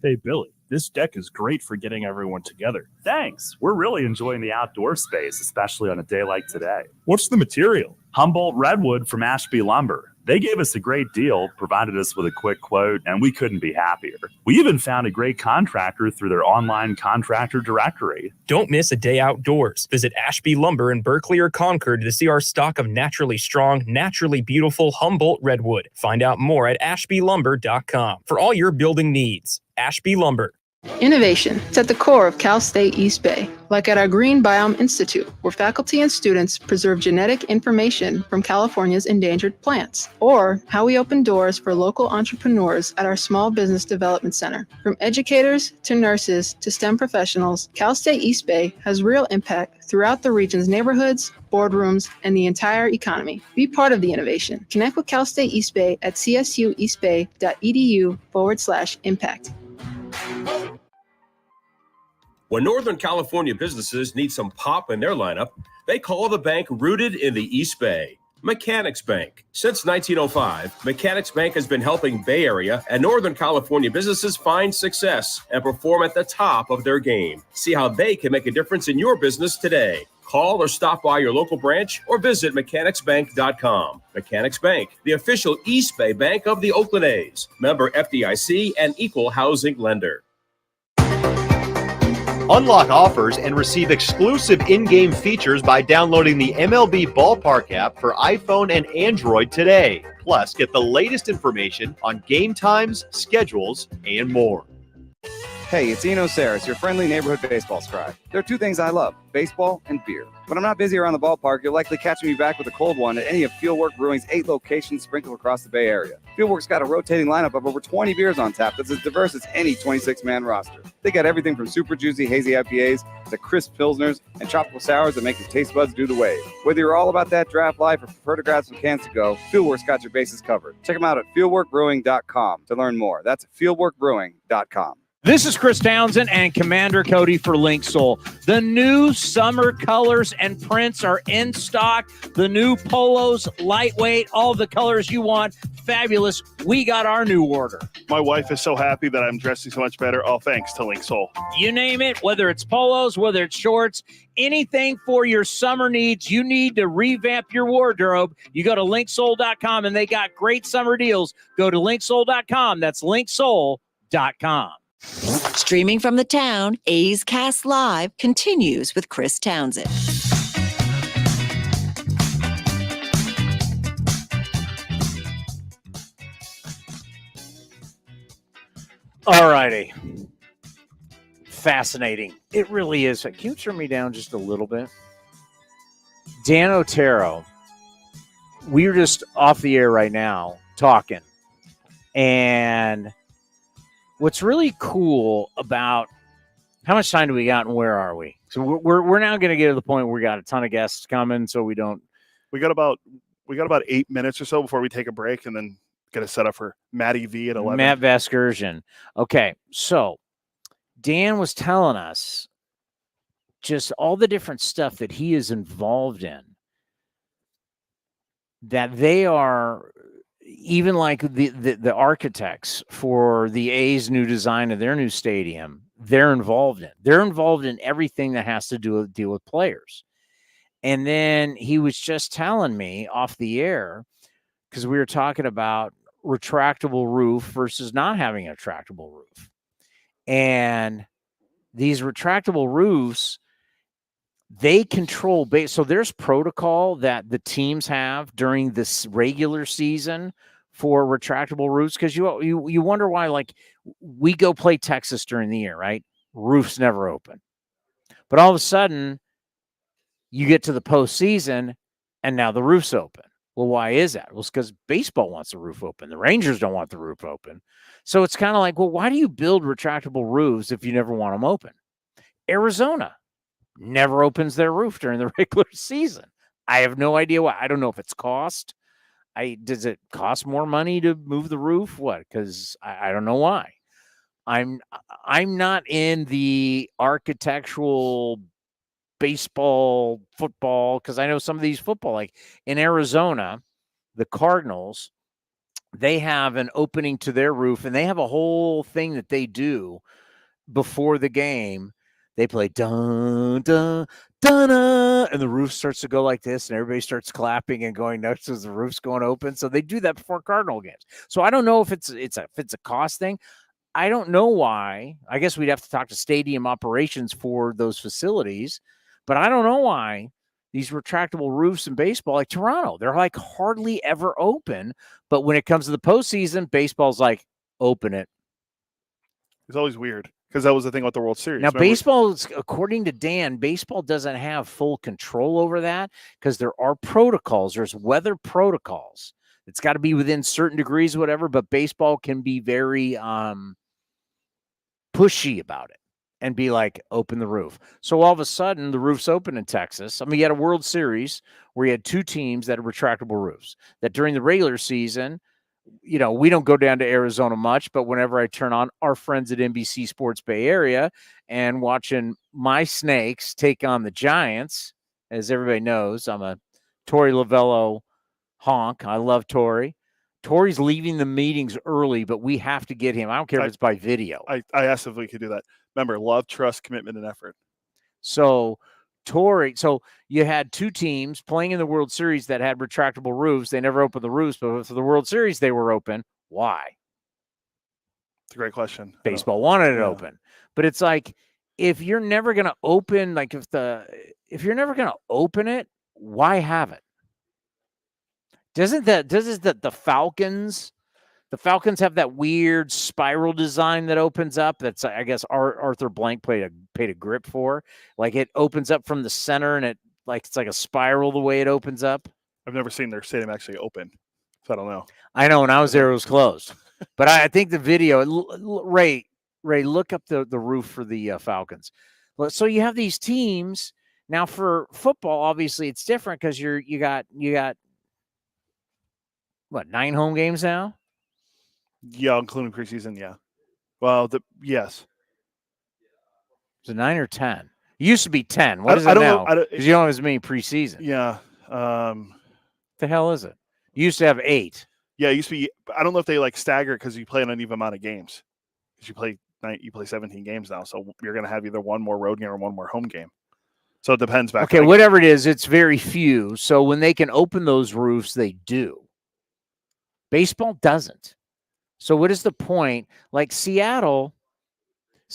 Hey, Billy. This deck is great for getting everyone together. Thanks. We're really enjoying the outdoor space, especially on a day like today. What's the material? Humboldt Redwood from Ashby Lumber. They gave us a great deal, provided us with a quick quote, and we couldn't be happier. We even found a great contractor through their online contractor directory. Don't miss a day outdoors. Visit Ashby Lumber in Berkeley or Concord to see our stock of naturally strong, naturally beautiful Humboldt Redwood. Find out more at ashbylumber.com for all your building needs. Ashby Lumber. Innovation is at the core of Cal State East Bay, like at our Green Biome Institute, where faculty and students preserve genetic information from California's endangered plants, or how we open doors for local entrepreneurs at our Small Business Development Center. From educators to nurses to STEM professionals, Cal State East Bay has real impact throughout the region's neighborhoods, boardrooms, and the entire economy. Be part of the innovation. Connect with Cal State East Bay at csueastbay.edu/impact. When Northern California businesses need some pop in their lineup, they call the bank rooted in the East Bay. Mechanics Bank. Since 1905, Mechanics Bank has been helping Bay Area and Northern California businesses find success and perform at the top of their game. See how they can make a difference in your business today. Call or stop by your local branch or visit mechanicsbank.com. Mechanics Bank, the official East Bay bank of the Oakland A's. Member FDIC and equal housing lender. Unlock offers and receive exclusive in-game features by downloading the MLB Ballpark app for iPhone and Android today. Plus, get the latest information on game times, schedules, and more. Hey, it's Eno Saris, your friendly neighborhood baseball scribe. There are two things I love, baseball and beer. When I'm not busy around the ballpark, you'll likely catch me back with a cold one at any of Fieldwork Brewing's 8 locations sprinkled across the Bay Area. Fieldwork's got a rotating lineup of over 20 beers on tap that's as diverse as any 26-man roster. They got everything from super juicy hazy IPAs to crisp pilsners and tropical sours that make your taste buds do the wave. Whether you're all about that draft life or prefer to grab some cans to go, Fieldwork's got your bases covered. Check them out at fieldworkbrewing.com to learn more. That's fieldworkbrewing.com. This is Chris Townsend and Commander Cody for Link Soul. The new summer colors and prints are in stock. The new polos, lightweight, all the colors you want. Fabulous. We got our new order. My wife is so happy that I'm dressing so much better. All thanks to Link Soul. You name it, whether it's polos, whether it's shorts, anything for your summer needs, you need to revamp your wardrobe. You go to linksoul.com and they got great summer deals. Go to linksoul.com. That's linksoul.com. Streaming from the town, A's Cast Live continues with Chris Townsend. All righty. Fascinating. It really is. Can you turn me down just a little bit? Dan Otero, we were just off the air right now talking, and what's really cool about how much time do we got and where are we? So we're now going to get to the point where we got a ton of guests coming, so we got about 8 minutes or so before we take a break, and then get a set up for Matty V at 11. Matt Vasgersian. Okay, so Dan was telling us just all the different stuff that he is involved in, that they are even like the architects for the A's new design of their new stadium, they're involved in. They're involved in everything that has to deal with players. And then he was just telling me off the air, because we were talking about retractable roof versus not having a retractable roof. And these retractable roofs, they control base. So there's protocol that the teams have during this regular season for retractable roofs, because you wonder why, like, we go play Texas during the year, right? Roofs never open. But all of a sudden, you get to the postseason, and now the roof's open. Well, why is that? Well, it's because baseball wants the roof open. The Rangers don't want the roof open. So it's kind of like, well, why do you build retractable roofs if you never want them open? Arizona never opens their roof during the regular season. I have no idea why. I don't know if it's cost. Does it cost more money to move the roof? What? Because I don't know why. I'm not in the architectural baseball, football, because I know some of these football, like in Arizona, the Cardinals, they have an opening to their roof, and they have a whole thing that they do before the game. They play dun dun dun, and the roof starts to go like this, and everybody starts clapping and going nuts as the roof's going open. So they do that before Cardinal games. So I don't know if it's a cost thing. I don't know why. I guess we'd have to talk to stadium operations for those facilities, but I don't know why these retractable roofs in baseball, like Toronto, they're like hardly ever open. But when it comes to the postseason, baseball's like, open it. It's always weird, because that was the thing with the World Series. Now, baseball, according to Dan, baseball doesn't have full control over that, because there are protocols. There's weather protocols. It's got to be within certain degrees, whatever, but baseball can be very pushy about it and be like, open the roof. So all of a sudden, the roof's open in Texas. I mean, you had a World Series where you had two teams that had retractable roofs, that during the regular season, we don't go down to Arizona much, but whenever I turn on our friends at NBC Sports Bay Area and watching my Snakes take on the Giants, as everybody knows, I'm a Torey Lovello honk. I love Torey. Torey's leaving the meetings early, but we have to get him. I don't care if it's by video. I asked if we could do that. Remember, love, trust, commitment, and effort. So you had two teams playing in the World Series that had retractable roofs. They never opened the roofs, but for the World Series, they were open. Why? It's a great question. Baseball wanted it open. But it's like, if you're never going to open, like if you're never going to open it, why have it? Doesn't the Falcons have that weird spiral design that opens up? That's, I guess, Arthur Blank paid a grip for. Like, it opens up from the center, and it's like a spiral the way it opens up. I've never seen their stadium actually open, so I don't know. I know when I was there, it was closed. But I think the video, Ray, look up the roof for the Falcons. So you have these teams now. For football, obviously, it's different because you got what, 9 home games now? Yeah, including preseason, yeah. Well, yes. Is it 9 or 10? It used to be 10. What is it now? Because you don't have as many preseason. Yeah. The hell is it? You used to have 8. Yeah, it used to be. I don't know if they stagger it because you play an uneven amount of games. Because you play 17 games now, so you're going to have either one more road game or one more home game. So it depends. Okay, whatever it is, it's very few. So when they can open those roofs, they do. Baseball doesn't. So what is the point? Like Seattle,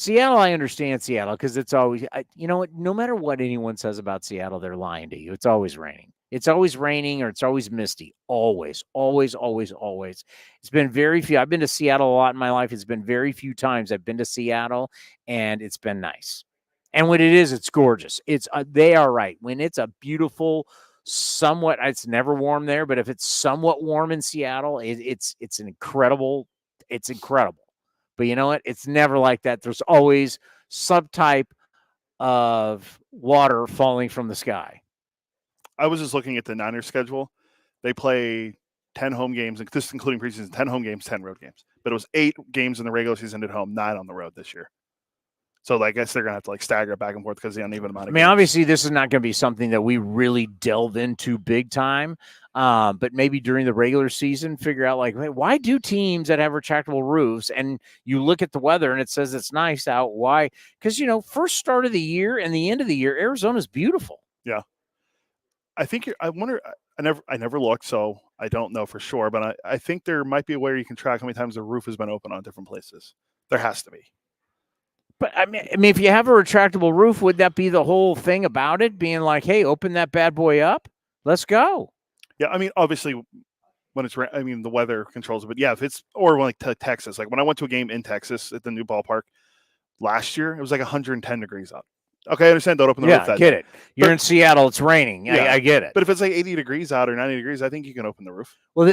I understand Seattle because it's always, no matter what anyone says about Seattle, they're lying to you. It's always raining. It's always raining or it's always misty. Always, always, always, always. It's been very few. I've been to Seattle a lot in my life. It's been very few times I've been to Seattle, and it's been nice. And when it is, it's gorgeous. They are right. When it's a beautiful, somewhat, it's never warm there, but if it's somewhat warm in Seattle, it's an incredible. It's incredible. But you know what? It's never like that. There's always some type of water falling from the sky. I was just looking at the Niners schedule. They play 10 home games, this including preseason, 10 home games, 10 road games. But it was 8 games in the regular season at home, 9 on the road this year. So I guess they're going to have to stagger it back and forth because of the uneven amount of games. Obviously, this is not going to be something that we really delve into big time. But maybe during the regular season, figure out why do teams that have retractable roofs, and you look at the weather and it says it's nice out. Why? Because, first start of the year and the end of the year, Arizona's beautiful. Yeah. I wonder, I never looked, so I don't know for sure, but I think there might be a way you can track how many times the roof has been open on different places. There has to be. But I mean, if you have a retractable roof, would that be the whole thing about it? Being like, hey, open that bad boy up. Let's go. Yeah, I mean, obviously, when it's the weather controls it. But yeah, if it's or like Texas, like when I went to a game in Texas at the new ballpark last year, it was like 110 degrees out. Okay, I understand. Don't open the roof. Yeah, get it. You're in Seattle. It's raining. Yeah, I get it. But if it's like 80 degrees out or 90 degrees, I think you can open the roof. Well,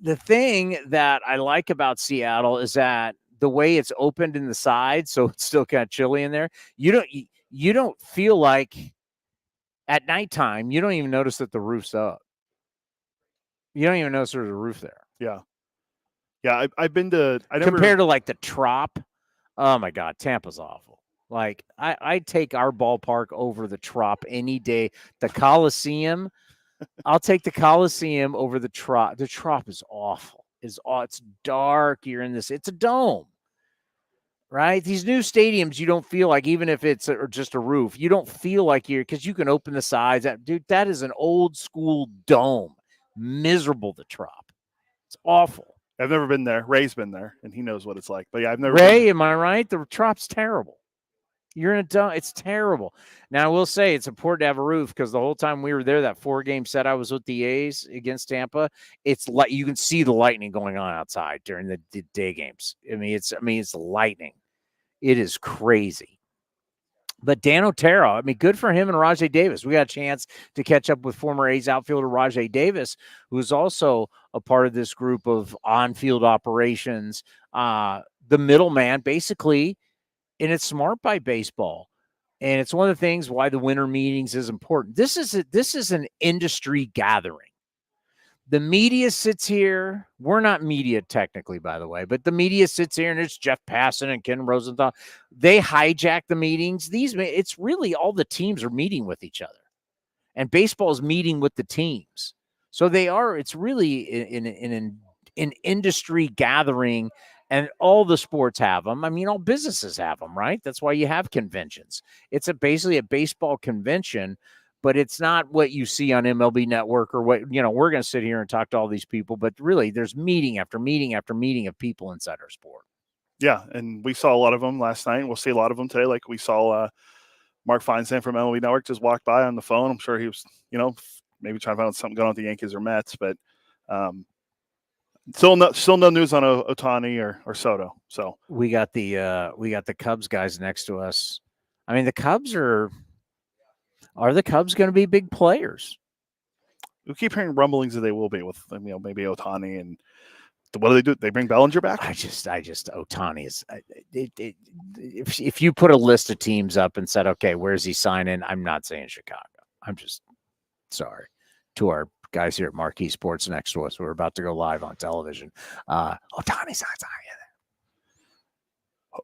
the thing that I like about Seattle is that the way it's opened in the side, so it's still kind of chilly in there. You don't feel like at nighttime, you don't even notice that the roof's up. You don't even notice there's a roof there. Yeah. Yeah, I've been to compared to like the Trop. Oh my God, Tampa's awful. Like I'd take our ballpark over the Trop any day. The Coliseum, I'll take the Coliseum over the Trop. The Trop is awful. It's dark. You're in this. It's a dome, right? These new stadiums, you don't feel like, even if it's just a roof, you don't feel like because you can open the sides. Dude, that is an old school dome. Miserable, the Trop. It's awful. I've never been there. Ray's been there, and he knows what it's like. But yeah, I've never. Ray, am I right? The Trop's terrible. You're in a dome. It's terrible. Now, I will say it's important to have a roof because the whole time we were there, that 4-game set I was with the A's against Tampa, it's like you can see the lightning going on outside during the day games. It's lightning. It is crazy. But Dan Otero, good good for him and Rajay Davis. We got a chance to catch up with former A's outfielder Rajay Davis, who's also a part of this group of on-field operations. The middleman, basically, and it's smart by baseball. And it's one of the things why the winter meetings is important. This is an industry gathering. The media sits here. We're not media technically, by the way, but the media sits here and it's Jeff Passan and Ken Rosenthal. They hijack the meetings. It's really all the teams are meeting with each other, and baseball is meeting with the teams. So it's really an industry gathering, and all the sports have them. All businesses have them, right? That's why you have conventions. It's basically a baseball convention, but it's not what you see on MLB Network or what, we're going to sit here and talk to all these people, but really there's meeting after meeting after meeting of people inside our sport. Yeah. And we saw a lot of them last night. We'll see a lot of them today. Like we saw Mark Feinsand from MLB Network just walked by on the phone. I'm sure he was, maybe trying to find out something going on with the Yankees or Mets, but still no news on Ohtani or Soto. So we got the Cubs guys next to us. The Cubs are the Cubs going to be big players? We keep hearing rumblings that they will be with, maybe Ohtani, and what do they do? They bring Bellinger back? I just Ohtani is. If you put a list of teams up and said, okay, where's he signing? I'm not saying Chicago. I'm just sorry to our guys here at Marquee Sports next to us. We're about to go live on television. Ohtani's not signing.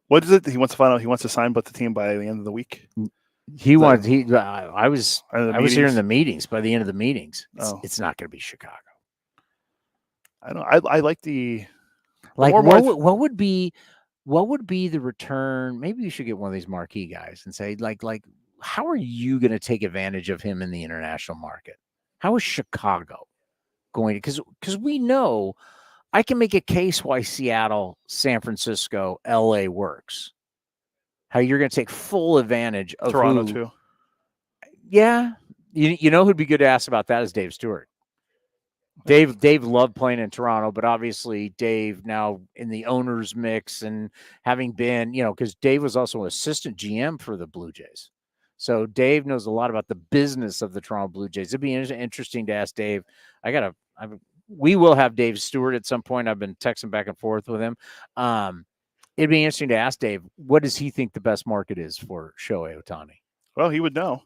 What is it? He wants to find out. He wants to sign with the team by the end of the week. I was here in the meetings. By the end of the meetings, it's not going to be Chicago. I don't. I like the what would be the return? Maybe you should get one of these marquee guys and say like how are you going to take advantage of him in the international market? How is Chicago going to? Because we know I can make a case why Seattle, San Francisco, LA works. How you're going to take full advantage of Toronto too. Yeah. You know who'd be good to ask about that is Dave Stewart. Dave loved playing in Toronto, but obviously Dave now in the owner's mix and having been, because Dave was also an assistant GM for the Blue Jays. So Dave knows a lot about the business of the Toronto Blue Jays. It'd be interesting to ask Dave. We will have Dave Stewart at some point. I've been texting back and forth with him. It'd be interesting to ask Dave, what does he think the best market is for Shohei Ohtani? Well, he would know.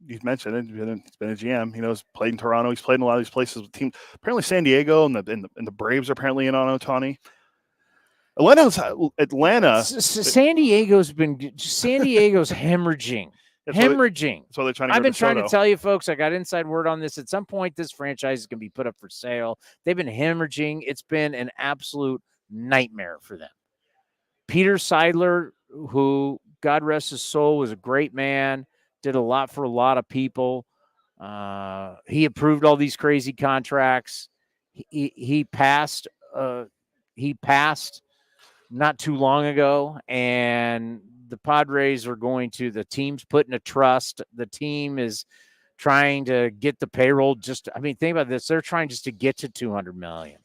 You've mentioned it. He's been a GM. He knows, played in Toronto. He's played in a lot of these places with teams. Apparently San Diego and the Braves are apparently in on Ohtani. Atlanta. San Diego's hemorrhaging. Hemorrhaging. So they're trying to. I've been trying to tell you folks, I got inside word on this. At some point, this franchise is going to be put up for sale. They've been hemorrhaging. It's been an absolute nightmare for them. Peter Seidler, who, God rest his soul, was a great man, did a lot for a lot of people. He approved all these crazy contracts. He passed not too long ago, and the Padres are the team's putting a trust. The team is trying to get the payroll think about this. They're trying just to get to $200 million.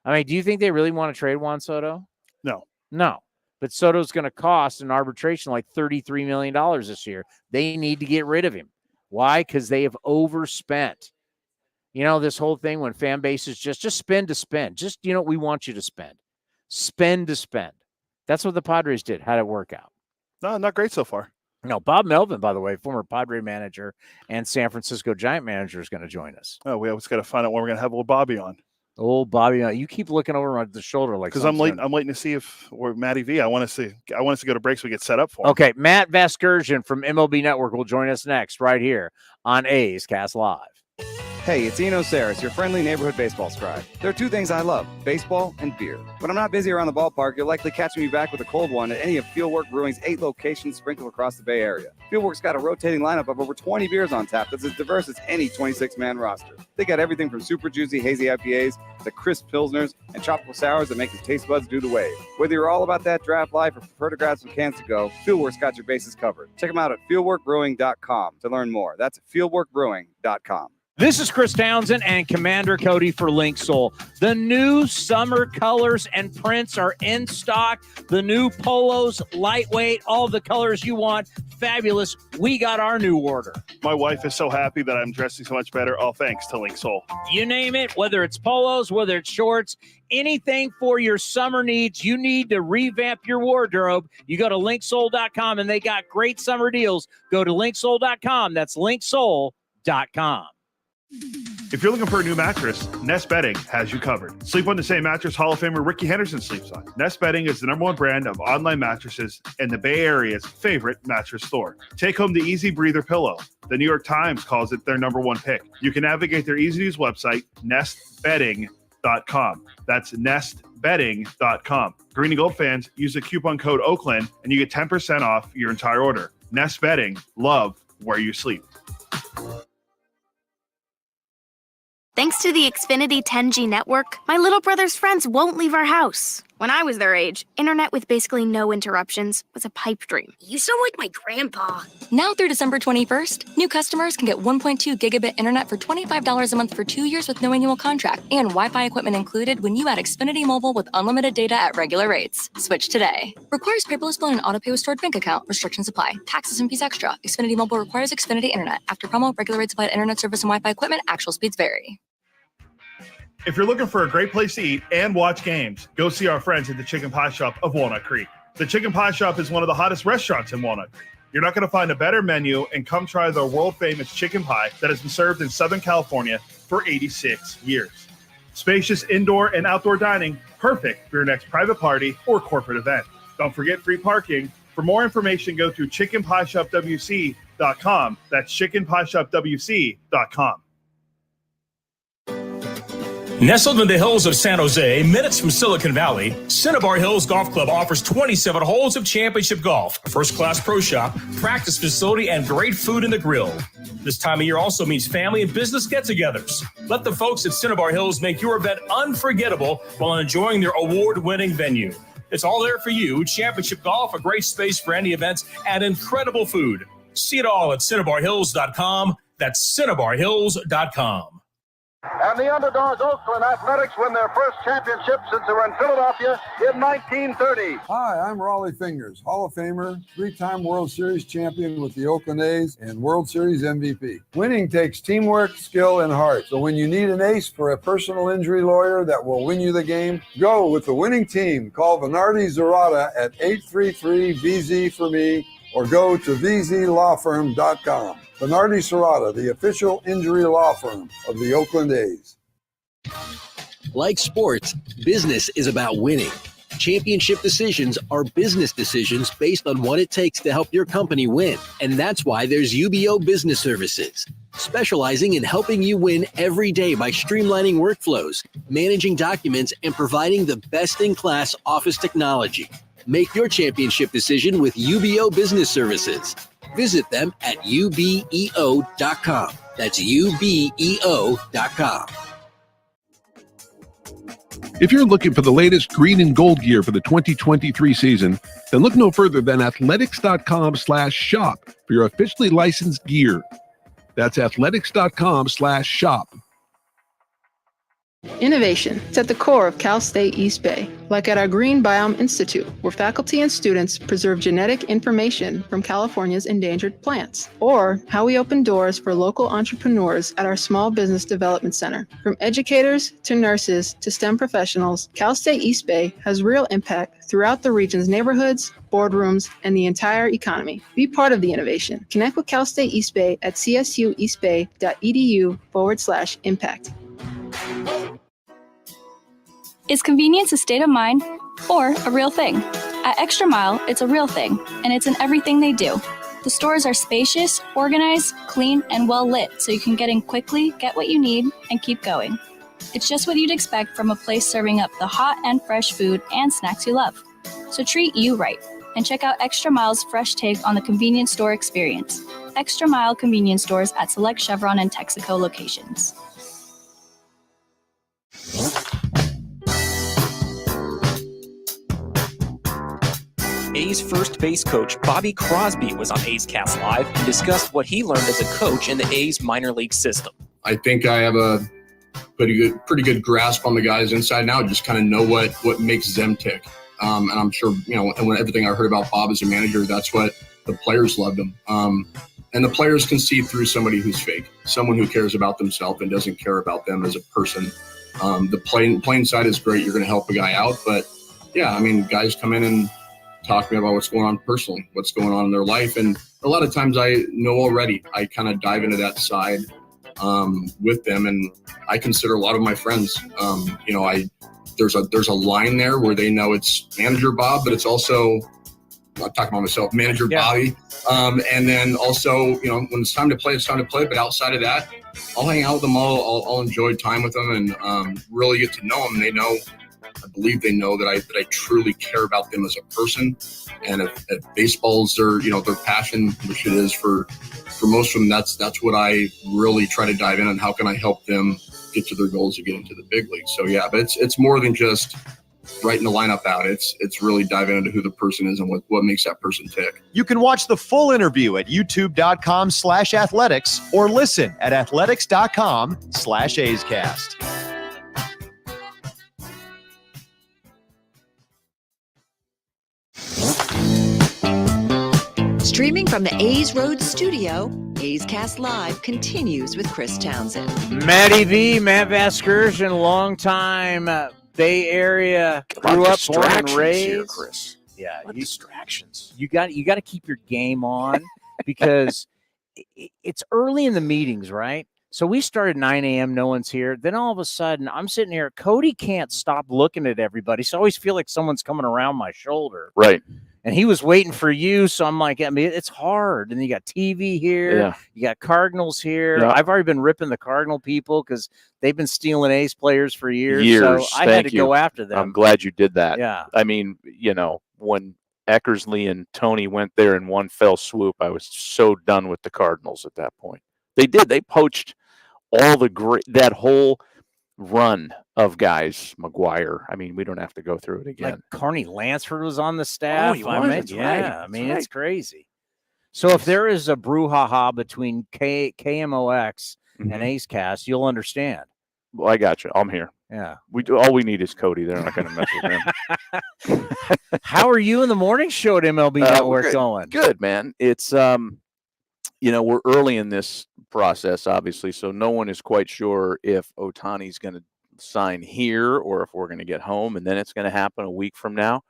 I mean, do you think they really want to trade Juan Soto? No. But Soto's going to cost an arbitration like $33 million this year. They need to get rid of him. Why? Because they have overspent. This whole thing when fan bases just spend to spend. We want you to spend. Spend to spend. That's what the Padres did. How'd it work out? No, not great so far. No, Bob Melvin, by the way, former Padre manager and San Francisco Giant manager, is going to join us. Oh, we always got to find out when we're going to have old Bobby on. Old Bobby, you keep looking over at the shoulder like because I'm waiting to see if Matty V. I want us to go to break so we get set up for him. Okay, Matt Vasgersian from MLB Network will join us next right here on A's Cast Live. Hey, it's Eno Saris, your friendly neighborhood baseball scribe. There are two things I love, baseball and beer. When I'm not busy around the ballpark, you'll likely catch me back with a cold one at any of Fieldwork Brewing's 8 locations sprinkled across the Bay Area. Fieldwork's got a rotating lineup of over 20 beers on tap that's as diverse as any 26-man roster. They got everything from super juicy hazy IPAs to crisp pilsners and tropical sours that make your taste buds do the wave. Whether you're all about that draft life or prefer to grab some cans to go, Fieldwork's got your bases covered. Check them out at fieldworkbrewing.com to learn more. That's fieldworkbrewing.com. This is Chris Townsend and Commander Cody for Link Soul. The new summer colors and prints are in stock. The new polos, lightweight, all the colors you want. Fabulous. We got our new order. My wife is so happy that I'm dressing so much better. All thanks to Link Soul. You name it, whether it's polos, whether it's shorts, anything for your summer needs, you need to revamp your wardrobe. You go to linksoul.com and they got great summer deals. Go to linksoul.com. That's linksoul.com. If you're looking for a new mattress, Nest Bedding has you covered. Sleep on the same mattress Hall of Famer Ricky Henderson sleeps on. Nest Bedding is the #1 brand of online mattresses and the Bay Area's favorite mattress store. Take home the Easy Breather pillow. The New York Times calls it their #1 pick. You can navigate their easy-to-use website, nestbedding.com. That's nestbedding.com. Green and Gold fans, use the coupon code Oakland and you get 10% off your entire order. Nest Bedding, love where you sleep. Thanks to the Xfinity 10G network, my little brother's friends won't leave our house. When I was their age, internet with basically no interruptions was a pipe dream. You sound like my grandpa. Now through December 21st, new customers can get 1.2 gigabit internet for $25 a month for 2 years with no annual contract and Wi-Fi equipment included when you add Xfinity Mobile with unlimited data at regular rates. Switch today. Requires paperless bill and autopay with stored bank account. Restrictions apply. Taxes and fees extra. Xfinity Mobile requires Xfinity internet. After promo, regular rates applied internet service and Wi-Fi equipment. Actual speeds vary. If you're looking for a great place to eat and watch games, go see our friends at the Chicken Pie Shop of Walnut Creek. The Chicken Pie Shop is one of the hottest restaurants in Walnut Creek. You're not going to find a better menu, and come try their world-famous chicken pie that has been served in Southern California for 86 years. Spacious indoor and outdoor dining, perfect for your next private party or corporate event. Don't forget free parking. For more information, go to chickenpieshopwc.com. That's chickenpieshopwc.com. Nestled in the hills of San Jose, minutes from Silicon Valley, Cinnabar Hills Golf Club offers 27 holes of championship golf, a first-class pro shop, practice facility, and great food in the grill. This time of year also means family and business get-togethers. Let the folks at Cinnabar Hills make your event unforgettable while enjoying their award-winning venue. It's all there for you. Championship golf, a great space for any events, and incredible food. See it all at CinnabarHills.com. That's CinnabarHills.com. And the underdog Oakland Athletics win their first championship since they were in Philadelphia in 1930. Hi, I'm Raleigh Fingers, Hall of Famer, 3-time World Series champion with the Oakland A's and World Series MVP. Winning takes teamwork, skill, and heart. So when you need an ace for a personal injury lawyer that will win you the game, go with the winning team. Call Venardi Zerata at 833-VZ-FOR-ME or go to vzlawfirm.com. Venardi Serrata, the official injury law firm of the Oakland A's. Like sports, business is about winning. Championship decisions are business decisions based on what it takes to help your company win. And that's why there's UBO Business Services, specializing in helping you win every day by streamlining workflows, managing documents, and providing the best-in-class office technology. Make your championship decision with UBO Business Services. Visit them at ubeo.com. That's ubeo.com. If you're looking for the latest green and gold gear for the 2023 season, then look no further than athletics.com/shop for your officially licensed gear. That's athletics.com/shop. Innovation is at the core of Cal State East Bay, like at our Green Biome Institute, where faculty and students preserve genetic information from California's endangered plants, or how we open doors for local entrepreneurs at our Small Business Development Center. From educators to nurses to STEM professionals, Cal State East Bay has real impact throughout the region's neighborhoods, boardrooms, and the entire economy. Be part of the innovation. Connect with Cal State East Bay at csueastbay.edu/impact. Is convenience a state of mind or a real thing? At Extra Mile, it's a real thing, and it's in everything they do. The stores are spacious, organized, clean, and well lit, so you can get in quickly, get what you need, and keep going. It's just what you'd expect from a place serving up the hot and fresh food and snacks you love. So treat you right, and check out Extra Mile's fresh take on the convenience store experience. Extra Mile convenience stores at select Chevron and Texaco locations. A's first base coach Bobby Crosby was on A's Cast Live and discussed what he learned as a coach in the A's minor league system. I think I have a pretty good grasp on the guys inside and out, just kind of know what makes them tick. And I'm sure, and when everything I heard about Bob as a manager, that's what the players loved him. And the players can see through somebody who's fake, someone who cares about themselves and doesn't care about them as a person. The playing side is great. You're going to help a guy out. But, yeah, I mean, guys come in and talk to me about what's going on personally, what's going on in their life. And a lot of times I know already. I kind of dive into that side with them, and I consider a lot of my friends. There's a line there where they know it's Manager Bob, but it's also, I'm talking about myself, Manager Bobby. And then also, when it's time to play, it's time to play. But outside of that, I'll hang out with them all. I'll enjoy time with them and really get to know them. They know, I believe they know that I truly care about them as a person. And if baseball's their passion, which it is for most of them, that's what I really try to dive in on. How can I help them get to their goals to get into the big leagues? So yeah, but it's more than just writing the lineup out. It's really diving into who the person is and what makes that person tick. You can watch the full interview at youtube.com/athletics or listen at athletics.com/A'sCast. Streaming from the A's Road studio, A's Cast Live continues with Chris Townsend. Matty V, Matt Vasgersian, longtime Bay Area, grew up, born and raised. Here, Chris. Yeah, distractions. You got to keep your game on because it's early in the meetings, right? So we started 9 a.m. No one's here. Then all of a sudden, I'm sitting here. Cody can't stop looking at everybody, so I always feel like someone's coming around my shoulder. Right. And he was waiting for you, so I'm like, I mean, it's hard. And you got TV here, yeah. You got Cardinals here. Yeah. I've already been ripping the Cardinal people because they've been stealing A's players for years. So I had to go after them. I'm glad you did that. Yeah. I mean, when Eckersley and Tony went there in one fell swoop, I was so done with the Cardinals at that point. They did. They poached all that whole run of guys. McGuire. I mean, we don't have to go through it again. Like Carney Lansford was on the staff. He was, I mean, it's crazy. So if there is a brouhaha between KMOX and A's Cast, you'll understand. Well, I got you. I'm here. Yeah. All we need is Cody. They're not going to mess with him. How are you in the morning show at MLB Network going? Good, man. It's we're early in this process, obviously, so no one is quite sure if Ohtani's going to sign here or if we're going to get home, and then it's going to happen a week from now.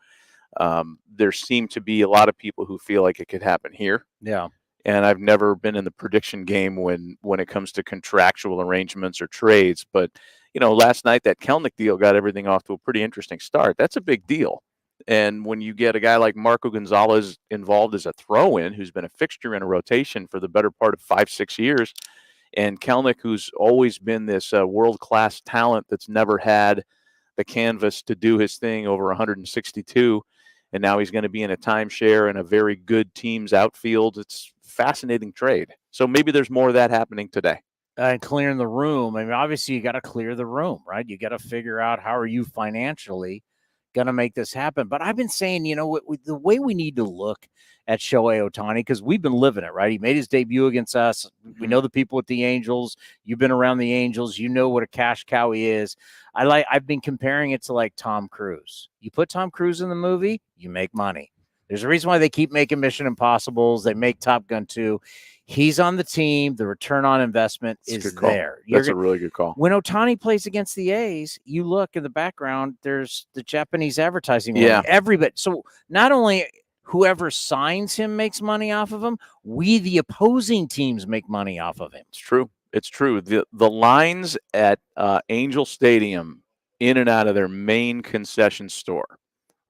There seem to be a lot of people who feel like it could happen here. Yeah. And I've never been in the prediction game when it comes to contractual arrangements or trades. But, last night that Kelnick deal got everything off to a pretty interesting start. That's a big deal. And when you get a guy like Marco Gonzalez involved as a throw-in, who's been a fixture in a rotation for the better part of 5-6 years, and Kelnick, who's always been this world-class talent that's never had the canvas to do his thing over 162, and now he's going to be in a timeshare in a very good team's outfield. It's a fascinating trade. So maybe there's more of that happening today. and clearing the room. I mean, obviously, you got to clear the room, right? You got to figure out how are you financially going to make this happen. But I've been saying, the way we need to look at Shohei Ohtani, because we've been living it, right? He made his debut against us. We know the people with the Angels. You've been around the Angels. You know what a cash cow he is. I've been comparing it to like Tom Cruise. You put Tom Cruise in the movie, you make money. There's a reason why they keep making Mission Impossibles. They make Top Gun 2. He's on the team. The return on investment is there. That's a really good call. When Ohtani plays against the A's, you look in the background, there's the Japanese advertising. Yeah. Everybody. So not only whoever signs him makes money off of him, we, the opposing teams, make money off of him. It's true. It's true. The lines at Angel Stadium in and out of their main concession store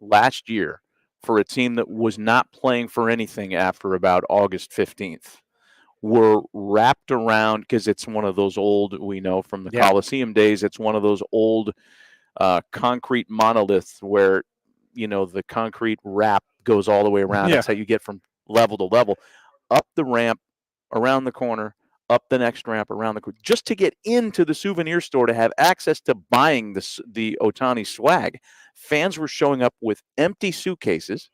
last year for a team that was not playing for anything after about August 15th were wrapped around, because it's one of those old, we know from the Coliseum days, it's one of those old concrete monoliths where, the concrete wrap goes all the way around. That's how you get from level to level, up the ramp, around the corner, up the next ramp, around the corner, just to get into the souvenir store to have access to buying the Ohtani swag. Fans were showing up with empty suitcases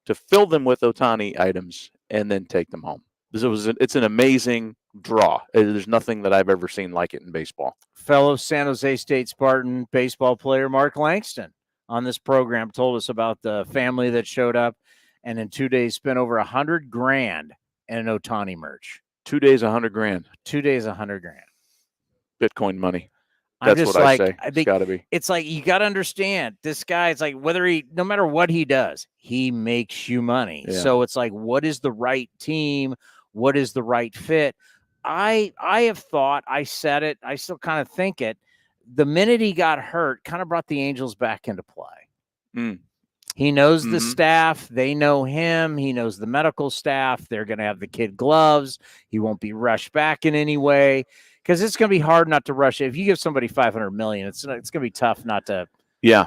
to fill them with Ohtani items and then take them home. It's an amazing draw. There's nothing that I've ever seen like it in baseball. Fellow San Jose State Spartan baseball player Mark Langston on this program told us about the family that showed up and in 2 days spent over $100,000 in an Ohtani merch. 2 days, $100,000. 2 days, $100,000. Bitcoin money. I'm That's just what like, I say. I It's think got to be. it's like you got to understand this guy. It's like no matter what he does, he makes you money. Yeah. So it's like, what is the right team? What is the right fit? I have thought, I said it, I still kind of think it. The minute he got hurt, kind of brought the Angels back into play. He knows the staff. They know him. He knows the medical staff. They're going to have the kid gloves. He won't be rushed back in any way, because it's going to be hard not to rush it. If you give somebody $500 million, it's going to be tough not to. Yeah.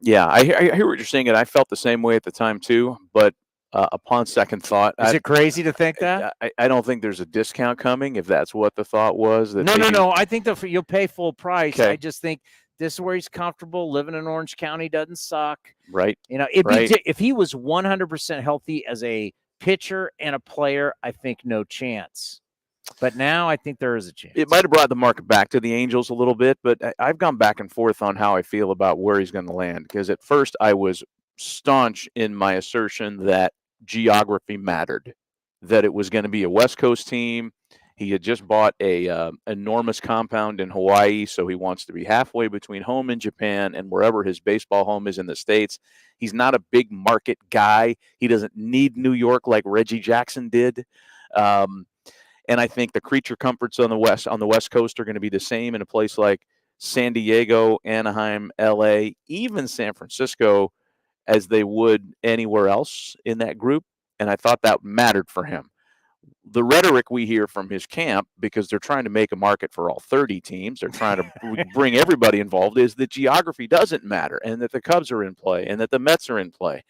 I hear what you're saying, and I felt the same way at the time too. But upon second thought, is it crazy to think that? I don't think there's a discount coming. If that's what the thought was, that no. I think that you'll pay full price. Okay. I just think this is where he's comfortable. Living in Orange County doesn't suck. Right. If he was 100% healthy as a pitcher and a player, I think no chance. But now I think there is a chance. It might have brought the market back to the Angels a little bit, but I've gone back and forth on how I feel about where he's going to land. Because at first I was staunch in my assertion that geography mattered, that it was going to be a West Coast team. He had just bought a enormous compound in Hawaii, so he wants to be halfway between home in Japan and wherever his baseball home is in the States. He's not a big market guy. He doesn't need New York like Reggie Jackson did. And I think the creature comforts on the West Coast are going to be the same in a place like San Diego, Anaheim, LA, even San Francisco, as they would anywhere else in that group. And I thought that mattered for him. The rhetoric we hear from his camp, because they're trying to make a market for all 30 teams, they're trying to bring everybody involved, is that geography doesn't matter, and that the Cubs are in play, and that the Mets are in play.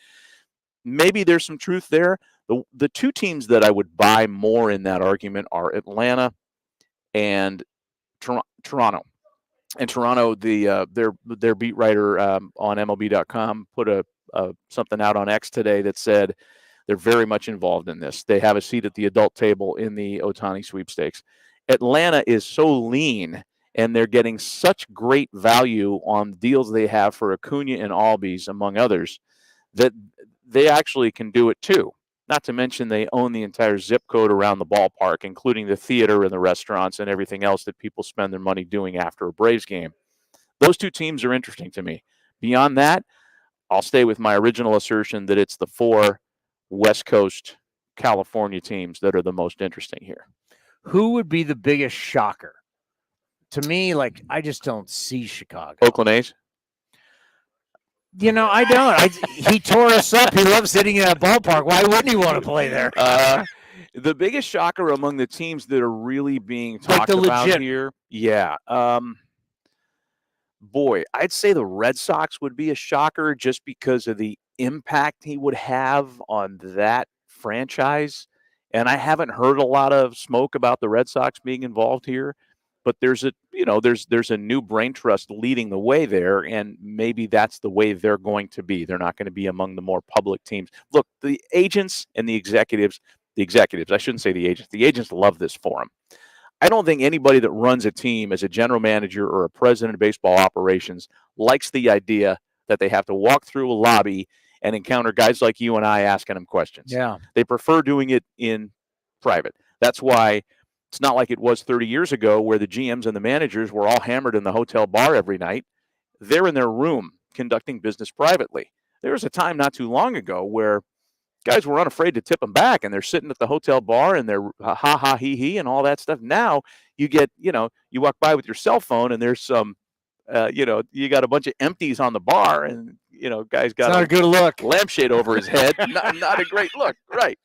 Maybe there's some truth there. The two teams that I would buy more in that argument are Atlanta and Toronto. And Toronto, their beat writer on MLB.com put something out on X today that said they're very much involved in this. They have a seat at the adult table in the Ohtani sweepstakes. Atlanta is so lean, and they're getting such great value on deals they have for Acuna and Albies, among others, that they actually can do it too. Not to mention they own the entire zip code around the ballpark, including the theater and the restaurants and everything else that people spend their money doing after a Braves game. Those two teams are interesting to me. Beyond that, I'll stay with my original assertion that it's the 4 West Coast California teams that are the most interesting here. Who would be the biggest shocker? To me, I just don't see Chicago. Oakland A's? I don't. He tore us up. He loves sitting in that ballpark. Why wouldn't he want to play there? The biggest shocker among the teams that are really being talked about here. Yeah. Boy, I'd say the Red Sox would be a shocker just because of the impact he would have on that franchise. And I haven't heard a lot of smoke about the Red Sox being involved here. but there's a new brain trust leading the way there, and maybe that's the way they're going to be. They're not going to be among the more public teams. Look, the agents and the executives, I shouldn't say the agents love this for them. I don't think anybody that runs a team as a general manager or a president of baseball operations likes the idea that they have to walk through a lobby and encounter guys like you and I asking them questions. Yeah. They prefer doing it in private. That's why it's not like it was 30 years ago where the GMs and the managers were all hammered in the hotel bar every night. They're in their room conducting business privately. There was a time not too long ago where guys were unafraid to tip them back, and they're sitting at the hotel bar and they're ha he he and all that stuff. Now you get, you walk by with your cell phone and there's some, you got a bunch of empties on the bar, and guys got not a good look. Lampshade over his head. not a great look. Right.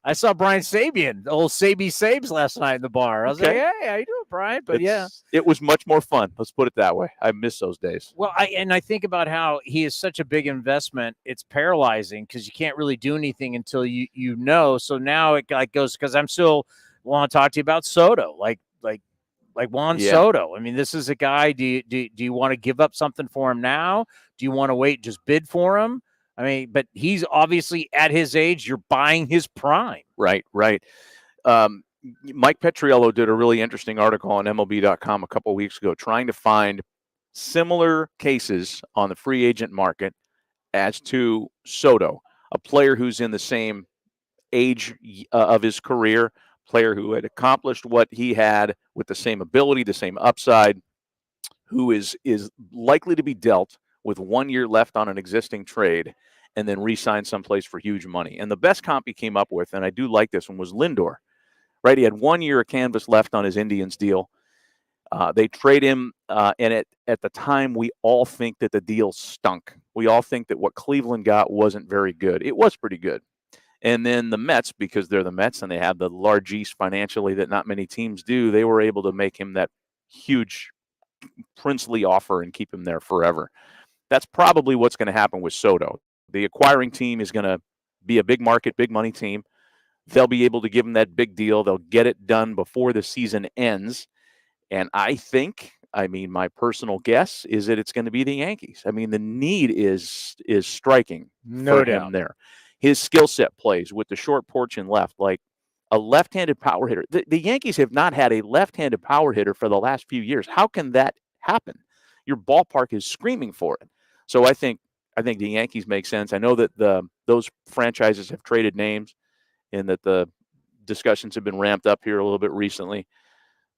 I saw Brian Sabian, the old Saby Sabes last night in the bar. I was like, hey, how you doing, Brian? But it was much more fun. Let's put it that way. I miss those days. Well, I think about how he is such a big investment. It's paralyzing because you can't really do anything until you know. So now it goes, because I'm still want to talk to you about Soto, like Juan Soto. I mean, this is a guy. Do you want to give up something for him now? Do you want to wait, just bid for him? I mean, but he's obviously at his age. You're buying his prime. Right. Mike Petriello did a really interesting article on MLB.com a couple of weeks ago trying to find similar cases on the free agent market as to Soto, a player who's in the same age of his career, player who had accomplished what he had with the same ability, the same upside, who is likely to be dealt with 1 year left on an existing trade and then re-sign someplace for huge money. And the best comp he came up with, and I do like this one, was Lindor. Right, he had 1 year of canvas left on his Indians deal. They trade him, and at the time, we all think that the deal stunk. We all think that what Cleveland got wasn't very good. It was pretty good. And then the Mets, because they're the Mets and they have the largesse financially that not many teams do, they were able to make him that huge princely offer and keep him there forever. That's probably what's going to happen with Soto. The acquiring team is going to be a big market, big money team. They'll be able to give him that big deal. They'll get it done before the season ends. And my personal guess is that it's going to be the Yankees. I mean, the need is striking for him there. His skill set plays with the short porch and left, like a left-handed power hitter. The Yankees have not had a left-handed power hitter for the last few years. How can that happen? Your ballpark is screaming for it. So I think the Yankees make sense. I know that those franchises have traded names and that the discussions have been ramped up here a little bit recently.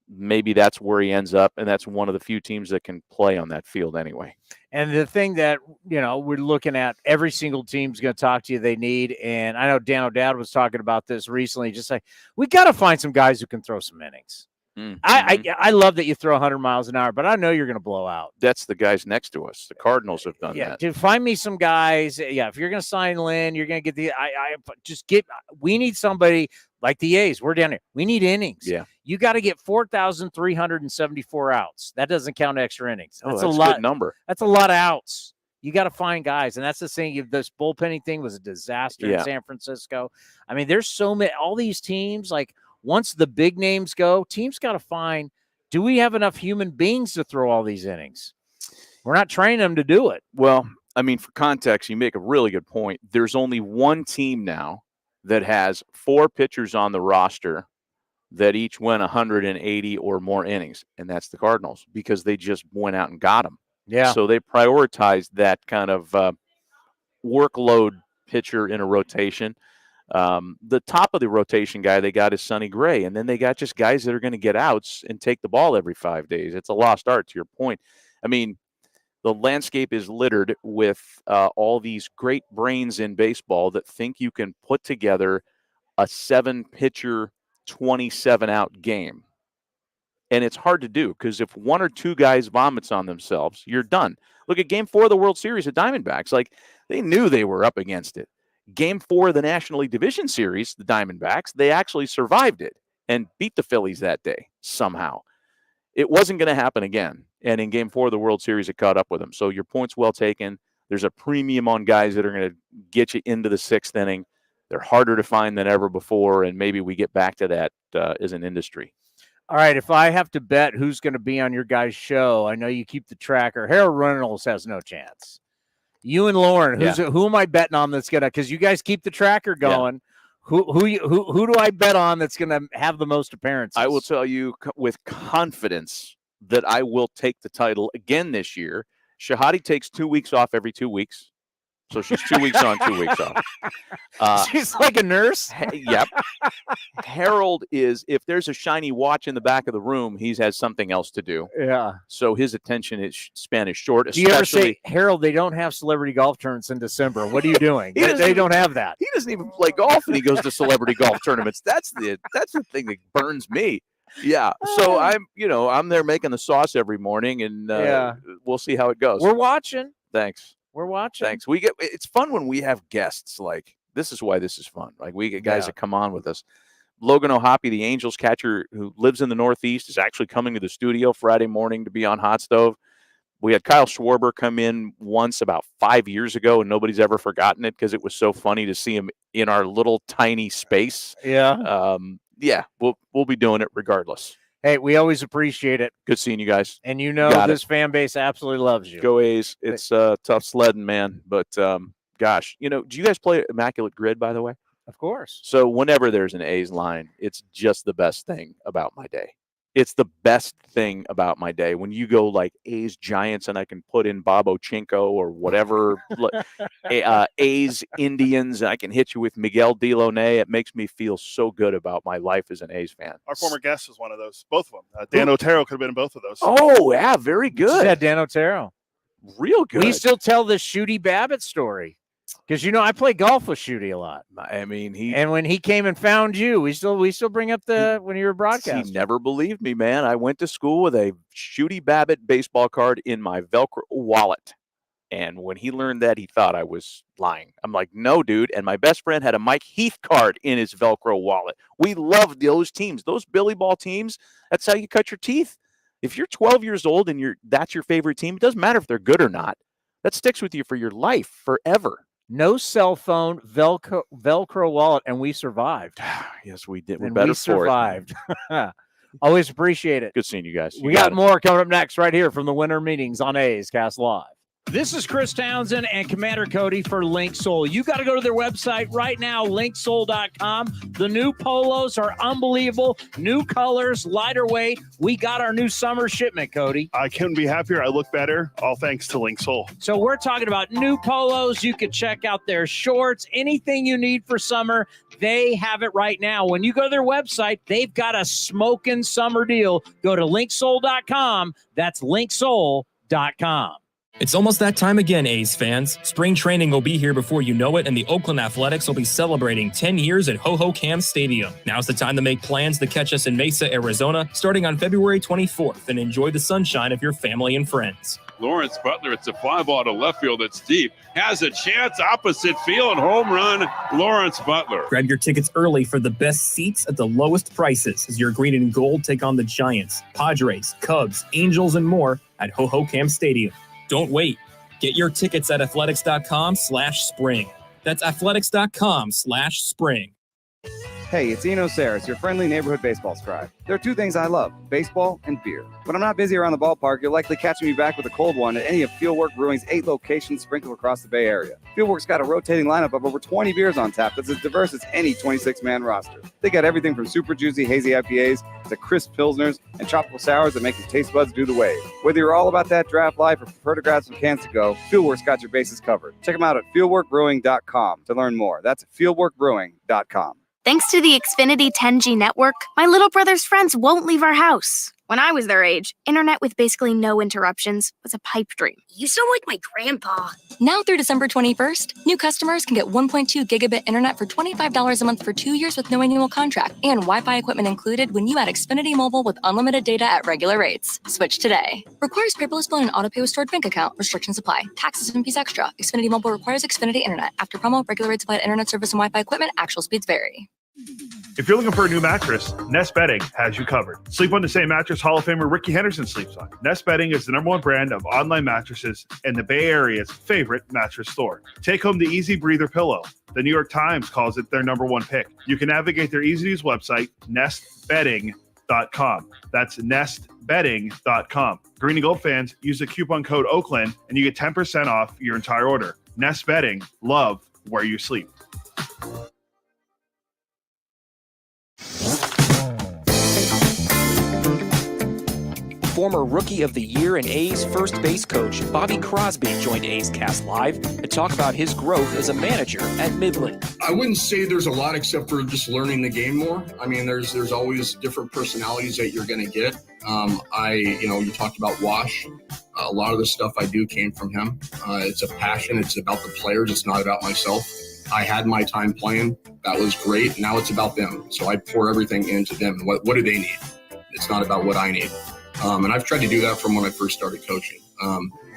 Maybe that's where he ends up, and that's one of the few teams that can play on that field anyway. And the thing that, we're looking at, every single team's going to talk to you they need, and I know Dan O'Dowd was talking about this recently, just like, we got to find some guys who can throw some innings. Mm-hmm. I love that you throw 100 miles an hour, but I know you're going to blow out. That's the guys next to us. The Cardinals have done that. Dude, find me some guys. Yeah, if you're going to sign Lynn, you're going to get we need somebody like the A's. We're down here. We need innings. Yeah. You got to get 4,374 outs. That doesn't count extra innings. That's a lot. Good number. That's a lot of outs. You got to find guys. And that's the thing. This bullpenning thing was a disaster in San Francisco. I mean, there's so many, all these teams, like, once the big names go, teams got to find, do we have enough human beings to throw all these innings? We're not training them to do it. Well, I mean, for context, you make a really good point. There's only one team now that has 4 pitchers on the roster that each went 180 or more innings, and that's the Cardinals, because they just went out and got them. Yeah. So they prioritized that kind of workload pitcher in a rotation. The top of the rotation guy they got is Sonny Gray, and then they got just guys that are going to get outs and take the ball every 5 days. It's a lost art, to your point. I mean, the landscape is littered with all these great brains in baseball that think you can put together a 7-pitcher, 27-out game. And it's hard to do, because if 1 or 2 guys vomits on themselves, you're done. Look at Game 4 of the World Series at Diamondbacks. Like, they knew they were up against it. Game 4 of the National League Division Series, the Diamondbacks, they actually survived it and beat the Phillies that day somehow. It wasn't going to happen again. And in Game 4 of the World Series, it caught up with them. So your point's well taken. There's a premium on guys that are going to get you into the 6th inning. They're harder to find than ever before, and maybe we get back to that as an industry. All right, if I have to bet who's going to be on your guys' show, I know you keep the tracker. Harold Reynolds has no chance. You and Lauren, who am I betting on that's going to, because you guys keep the tracker going. Yeah. Who do I bet on that's going to have the most appearances? I will tell you with confidence that I will take the title again this year. Shahadi takes 2 weeks off every 2 weeks. So she's 2 weeks on, 2 weeks off. She's like a nurse? Yep. Harold is, if there's a shiny watch in the back of the room, he has something else to do. Yeah. So his attention span is short. Do you ever say, Harold, they don't have celebrity golf tournaments in December. What are you doing? They don't have that. He doesn't even play golf and he goes to celebrity golf tournaments. That's the thing that burns me. Yeah. So I'm there making the sauce every morning and we'll see how it goes. We're watching. Thanks. We're watching. Thanks. It's fun when we have guests. Like, this is why this is fun. Like, we get guys that come on with us. Logan O'Hoppe, the Angels catcher who lives in the Northeast, is actually coming to the studio Friday morning to be on Hot Stove. We had Kyle Schwarber come in once about 5 years ago, and nobody's ever forgotten it because it was so funny to see him in our little tiny space. Yeah. We'll be doing it regardless. Hey, we always appreciate it. Good seeing you guys. And this fan base absolutely loves you. Go A's. It's tough sledding, man. But, gosh, do you guys play Immaculate Grid, by the way? Of course. So whenever there's an A's line, it's just the best thing about my day. It's the best thing about my day. When you go like A's Giants and I can put in Bob Ochinko or whatever, A's Indians, and I can hit you with Miguel Delaunay, it makes me feel so good about my life as an A's fan. Our former guest was one of those, both of them. Dan Otero could have been in both of those. Oh, yeah, very good. Yeah, Dan Otero. Real good. We still tell the Shooty Babbitt story. Because I play golf with Shooty a lot. I mean, and when he came and found you, we still bring up when you were broadcasting. He never believed me, man. I went to school with a Shooty Babbitt baseball card in my Velcro wallet, and when he learned that, he thought I was lying. I'm like, no, dude. And my best friend had a Mike Heath card in his Velcro wallet. We loved those teams, those Billy Ball teams. That's how you cut your teeth. If you're 12 years old and that's your favorite team, it doesn't matter if they're good or not. That sticks with you for your life forever. No cell phone, Velcro wallet, and we survived. Yes, we did. We survived. Always appreciate it. Good seeing you guys. We got more coming up next right here from the Winter Meetings on A's Cast Live. This is Chris Townsend and Commander Cody for Link Soul. You got to go to their website right now, linksoul.com. The new polos are unbelievable. New colors, lighter weight. We got our new summer shipment, Cody. I couldn't be happier. I look better. All thanks to Link Soul. So we're talking about new polos. You can check out their shorts, anything you need for summer. They have it right now. When you go to their website, they've got a smoking summer deal. Go to linksoul.com. That's linksoul.com. It's almost that time again, A's fans. Spring training will be here before you know it, and the Oakland Athletics will be celebrating 10 years at Ho-Ho-Cam Stadium. Now's the time to make plans to catch us in Mesa, Arizona, starting on February 24th, and enjoy the sunshine of your family and friends. Lawrence Butler, it's a fly ball to left field that's deep. Has a chance, opposite field, home run, Lawrence Butler. Grab your tickets early for the best seats at the lowest prices as your green and gold take on the Giants, Padres, Cubs, Angels, and more at Ho-Ho-Cam Stadium. Don't wait. Get your tickets at athletics.com/spring. That's athletics.com/spring. Hey, it's Eno Saris, your friendly neighborhood baseball scribe. There are two things I love, baseball and beer. When I'm not busy around the ballpark, you'll likely catch me back with a cold one at any of Fieldwork Brewing's 8 locations sprinkled across the Bay Area. Fieldwork's got a rotating lineup of over 20 beers on tap that's as diverse as any 26-man roster. They got everything from super juicy, hazy IPAs to crisp pilsners and tropical sours that make your taste buds do the wave. Whether you're all about that draft life or prefer to grab some cans to go, Fieldwork's got your bases covered. Check them out at fieldworkbrewing.com to learn more. That's fieldworkbrewing.com. Thanks to the Xfinity 10G network, my little brother's friends won't leave our house. When I was their age, internet with basically no interruptions was a pipe dream. You sound like my grandpa. Now through December 21st, new customers can get 1.2 gigabit internet for $25 a month for 2 years with no annual contract and Wi-Fi equipment included when you add Xfinity Mobile with unlimited data at regular rates. Switch today. Requires paperless bill and auto pay with stored bank account. Restrictions apply. Taxes and fees extra. Xfinity Mobile requires Xfinity internet. After promo, regular rates apply to internet service and Wi-Fi equipment. Actual speeds vary. If you're looking for a new mattress, Nest Bedding has you covered. Sleep on the same mattress Hall of Famer Ricky Henderson sleeps on. Nest Bedding is the #1 brand of online mattresses and the Bay Area's favorite mattress store. Take home the Easy Breather pillow. The New York Times calls it their #1 pick. You can navigate their easy-to-use website, nestbedding.com, nestbetting.com. That's nestbetting.com. Green and Gold fans, use the coupon code Oakland and you get 10% off your entire order. Nest Betting, love where you sleep. Former Rookie of the Year and A's first base coach Bobby Crosby joined A's Cast Live to talk about his growth as a manager at Midland. I wouldn't say there's a lot except for just learning the game more. I mean, there's always different personalities that you're going to get. You talked about Wash. A lot of the stuff I do came from him. It's a passion. It's about the players. It's not about myself. I had my time playing. That was great. Now it's about them. So I pour everything into them. What do they need? It's not about what I need. And I've tried to do that from when I first started coaching.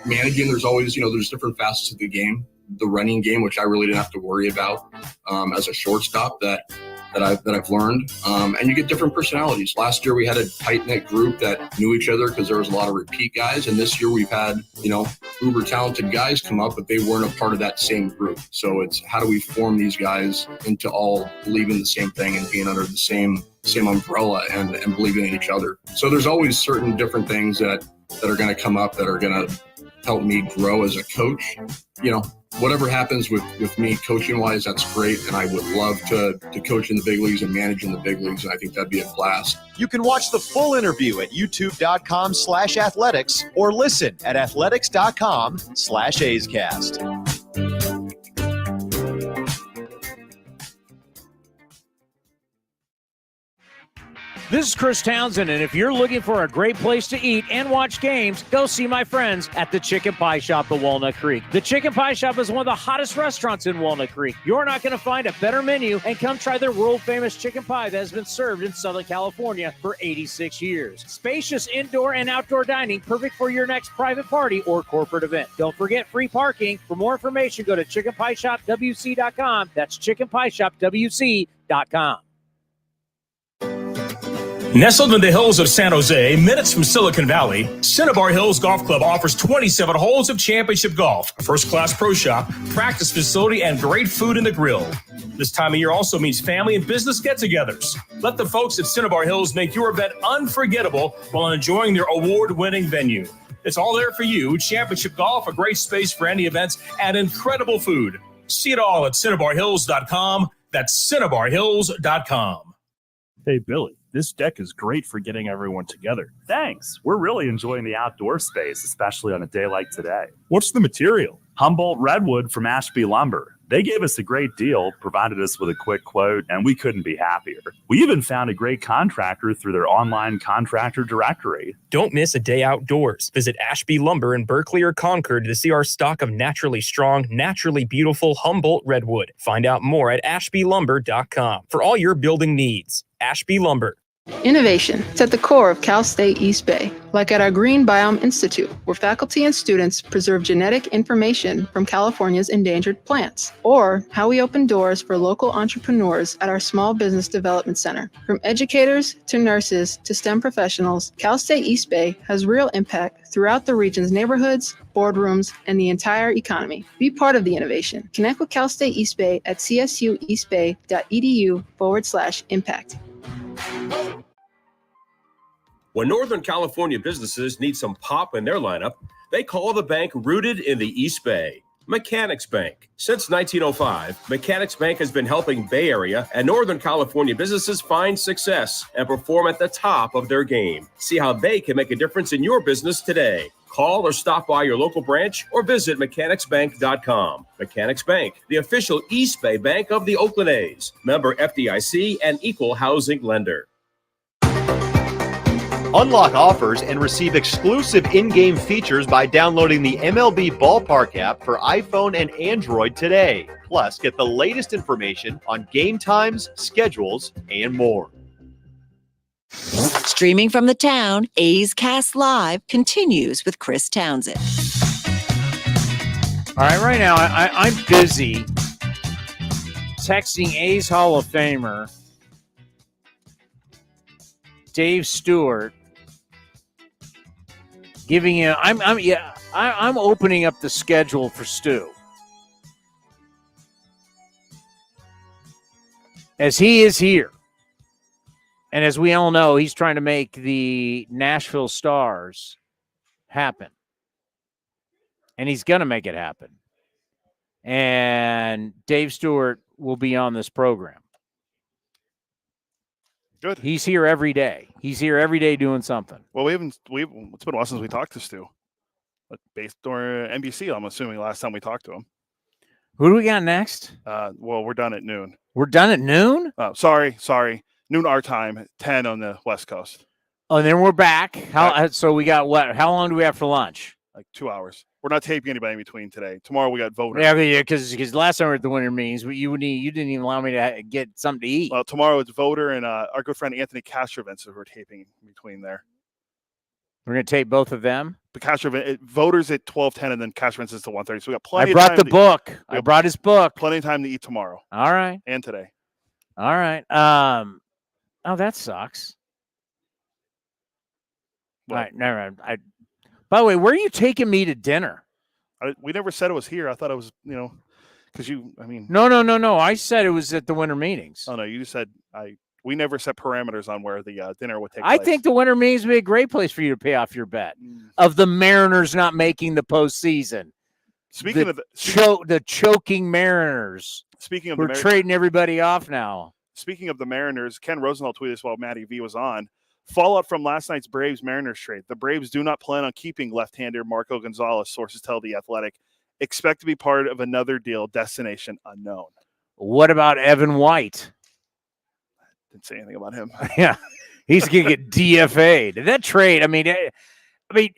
Managing, there's always, there's different facets of the game. The running game, which I really didn't have to worry about as a shortstop that I've learned. And you get different personalities. Last year we had a tight-knit group that knew each other because there was a lot of repeat guys. And this year we've had, uber talented guys come up, but they weren't a part of that same group. So it's how do we form these guys into all believing the same thing and being under the same umbrella and believing in each other. So there's always certain different things that are going to come up that are going to help me grow as a coach. Whatever happens with me coaching wise, that's great. And I would love to coach in the big leagues and manage in the big leagues. And I think that'd be a blast. You can watch the full interview at youtube.com/athletics or listen at athletics.com/A'sCast. This is Chris Townsend, and if you're looking for a great place to eat and watch games, go see my friends at the Chicken Pie Shop of Walnut Creek. The Chicken Pie Shop is one of the hottest restaurants in Walnut Creek. You're not going to find a better menu, and come try their world-famous chicken pie that has been served in Southern California for 86 years. Spacious indoor and outdoor dining, perfect for your next private party or corporate event. Don't forget free parking. For more information, go to chickenpieshopwc.com. That's chickenpieshopwc.com. Nestled in the hills of San Jose, minutes from Silicon Valley, Cinnabar Hills Golf Club offers 27 holes of championship golf, a first-class pro shop, practice facility, and great food in the grill. This time of year also means family and business get-togethers. Let the folks at Cinnabar Hills make your event unforgettable while enjoying their award-winning venue. It's all there for you. Championship golf, a great space for any events, and incredible food. See it all at CinnabarHills.com. That's CinnabarHills.com. Hey, Billy. This deck is great for getting everyone together. Thanks. We're really enjoying the outdoor space, especially on a day like today. What's the material? Humboldt Redwood from Ashby Lumber. They gave us a great deal, provided us with a quick quote, and we couldn't be happier. We even found a great contractor through their online contractor directory. Don't miss a day outdoors. Visit Ashby Lumber in Berkeley or Concord to see our stock of naturally strong, naturally beautiful Humboldt Redwood. Find out more at ashbylumber.com for all your building needs. Ashby Lumber. Innovation is at the core of Cal State East Bay, like at our Green Biome Institute, where faculty and students preserve genetic information from California's endangered plants, or how we open doors for local entrepreneurs at our Small Business Development Center. From educators to nurses to STEM professionals, Cal State East Bay has real impact throughout the region's neighborhoods, boardrooms, and the entire economy. Be part of the innovation. Connect with Cal State East Bay at csueastbay.edu/impact. When Northern California businesses need some pop in their lineup, they call the bank rooted in the East Bay, Mechanics Bank. Since 1905, Mechanics Bank has been helping Bay Area and Northern California businesses find success and perform at the top of their game. See how they can make a difference in your business today. Call or stop by your local branch or visit mechanicsbank.com. Mechanics Bank, the official East Bay bank of the Oakland A's. Member FDIC and equal housing lender. Unlock offers and receive exclusive in-game features by downloading the MLB Ballpark app for iPhone and Android today. Plus, get the latest information on game times, schedules, and more. Streaming from the town, A's Cast Live continues with Chris Townsend. All right, right now I'm busy texting A's Hall of Famer Dave Stewart, giving him. I'm opening up the schedule for Stu, as he is here. And as we all know, he's trying to make the Nashville Stars happen. And he's going to make it happen. And Dave Stewart will be on this program. Good. He's here every day. He's here every day doing something. Well, it's been a while since we talked to Stu. Based on NBC, I'm assuming last time we talked to him. Who do we got next? Well, we're done at noon. We're done at noon? Oh, sorry. Noon our time, 10 on the West Coast. Oh, and then we're back. So we got what? How long do we have for lunch? Like 2 hours. We're not taping anybody in between today. Tomorrow we got voter. Yeah, because last time we were at the winter meetings, you didn't even allow me to get something to eat. Well, tomorrow it's voter and our good friend Anthony Castrovent, who we're taping in between there. We're going to tape both of them? The Castrovent, voters at 12:10 and then Castrovent is to 1:30. So we got plenty of time. I brought his book. Plenty of time to eat tomorrow. All right. And today. All right. Oh, that sucks. All right, never mind. By the way, where are you taking me to dinner? We never said it was here. I thought it was, because No. I said it was at the winter meetings. Oh, no, you just said we never set parameters on where the dinner would take I place. think the winter meetings would be a great place for you to pay off your bet of the Mariners not making the postseason. Speaking of the choking Mariners. Speaking of we're trading everybody off now. Speaking of the Mariners, Ken Rosenthal tweeted this while Matty V was on. Fallout from last night's Braves-Mariners trade. The Braves do not plan on keeping left-hander Marco Gonzalez, sources tell The Athletic. Expect to be part of another deal, destination unknown. What about Evan White? Didn't say anything about him. Yeah, he's going to get DFA'd. That trade, I mean,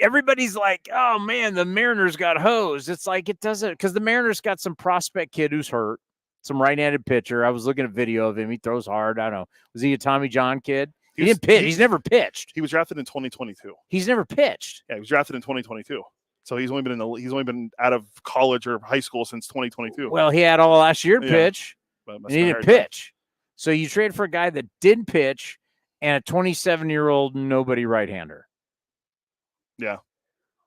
everybody's like, oh, man, the Mariners got hosed. It's like it doesn't, because the Mariners got some prospect kid who's hurt, some right-handed pitcher. I was looking at video of him. He throws hard. I don't know. Was he a Tommy John kid? He didn't pitch. He's never pitched. He was drafted in 2022. He's never pitched. Yeah, he was drafted in 2022. So he's only been out of college or high school since 2022. Well, he had all last year to pitch, and he didn't pitch. So you trade for a guy that didn't pitch and a 27-year-old nobody right-hander. Yeah.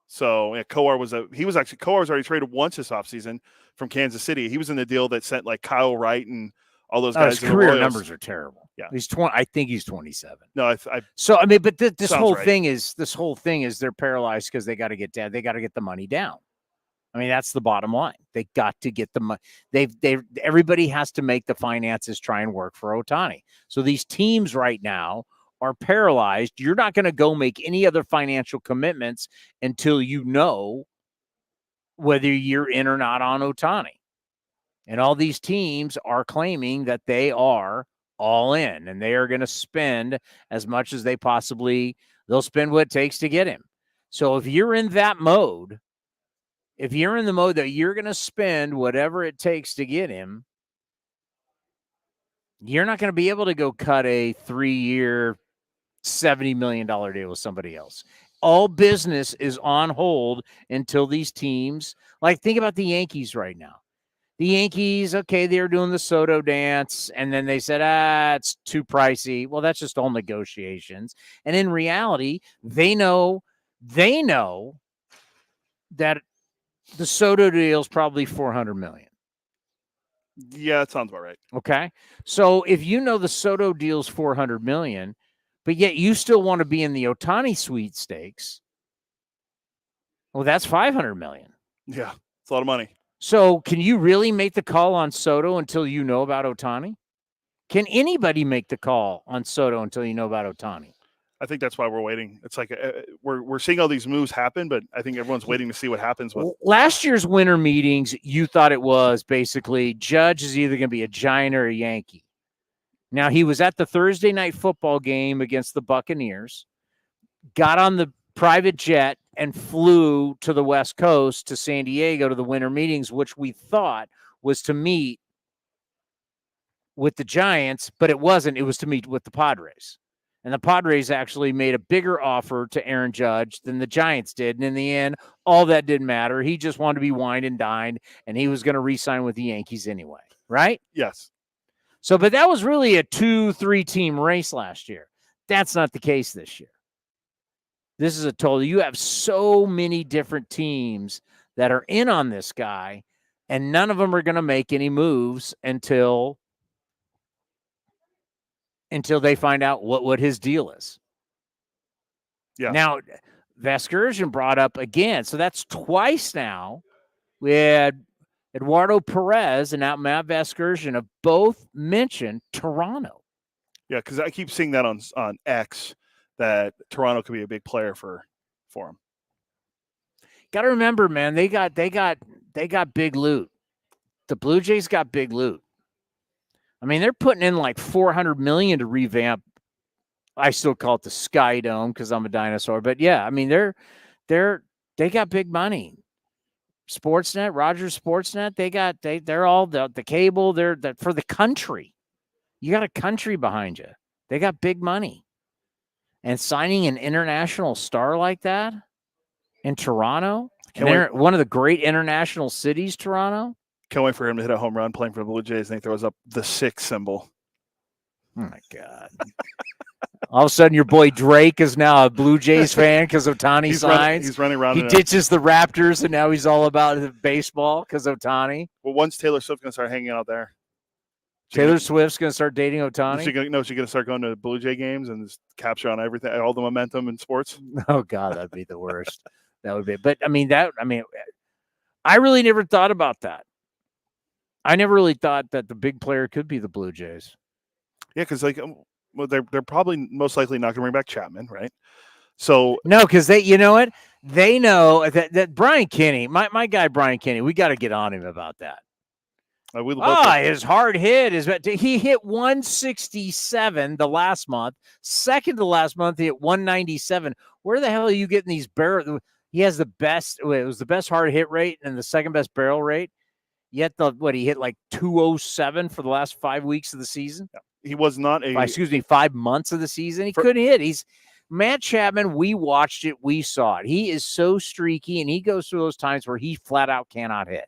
So Kowar was already traded once this offseason from Kansas City. He was in the deal that sent like Kyle Wright and all those guys. His career numbers are terrible. Yeah, he's 20. I think he's 27. No, but this whole right. thing is they're paralyzed because they got to get down. They got to get the money down. I mean, that's the bottom line. They got to get the money. Everybody has to make the finances try and work for Ohtani. So these teams right now are paralyzed. You're not going to go make any other financial commitments until you know whether you're in or not on Ohtani. And all these teams are claiming that they are all in, and they are going to spend as much as they'll spend what it takes to get him. So if you're in that mode, if you're in the mode that you're going to spend whatever it takes to get him, you're not going to be able to go cut a 3-year, $70 million deal with somebody else. All business is on hold until these teams, like think about the Yankees right now. The Yankees, okay, they were doing the Soto dance, and then they said, it's too pricey. Well, that's just all negotiations. And in reality, they know that the Soto deal is probably $400 million. Yeah, that sounds about right. Okay. So if you know the Soto deal's $400 million, but yet you still want to be in the Ohtani sweepstakes, well, that's $500 million. Yeah, it's a lot of money. So can you really make the call on Soto until you know about Ohtani? Can anybody make the call on Soto until you know about Ohtani? I think that's why we're waiting. It's like we're seeing all these moves happen, but I think everyone's waiting to see what happens. Last year's winter meetings, you thought it was basically Judge is either going to be a Giant or a Yankee. Now, he was at the Thursday night football game against the Buccaneers, got on the private jet and flew to the West Coast to San Diego to the winter meetings, which we thought was to meet with the Giants, but it wasn't. It was to meet with the Padres. And the Padres actually made a bigger offer to Aaron Judge than the Giants did. And in the end, all that didn't matter. He just wanted to be wined and dined, and he was going to re-sign with the Yankees anyway, right? Yes. So, but that was really a 2-3 team race last year. That's not the case this year. This is a total. You have so many different teams that are in on this guy, and none of them are going to make any moves until until they find out what his deal is. Yeah. Now, Vasgersian brought up again, so that's twice now. We had Eduardo Perez and now Matt Vasgersian have both mentioned Toronto. Yeah, because I keep seeing that on X that Toronto could be a big player for him. Got to remember, man, they got big loot. The Blue Jays got big loot. I mean, they're putting in like $400 million to revamp. I still call it the Sky Dome because I'm a dinosaur, but yeah, I mean they got big money. Sportsnet, Rogers Sportsnet, they're all the cable. They're for the country. You got a country behind you. They got big money, and signing an international star like that in Toronto, and they're one of the great international cities, Toronto. Can't wait for him to hit a home run playing for the Blue Jays and he throws up the 6 symbol. Oh my God. All of a sudden, your boy Drake is now a Blue Jays fan because Ohtani signs. He's running around. He ditches the Raptors, and now he's all about the baseball because Ohtani. Well, once Taylor Swift's going to start hanging out there. Taylor Swift's going to start dating Ohtani? She's going to start going to Blue Jay games and just capture on everything, all the momentum in sports. Oh, God, that'd be the worst. That would be. But, I really never thought about that. I never really thought that the big player could be the Blue Jays. Yeah, because they're probably most likely not going to bring back Chapman, right? So no, because you know what? They know that Brian Kenny, my guy Brian Kenny, we got to get on him about that. His hard hit he hit 167 the last month. Second to last month, he hit 197. Where the hell are you getting these barrel? He has the best. It was the best hard hit rate and the second best barrel rate. Yet he hit like 207 for the last 5 weeks of the season. He was not 5 months of the season. He couldn't hit. He's Matt Chapman. We watched it. We saw it. He is so streaky, and he goes through those times where he flat out cannot hit.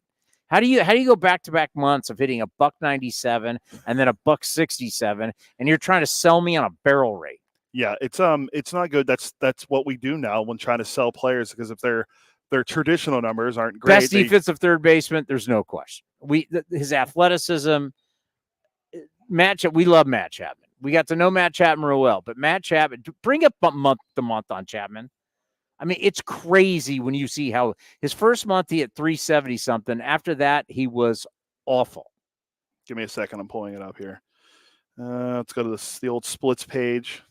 How do you go back-to-back months of hitting a $197 and then a $167, and you're trying to sell me on a barrel rate? Yeah, it's not good. That's what we do now when trying to sell players, because if their traditional numbers aren't great. Best defensive third baseman, there's no question. His athleticism, we love Matt Chapman. We got to know Matt Chapman real well, but Matt Chapman, bring up month to month on Chapman. I mean, it's crazy when you see how his first month he hit 370 something. After that, he was awful. Give me a second. I'm pulling it up here. Let's go to the old splits page.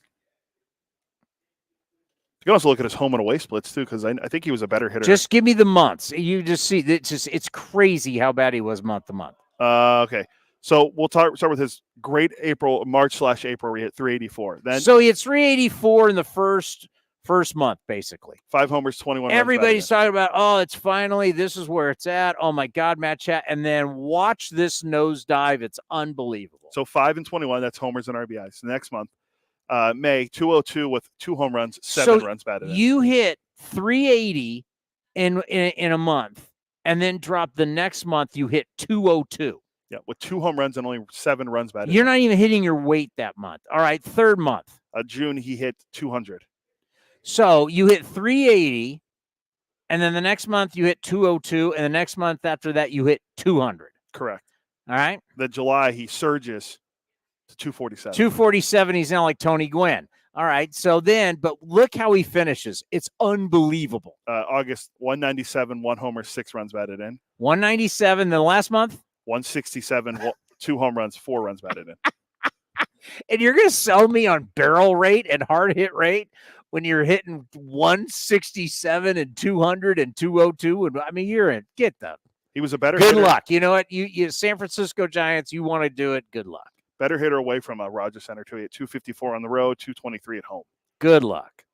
You can also look at his home and away splits too, because I think he was a better hitter. Just give me the months. You just see it's crazy how bad he was month to month. Okay. So we'll start with his great March/April where he hit 384. So he hit 384 in the first month, basically. 5 homers, 21 runs. Everybody's talking about, it's finally, this is where it's at. Oh my God, Matt Chat. And then watch this nosedive. It's unbelievable. So 5 and 21, that's homers and RBIs. So next month, May, 202 with 2 home runs, 7 runs batted in. You hit 380 in a month, and then drop the next month, you hit 202. Yeah, with 2 home runs and only 7 runs batted. You're not even hitting your weight that month. All right, third month. June, he hit 200. So you hit 380, and then the next month you hit 202, and the next month after that you hit 200. Correct. All right. The July, he surges to 247. 247, he's now like Tony Gwynn. All right, so then, but look how he finishes. It's unbelievable. August, 197, 1 homer, 6 runs batted in. 197, the last month? 167, 2 home runs, 4 runs batted in. And you're going to sell me on barrel rate and hard hit rate when you're hitting 167 and 200 and 202? And I mean, you're in. Get them. He was a better Good hitter. luck. You know what? You San Francisco Giants, you want to do it. Good luck. Better hitter away from Rogers Center, too. He had 254 on the road, 223 at home. Good luck.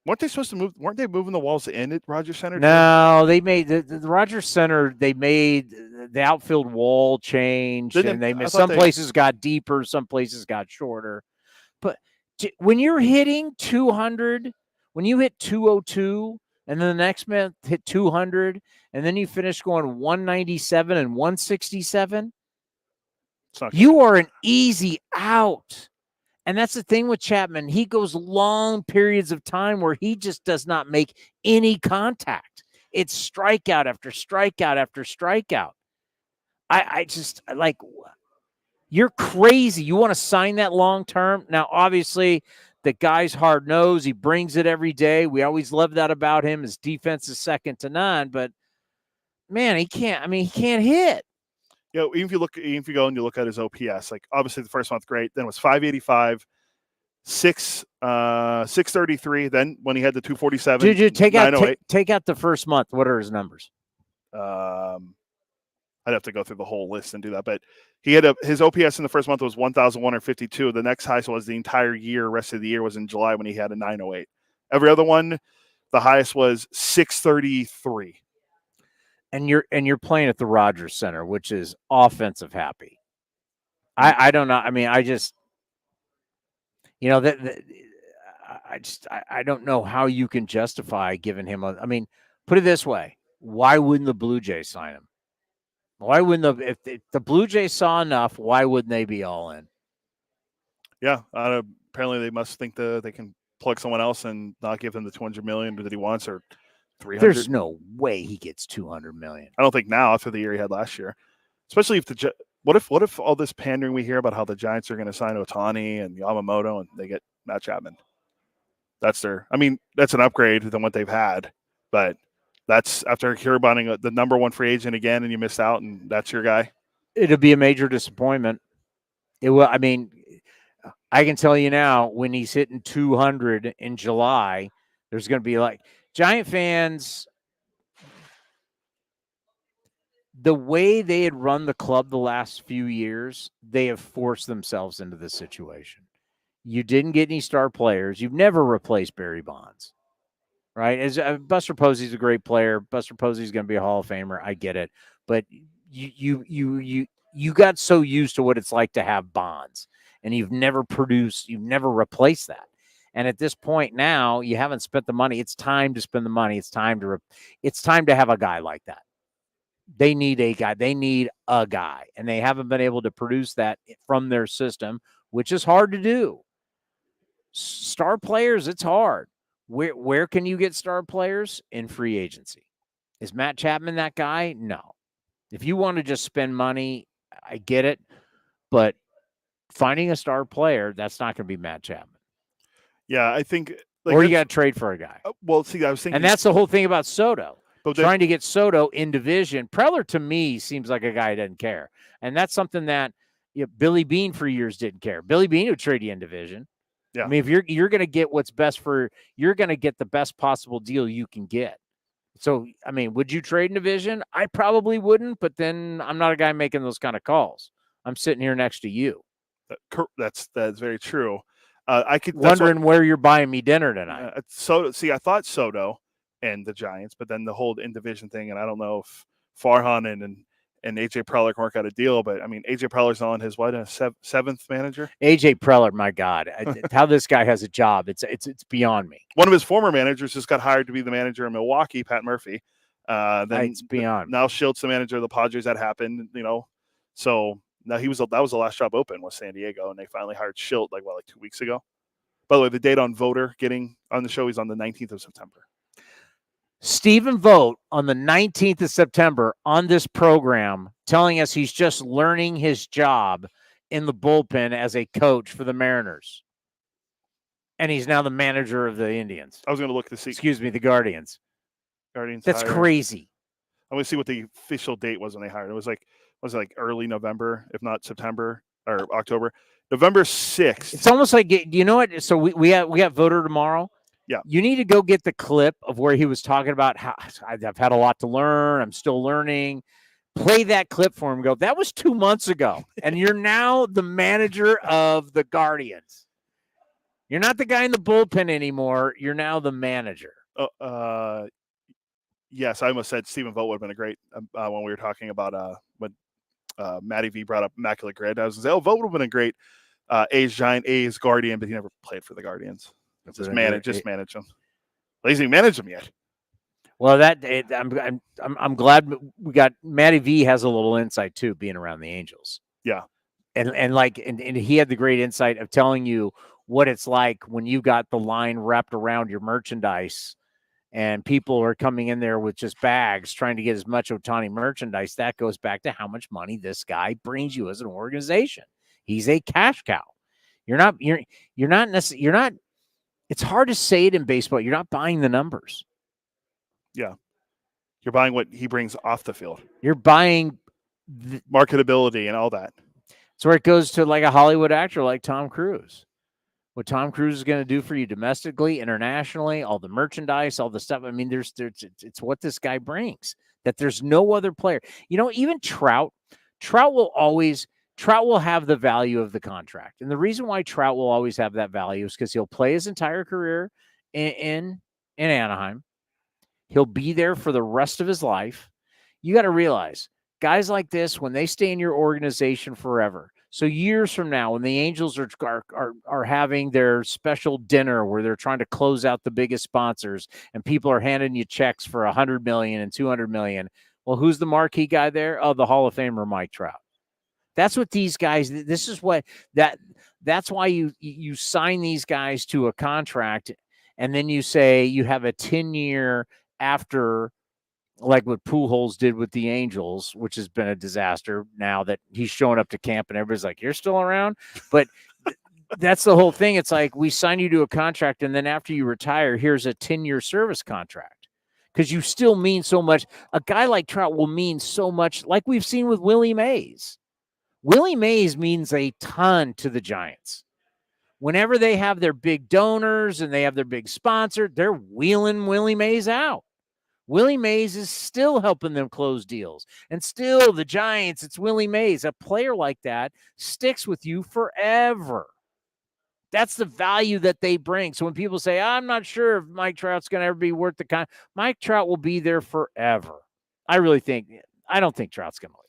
Weren't they supposed to move? Weren't they moving the walls in at Rogers Center? No, they made the Rogers Center. They made the outfield wall change, and they some places got deeper, some places got shorter. But when you're hitting 200, when you hit 202, and then the next month hit 200, and then you finish going 197 and 167, you are an easy out. And that's the thing with Chapman. He goes long periods of time where he just does not make any contact. It's strikeout after strikeout after strikeout. I just like, You're crazy. You want to sign that long term? Now, obviously, the guy's hard nosed. He brings it every day. We always love that about him. His defense is second to none. But man, he can't. I mean, he can't hit. You know, even if you go and you look at his OPS, like obviously the first month great, then it was 585, 633. Then when he had the 247, Dude, take out the first month. What are his numbers? I'd have to go through the whole list and do that, but he had his OPS in the first month was 1,152. The next highest was the entire year. Rest of the year was in July when he had a 908. Every other one, the highest was 633. And you're playing at the Rogers Center, which is offensive happy. I don't know. I mean, I just, you know, I don't know how you can justify giving him I mean, put it this way: why wouldn't the Blue Jays sign him? Why wouldn't if the Blue Jays saw enough? Why wouldn't they be all in? Yeah, apparently they must think they can plug someone else and not give him the $200 million that he wants or $300. There's no way he gets $200 million. I don't think now after the year he had last year, especially if what if all this pandering we hear about how the Giants are going to sign Ohtani and Yamamoto and they get Matt Chapman. That's an upgrade than what they've had, but that's after hearing the number one free agent again and you missed out and that's your guy. It'll be a major disappointment. It will. I mean, I can tell you now when he's hitting 200 in July, there's going to be like Giant fans. The way they had run the club the last few years, they have forced themselves into this situation. You didn't get any star players. You've never replaced Barry Bonds, right? As Buster Posey's a great player. Buster Posey's going to be a Hall of Famer. I get it, but you got so used to what it's like to have Bonds, and you've never replaced that. And at this point now, you haven't spent the money. It's time to spend the money. It's time to have a guy like that. They need a guy. They need a guy, and they haven't been able to produce that from their system, which is hard to do. Star players, it's hard. Where can you get star players? In free agency. Is Matt Chapman that guy? No. If you want to just spend money, I get it, but finding a star player, that's not going to be Matt Chapman. Yeah, I think. Or you got to trade for a guy. Well, see, I was thinking, and that's the whole thing about Soto. But trying to get Soto in division. Preller, to me, seems like a guy who doesn't care. And that's something that Billy Beane for years didn't care. Billy Beane would trade you in division. Yeah. I mean, if you're going to get what's best you're going to get the best possible deal you can get. So, I mean, would you trade in division? I probably wouldn't, but then I'm not a guy making those kind of calls. I'm sitting here next to you. That's very true. Wondering where you're buying me dinner tonight. I thought Soto and the Giants, but then the whole in division thing, and I don't know if Farhan and AJ Preller can work out a deal, but I mean, AJ Preller's on his seventh manager. AJ Preller, my God, how this guy has a job, it's beyond me. One of his former managers just got hired to be the manager in Milwaukee, Pat Murphy. Then it's beyond. Now Schiltz, the manager of the Padres. That happened, So now that was the last job open was San Diego, and they finally hired Schilt like 2 weeks ago. By the way, the date on Voter getting on the show, he's on the 19th of September. Stephen Vogt on the 19th of September on this program telling us he's just learning his job in the bullpen as a coach for the Mariners. And he's now the manager of the Indians. I was going to look to see. Excuse me, the Guardians. That's crazy. I'm going to see what the official date was when they hired. It was like early November, if not September or October. November 6th. It's almost like, you know what? So we got Voter tomorrow. Yeah. You need to go get the clip of where he was talking about how I've had a lot to learn. I'm still learning. Play that clip for him. Go, that was 2 months ago. And you're now the manager of the Guardians. You're not the guy in the bullpen anymore. You're now the manager. Yes, I almost said Stephen Vogt would have been a great when we were talking about when Matty V brought up Immaculate Grid. I was going to say, Vogt would have been a great A's Guardian, but he never played for the Guardians. Just manage them. He hasn't managed them yet. Well, I'm glad we got Matty V has a little insight too, being around the Angels. Yeah, and he had the great insight of telling you what it's like when you got the line wrapped around your merchandise, and people are coming in there with just bags trying to get as much Ohtani merchandise. That goes back to how much money this guy brings you as an organization. He's a cash cow. You're not. It's hard to say it in baseball. You're not buying the numbers. Yeah. You're buying what he brings off the field. You're buying marketability and all that. It's where it goes to like a Hollywood actor like Tom Cruise. What Tom Cruise is going to do for you domestically, internationally, all the merchandise, all the stuff. I mean, it's what this guy brings that there's no other player. Even Trout will have the value of the contract. And the reason why Trout will always have that value is because he'll play his entire career in Anaheim. He'll be there for the rest of his life. You got to realize, guys like this, when they stay in your organization forever, so years from now, when the Angels are having their special dinner where they're trying to close out the biggest sponsors and people are handing you checks for $100 million and $200 million, well, who's the marquee guy there? Oh, the Hall of Famer Mike Trout. That's what these guys. This is what that's why you sign these guys to a contract, and then you say you have a 10-year after, like what Pujols did with the Angels, which has been a disaster now that he's showing up to camp and everybody's like, you're still around? But that's the whole thing. It's like we sign you to a contract, and then after you retire, here's a 10-year service contract because you still mean so much. A guy like Trout will mean so much, like we've seen with Willie Mays. Willie Mays means a ton to the Giants. Whenever they have their big donors and they have their big sponsor, they're wheeling Willie Mays out. Willie Mays is still helping them close deals. And still, the Giants, it's Willie Mays. A player like that sticks with you forever. That's the value that they bring. So when people say, I'm not sure if Mike Trout's going to ever be worth the contract, Mike Trout will be there forever. I don't think Trout's going to leave.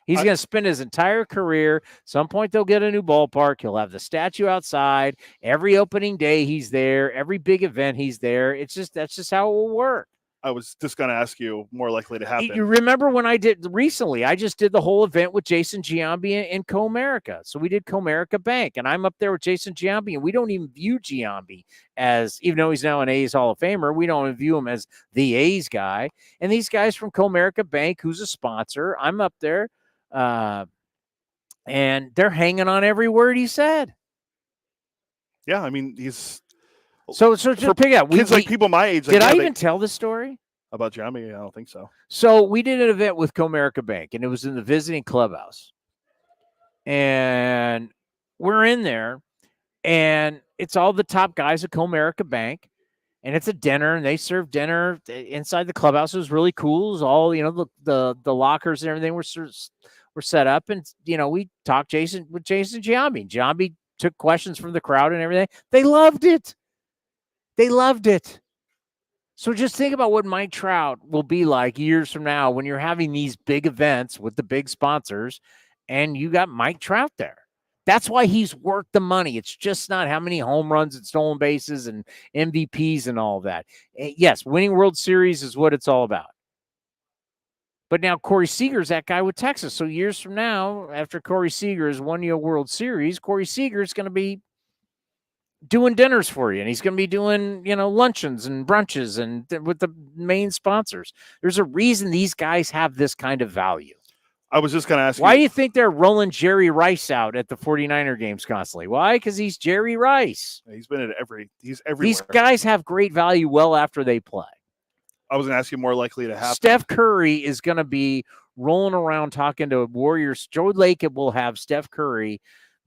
He's going to spend his entire career. Some point they'll get a new ballpark. He'll have the statue outside. Every opening day he's there. Every big event he's there. That's just how it will work. I was just going to ask you, more likely to happen. You remember when I just did the whole event with Jason Giambi in Comerica. So we did Comerica Bank, and I'm up there with Jason Giambi, and we don't even view Giambi as, even though he's now an A's Hall of Famer, we don't view him as the A's guy. And these guys from Comerica Bank, who's a sponsor, I'm up there, and they're hanging on every word he said. Yeah, I mean, he's... So just pick up. Kids like people my age. Did I even tell this story? About Jamie? I don't think so. So we did an event with Comerica Bank, and it was in the visiting clubhouse. And we're in there, and it's all the top guys at Comerica Bank, and it's a dinner, and they serve dinner inside the clubhouse. It was really cool. It was all, the lockers and everything were set up, and we talked with Jason Giambi. Giambi took questions from the crowd and everything. They loved it. So just think about what Mike Trout will be like years from now when you're having these big events with the big sponsors and you got Mike Trout there. That's why he's worth the money. It's just not how many home runs and stolen bases and MVPs and all that. Yes, winning World Series is what it's all about. But now Corey Seager's that guy with Texas. So years from now, after Corey Seager has won you a World Series, Corey Seager is going to be doing dinners for you, and he's going to be doing, luncheons and brunches and with the main sponsors. There's a reason these guys have this kind of value. I was just going to ask why do you think they're rolling Jerry Rice out at the 49er games constantly? Why? Because he's Jerry Rice. He's been at he's everywhere. These guys have great value well after they play. I was going to ask you more likely to happen. Steph Curry is going to be rolling around talking to Warriors. Joe Lacob will have Steph Curry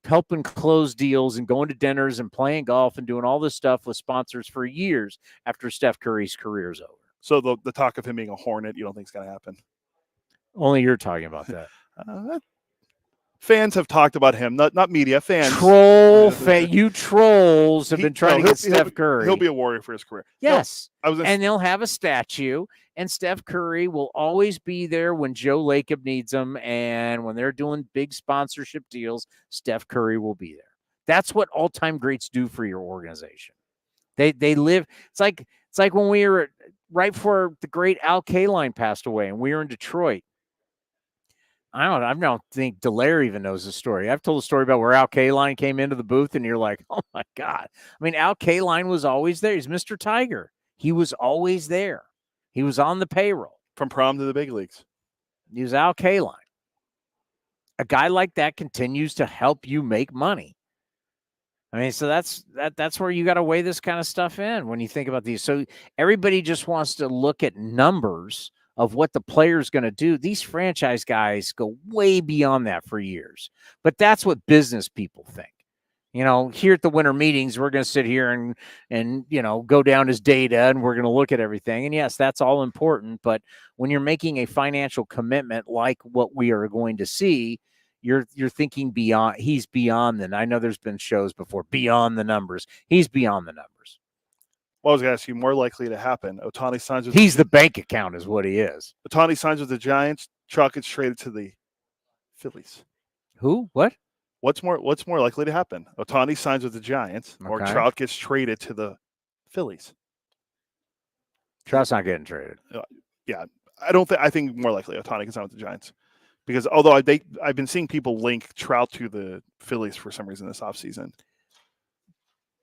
helping close deals and going to dinners and playing golf and doing all this stuff with sponsors for years after Steph Curry's career is over. So the talk of him being a Hornet, you don't think is going to happen? Only you're talking about that. Fans have talked about him, not media, fans. You trolls have been trying to get Steph Curry. He'll be a Warrior for his career. Yes. And they'll have a statue, and Steph Curry will always be there when Joe Lacob needs him, and when they're doing big sponsorship deals, Steph Curry will be there. That's what all-time greats do for your organization. They live. It's like when we were right before the great Al Kaline passed away, and we were in Detroit. I don't think Dallaire even knows the story. I've told a story about where Al Kaline came into the booth, and you're like, oh, my God. I mean, Al Kaline was always there. He's Mr. Tiger. He was always there. He was on the payroll. From prom to the big leagues. He was Al Kaline. a guy like that continues to help you make money. I mean, so that's where you got to weigh this kind of stuff in when you think about these. So everybody just wants to look at numbers of what the player's going to do. These franchise guys go way beyond that for years. But that's what business people think. Here at the winter meetings, we're going to sit here and go down his data and we're going to look at everything. And yes, that's all important. But when you're making a financial commitment like what we are going to see, you're thinking beyond. He's beyond them. I know there's been shows before beyond the numbers. He's beyond the numbers. Well, I was going to ask you, more likely to happen. Ohtani signs with He's the bank account is what he is. Ohtani signs with the Giants. Trout gets traded to the Phillies. Who? What? What's more likely to happen? Ohtani signs with the Giants, or Trout gets traded to the Phillies. Trout's not getting traded. Yeah, I think more likely Ohtani can sign with the Giants, because although I've been seeing people link Trout to the Phillies for some reason this offseason.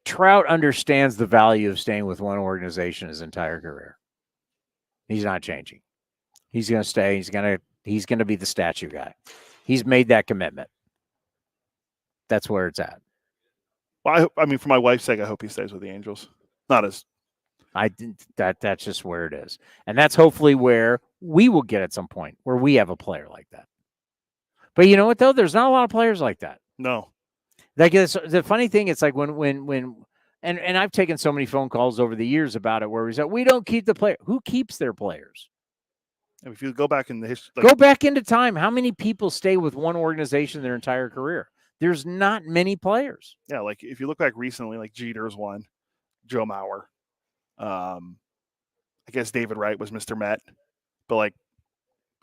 Trout understands the value of staying with one organization his entire career. He's not changing. He's going to stay. He's going to be the statue guy. He's made that commitment. That's where it's at. Well, I mean, for my wife's sake, I hope he stays with the Angels. That's just where it is. And that's hopefully where we will get at some point, where we have a player like that. But you know what, though? There's not a lot of players like that. No. Like, the funny thing, it's like when I've taken so many phone calls over the years about it where we said, we don't keep the player. Who keeps their players? If you go back in the history, go back into time. How many people stay with one organization their entire career? There's not many players. Yeah, like if you look back recently, like Jeter's one, Joe Mauer. I guess David Wright was Mr. Met. But like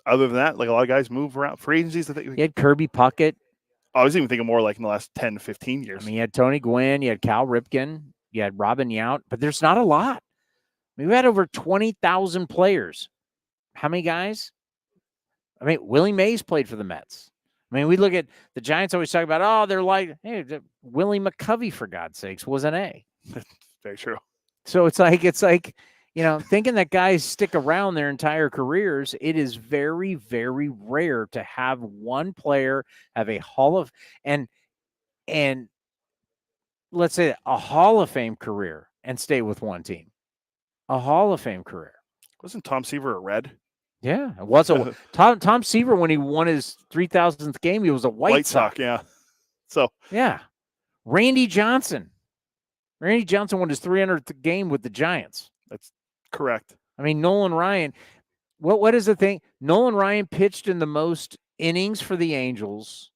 other than that, like a lot of guys move around free agencies. You had Kirby Puckett. I was even thinking more like in the last 10, 15 years. I mean, you had Tony Gwynn, you had Cal Ripken, you had Robin Yount, but there's not a lot. I mean, we had over 20,000 players. How many guys? I mean, Willie Mays played for the Mets. I mean, we look at the Giants always talk about, they're like, hey, Willie McCovey, for God's sakes, was an A. Very true. So it's like, thinking that guys stick around their entire careers, it is very, very rare to have one player have a and let's say a Hall of Fame career and stay with one team. A Hall of Fame career. Wasn't Tom Seaver a Red? Yeah, it was a Tom Seaver when he won his 3,000th game. He was a White Sox. Yeah. So yeah, Randy Johnson won his 300th game with the Giants. That's correct. I mean, Nolan Ryan. What is the thing? Nolan Ryan pitched in the most innings for the Angels.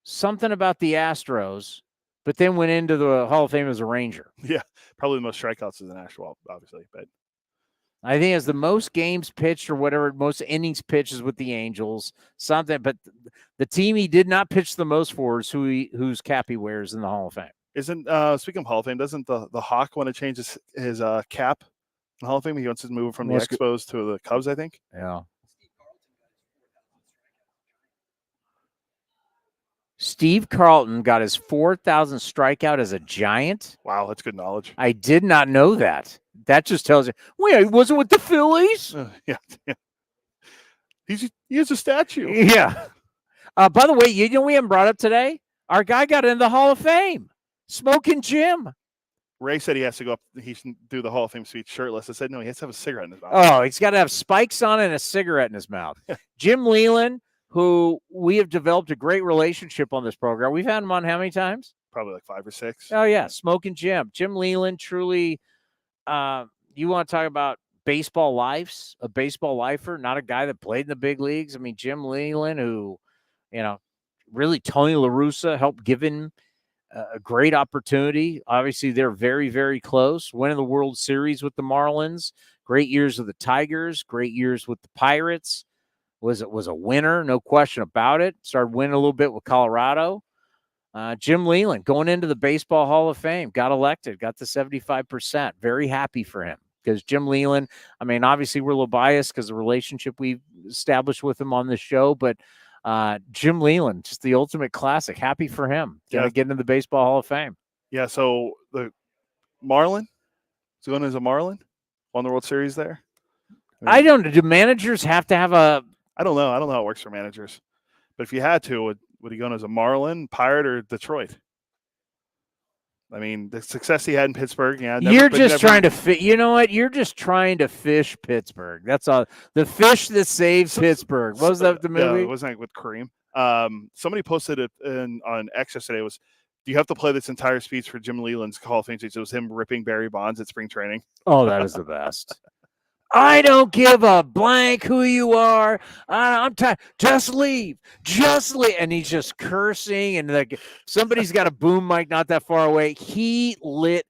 Something about the Astros, but then went into the Hall of Fame as a Ranger. Yeah, probably the most strikeouts as an Astro, obviously, but. I think it's the most games pitched or whatever, most innings pitches with the Angels, something. But the team he did not pitch the most for is whose cap he wears in the Hall of Fame. Isn't speaking of Hall of Fame, doesn't the Hawk want to change his cap in the Hall of Fame? He wants to move from the Expos to the Cubs, I think. Yeah. Steve Carlton got his 4,000th strikeout as a Giant. Wow, that's good knowledge. I did not know that. That just tells you, wait, he wasn't with the Phillies? Yeah. He is a statue. Yeah. By the way, we haven't brought up today? Our guy got into the Hall of Fame. Smoking Jim. Ray said he has to go up. He should do the Hall of Fame speech shirtless. I said, no, he has to have a cigarette in his mouth. Oh, he's got to have spikes on and a cigarette in his mouth. Jim Leland, who we have developed a great relationship on this program. We've had him on how many times? Probably like 5 or 6. Oh, yeah. Smoking Jim. Jim Leland, truly, you want to talk about baseball lives, a baseball lifer, not a guy that played in the big leagues. I mean, Jim Leland, who, really Tony La Russa helped give him a great opportunity. Obviously, they're very, very close. Winning the World Series with the Marlins. Great years with the Tigers. Great years with the Pirates. Was a winner, no question about it. Started winning a little bit with Colorado. Jim Leland going into the Baseball Hall of Fame, got elected, got the 75%. Very happy for him because Jim Leland, I mean, obviously we're a little biased because the relationship we've established with him on this show, but Jim Leland, just the ultimate classic. Happy for him. Gonna get into the Baseball Hall of Fame. Yeah, so the Marlin, is going as a Marlin, won the World Series there. I don't know. Do managers have to have a... I don't know. I don't know how it works for managers. But if you had to, would he go as a Marlin, Pirate, or Detroit? I mean, the success he had in Pittsburgh. Yeah, You're just trying to fit. You know what? You're just trying to fish Pittsburgh. That's all. The fish that saves Pittsburgh. What was that the movie? Yeah, wasn't it with Kareem? Somebody posted it on X yesterday. Was, do you have to play this entire speech for Jim Leland's Hall of Fame speech? It was him ripping Barry Bonds at spring training. Oh, that is the best. I don't give a blank who you are. I'm tired. Just leave. Just leave. And he's just cursing. And like somebody's got a boom mic not that far away. He lit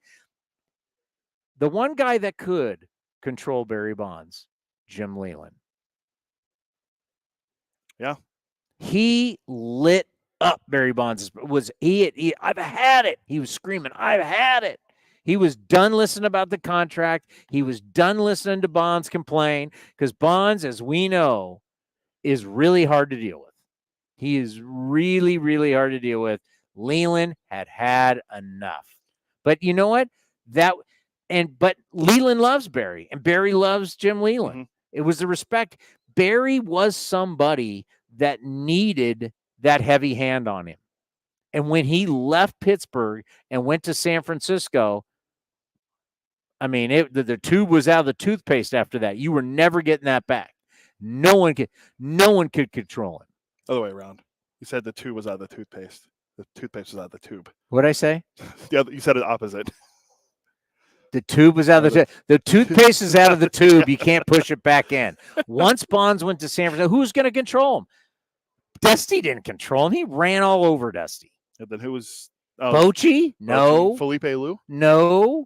the one guy that could control Barry Bonds, Jim Leland. Yeah. He lit up Barry Bonds. I've had it. He was screaming, I've had it. He was done listening about the contract. He was done listening to Bonds complain because Bonds, as we know, is really hard to deal with. He is really, really hard to deal with. Leland had enough. But you know what? But Leland loves Barry, and Barry loves Jim Leland. Mm-hmm. It was the respect. Barry was somebody that needed that heavy hand on him. And when he left Pittsburgh and went to San Francisco, I mean, the tube was out of the toothpaste after that. You were never getting that back. No one could control him. Other way around. You said the tube was out of the toothpaste. The toothpaste was out of the tube. What'd I say? Yeah, you said it opposite. The tube was out of the tube. The toothpaste is out of the tube. You can't push it back in. Once Bonds went to San Francisco, who's going to control him? Dusty didn't control him. He ran all over Dusty. And then who was Bochy? No. Felipe Alou? No.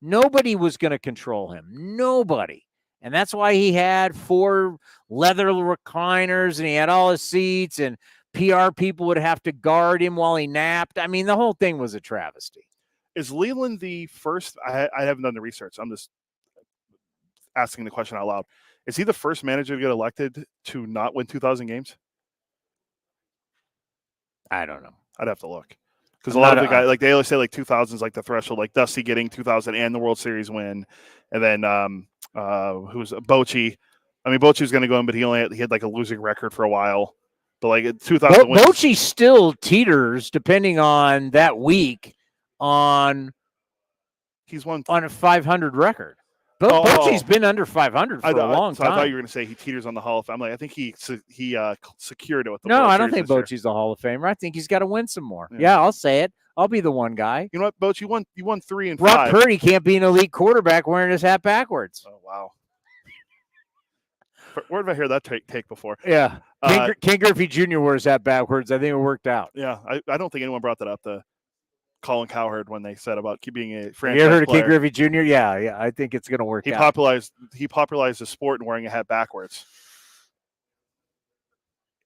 Nobody was going to control him. Nobody. And that's why he had 4 leather recliners and he had all his seats and PR people would have to guard him while he napped. I mean, the whole thing was a travesty. Is Leland the first? I haven't done the research. I'm just asking the question out loud. Is he the first manager to get elected to not win 2,000 games? I don't know. I'd have to look. Because a lot of the guys, like they always say, like 2000 is like the threshold, like Dusty getting 2000 and the World Series win, and then who's Bochy? I mean, Bochy was going to go in, but he had like a losing record for a while. But like 2000, Bochy still teeters depending on that week on he's won on a 500 record. Bochy's been under 500 for a long time. I thought you were going to say he teeters on the Hall of Fame. Like, I think he secured it with the No, World I don't Series think Bochy's a Hall of Famer. I think he's got to win some more. Yeah, I'll say it. I'll be the one guy. You know what, Bochy? You won 3 and 5. Brock Purdy can't be an elite quarterback wearing his hat backwards. Oh, wow. Where did I hear that take before? Yeah. Ken Griffey Jr. wears that backwards. I think it worked out. Yeah, I don't think anyone brought that up to Colin Cowherd when they said about being a franchise player. You ever heard of Ken Griffey Jr.? Yeah, I think it's going to work out. He popularized the sport and wearing a hat backwards.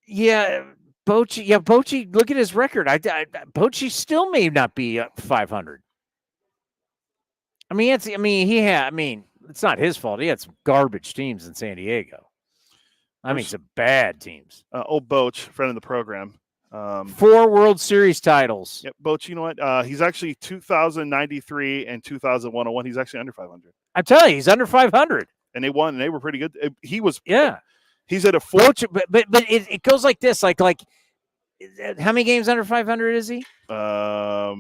Yeah, Bochy, look at his record. Bochy still may not be 500. I mean, it's not his fault. He had some garbage teams in San Diego. Some bad teams. Old Boch, friend of the program. 4 World Series titles. Yep, Boch, you know what? He's actually 2093 and 2001. He's actually under 500. I'm telling you, he's under 500. And they won, and they were pretty good. He was. Yeah. He's at a 4. Boch, but it goes like this. Like how many games under 500 is he? 8.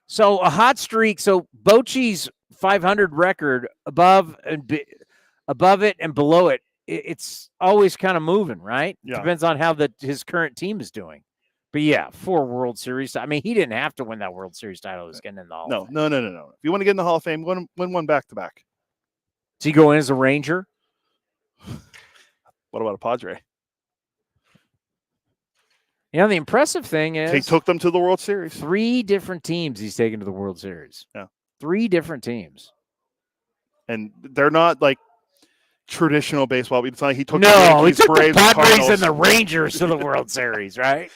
So a hot streak. So Bochy's 500 record above it and below it. It's always kind of moving, right? Yeah. Depends on how his current team is doing. But yeah, 4 World Series. I mean, he didn't have to win that World Series title. He was getting in the Hall of Fame. No. If you want to get in the Hall of Fame, win one back to back. Does he go in as a Ranger? What about a Padre? You know, the impressive thing is he took them to the World Series. 3 different teams he's taken to the World Series. Yeah. 3 different teams. And they're not like traditional baseball. It's like he took the Braves, Padres and the Rangers to the World Series, right?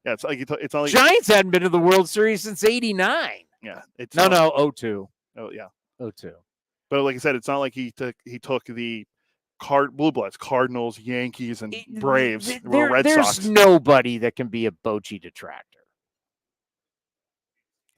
Yeah, it's not like Giants hadn't been to the World Series since '89. Yeah, it's 02. Oh yeah, 02. But like I said, it's not like he took the Blue Bloods, Cardinals, Yankees, and Braves. Red Sox. There's nobody that can be a Bochy detractor.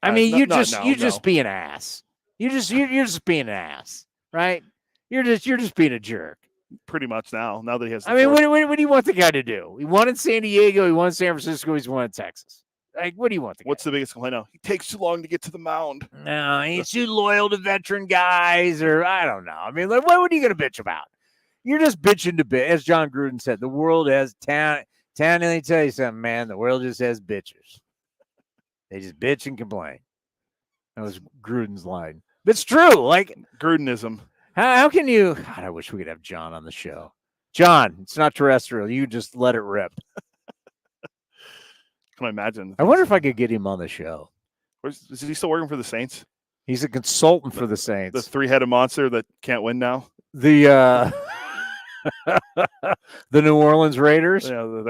I mean, you're just being an ass. You're just being an ass, right? You're just being a jerk. Pretty much now that he has. I mean, what do you want the guy to do? He won in San Diego. He won in San Francisco. He's won in Texas. Like, what do you want the guy? What's the biggest complaint now? He takes too long to get to the mound. No, he's too loyal to veteran guys, or I don't know. I mean, like, what are you going to bitch about? You're just bitching to bitch. As John Gruden said, the world has town. Let me tell you something, man. The world just has bitches. They just bitch and complain. That was Gruden's line. But it's true. Like Grudenism. How can you? God, I wish we could have John on the show. John, it's not terrestrial. You just let it rip. Can I imagine? I wonder if I could get him on the show. Is he still working for the Saints? He's a consultant for the Saints. The three-headed monster that can't win now. The the New Orleans Raiders. Yeah,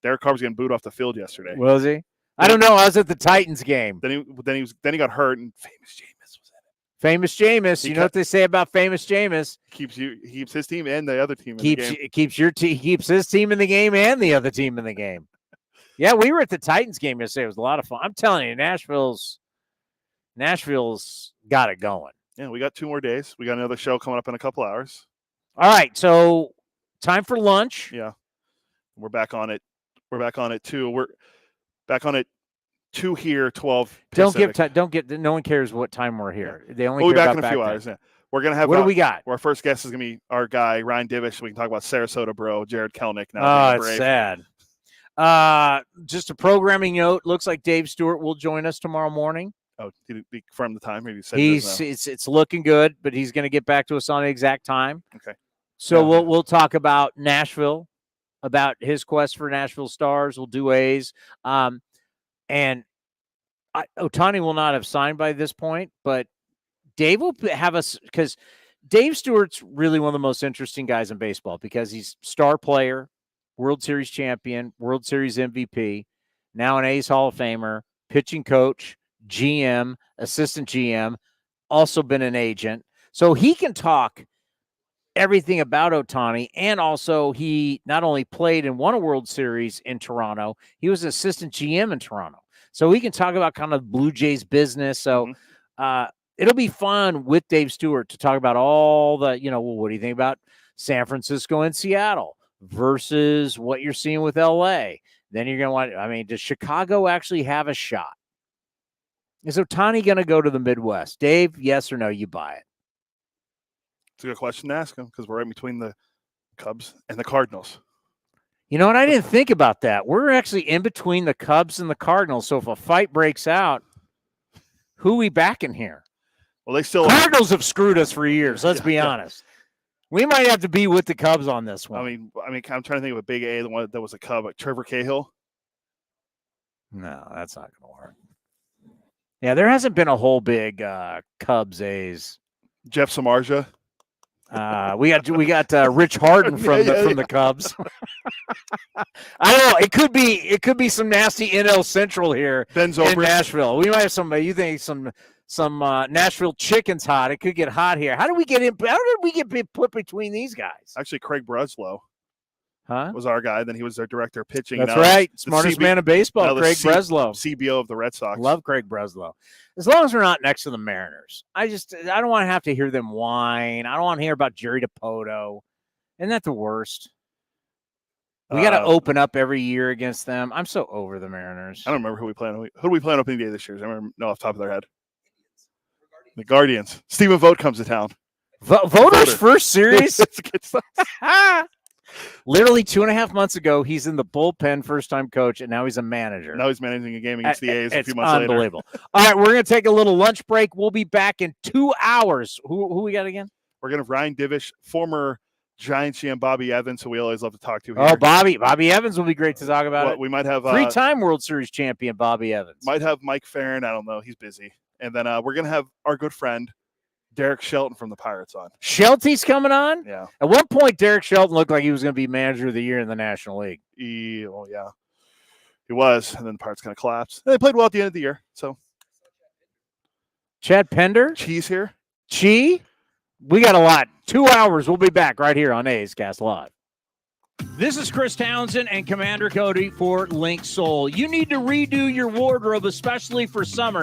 Derek Carr was getting booed off the field yesterday. Was he? I don't know. I was at the Titans game. Then he got hurt, and Famous Jameis was in it. Famous Jameis. You know what they say about Famous Jameis? He keeps his team and the other team in the game. Keeps his team in the game and the other team in the game. Yeah, we were at the Titans game yesterday. It was a lot of fun. I'm telling you, Nashville's got it going. Yeah, we got 2 more days. We got another show coming up in a couple hours. All right, so time for lunch. Yeah, we're back on it. We're back on it too. We're back on it 2 here, 12. Don't get. No one cares what time we're here. They only. We'll be care back about in a few then. hours. Yeah, we're gonna have. What do we got? Our first guest is gonna be our guy Ryan Divish. We can talk about Sarasota bro Jared Kelnick. Oh, it's sad. Just a programming note. Looks like Dave Stewart will join us tomorrow morning. Oh, did he confirm the time? Maybe said it's looking good, but he's going to get back to us on the exact time. Okay. So we'll talk about Nashville, about his quest for Nashville Stars. We'll do A's. And Ohtani will not have signed by this point, but Dave will have us because Dave Stewart's really one of the most interesting guys in baseball because he's star player, World Series champion, World Series MVP, now an A's Hall of Famer, pitching coach, GM, assistant GM, also been an agent. So he can talk everything about Ohtani, and also he not only played and won a World Series in Toronto, he was an assistant GM in Toronto. So he can talk about kind of Blue Jays business. So it'll be fun with Dave Stewart to talk about all the, what do you think about San Francisco and Seattle versus what you're seeing with LA? Then you're going to want, does Chicago actually have a shot? Is Ohtani going to go to the Midwest? Dave, yes or no, you buy it? It's a good question to ask him because we're right between the Cubs and the Cardinals. You know what? I didn't think about that. We're actually in between the Cubs and the Cardinals. So if a fight breaks out, who are we backing here? Well, Cardinals have screwed us for years. Let's be honest. We might have to be with the Cubs on this one. I mean, I'm trying to think of a big A, the one that was a Cub, like Trevor Cahill. No, that's not going to work. Yeah, there hasn't been a whole big Cubs A's. Jeff Samardzija. We got Rich Harden from the Cubs. I don't know. It could be some nasty NL Central here in Nashville. We might have some. You think some Nashville chickens hot? It could get hot here. How did we get put between these guys? Actually, Craig Breslow. Was our guy. Then he was their director of pitching. That's right. Smartest man in baseball, Craig Breslow. CBO of the Red Sox. Love Craig Breslow. As long as we're not next to the Mariners. I don't want to have to hear them whine. I don't want to hear about Jerry DiPoto. Isn't that the worst? We got to open up every year against them. I'm so over the Mariners. I don't remember who we planned. Who do we plan opening day this year? I remember off the top of their head. The Guardians. Stephen Vogt comes to town. Voter's first series? Literally 2.5 months ago, he's in the bullpen, first-time coach, and now he's a manager. Now he's managing a game against the A's a few months later. It's unbelievable. All right, we're going to take a little lunch break. We'll be back in 2 hours. Who we got again? We're going to have Ryan Divish, former Giants GM Bobby Evans, who we always love to talk to here. Oh, Bobby Evans will be great to talk about. We might have 3-time World Series champion Bobby Evans. Might have Mike Farron. I don't know. He's busy. And then we're going to have our good friend, Derek Shelton from the Pirates on. Shelty's coming on? Yeah. At one point, Derek Shelton looked like he was going to be manager of the year in the National League. He was. And then the Pirates kind of collapsed. They played well at the end of the year. So, Chad Pender? Cheese here. We got a lot. 2 hours. We'll be back right here on A's Cast Live. This is Chris Townsend and Commander Cody for Link Soul. You need to redo your wardrobe, especially for summer.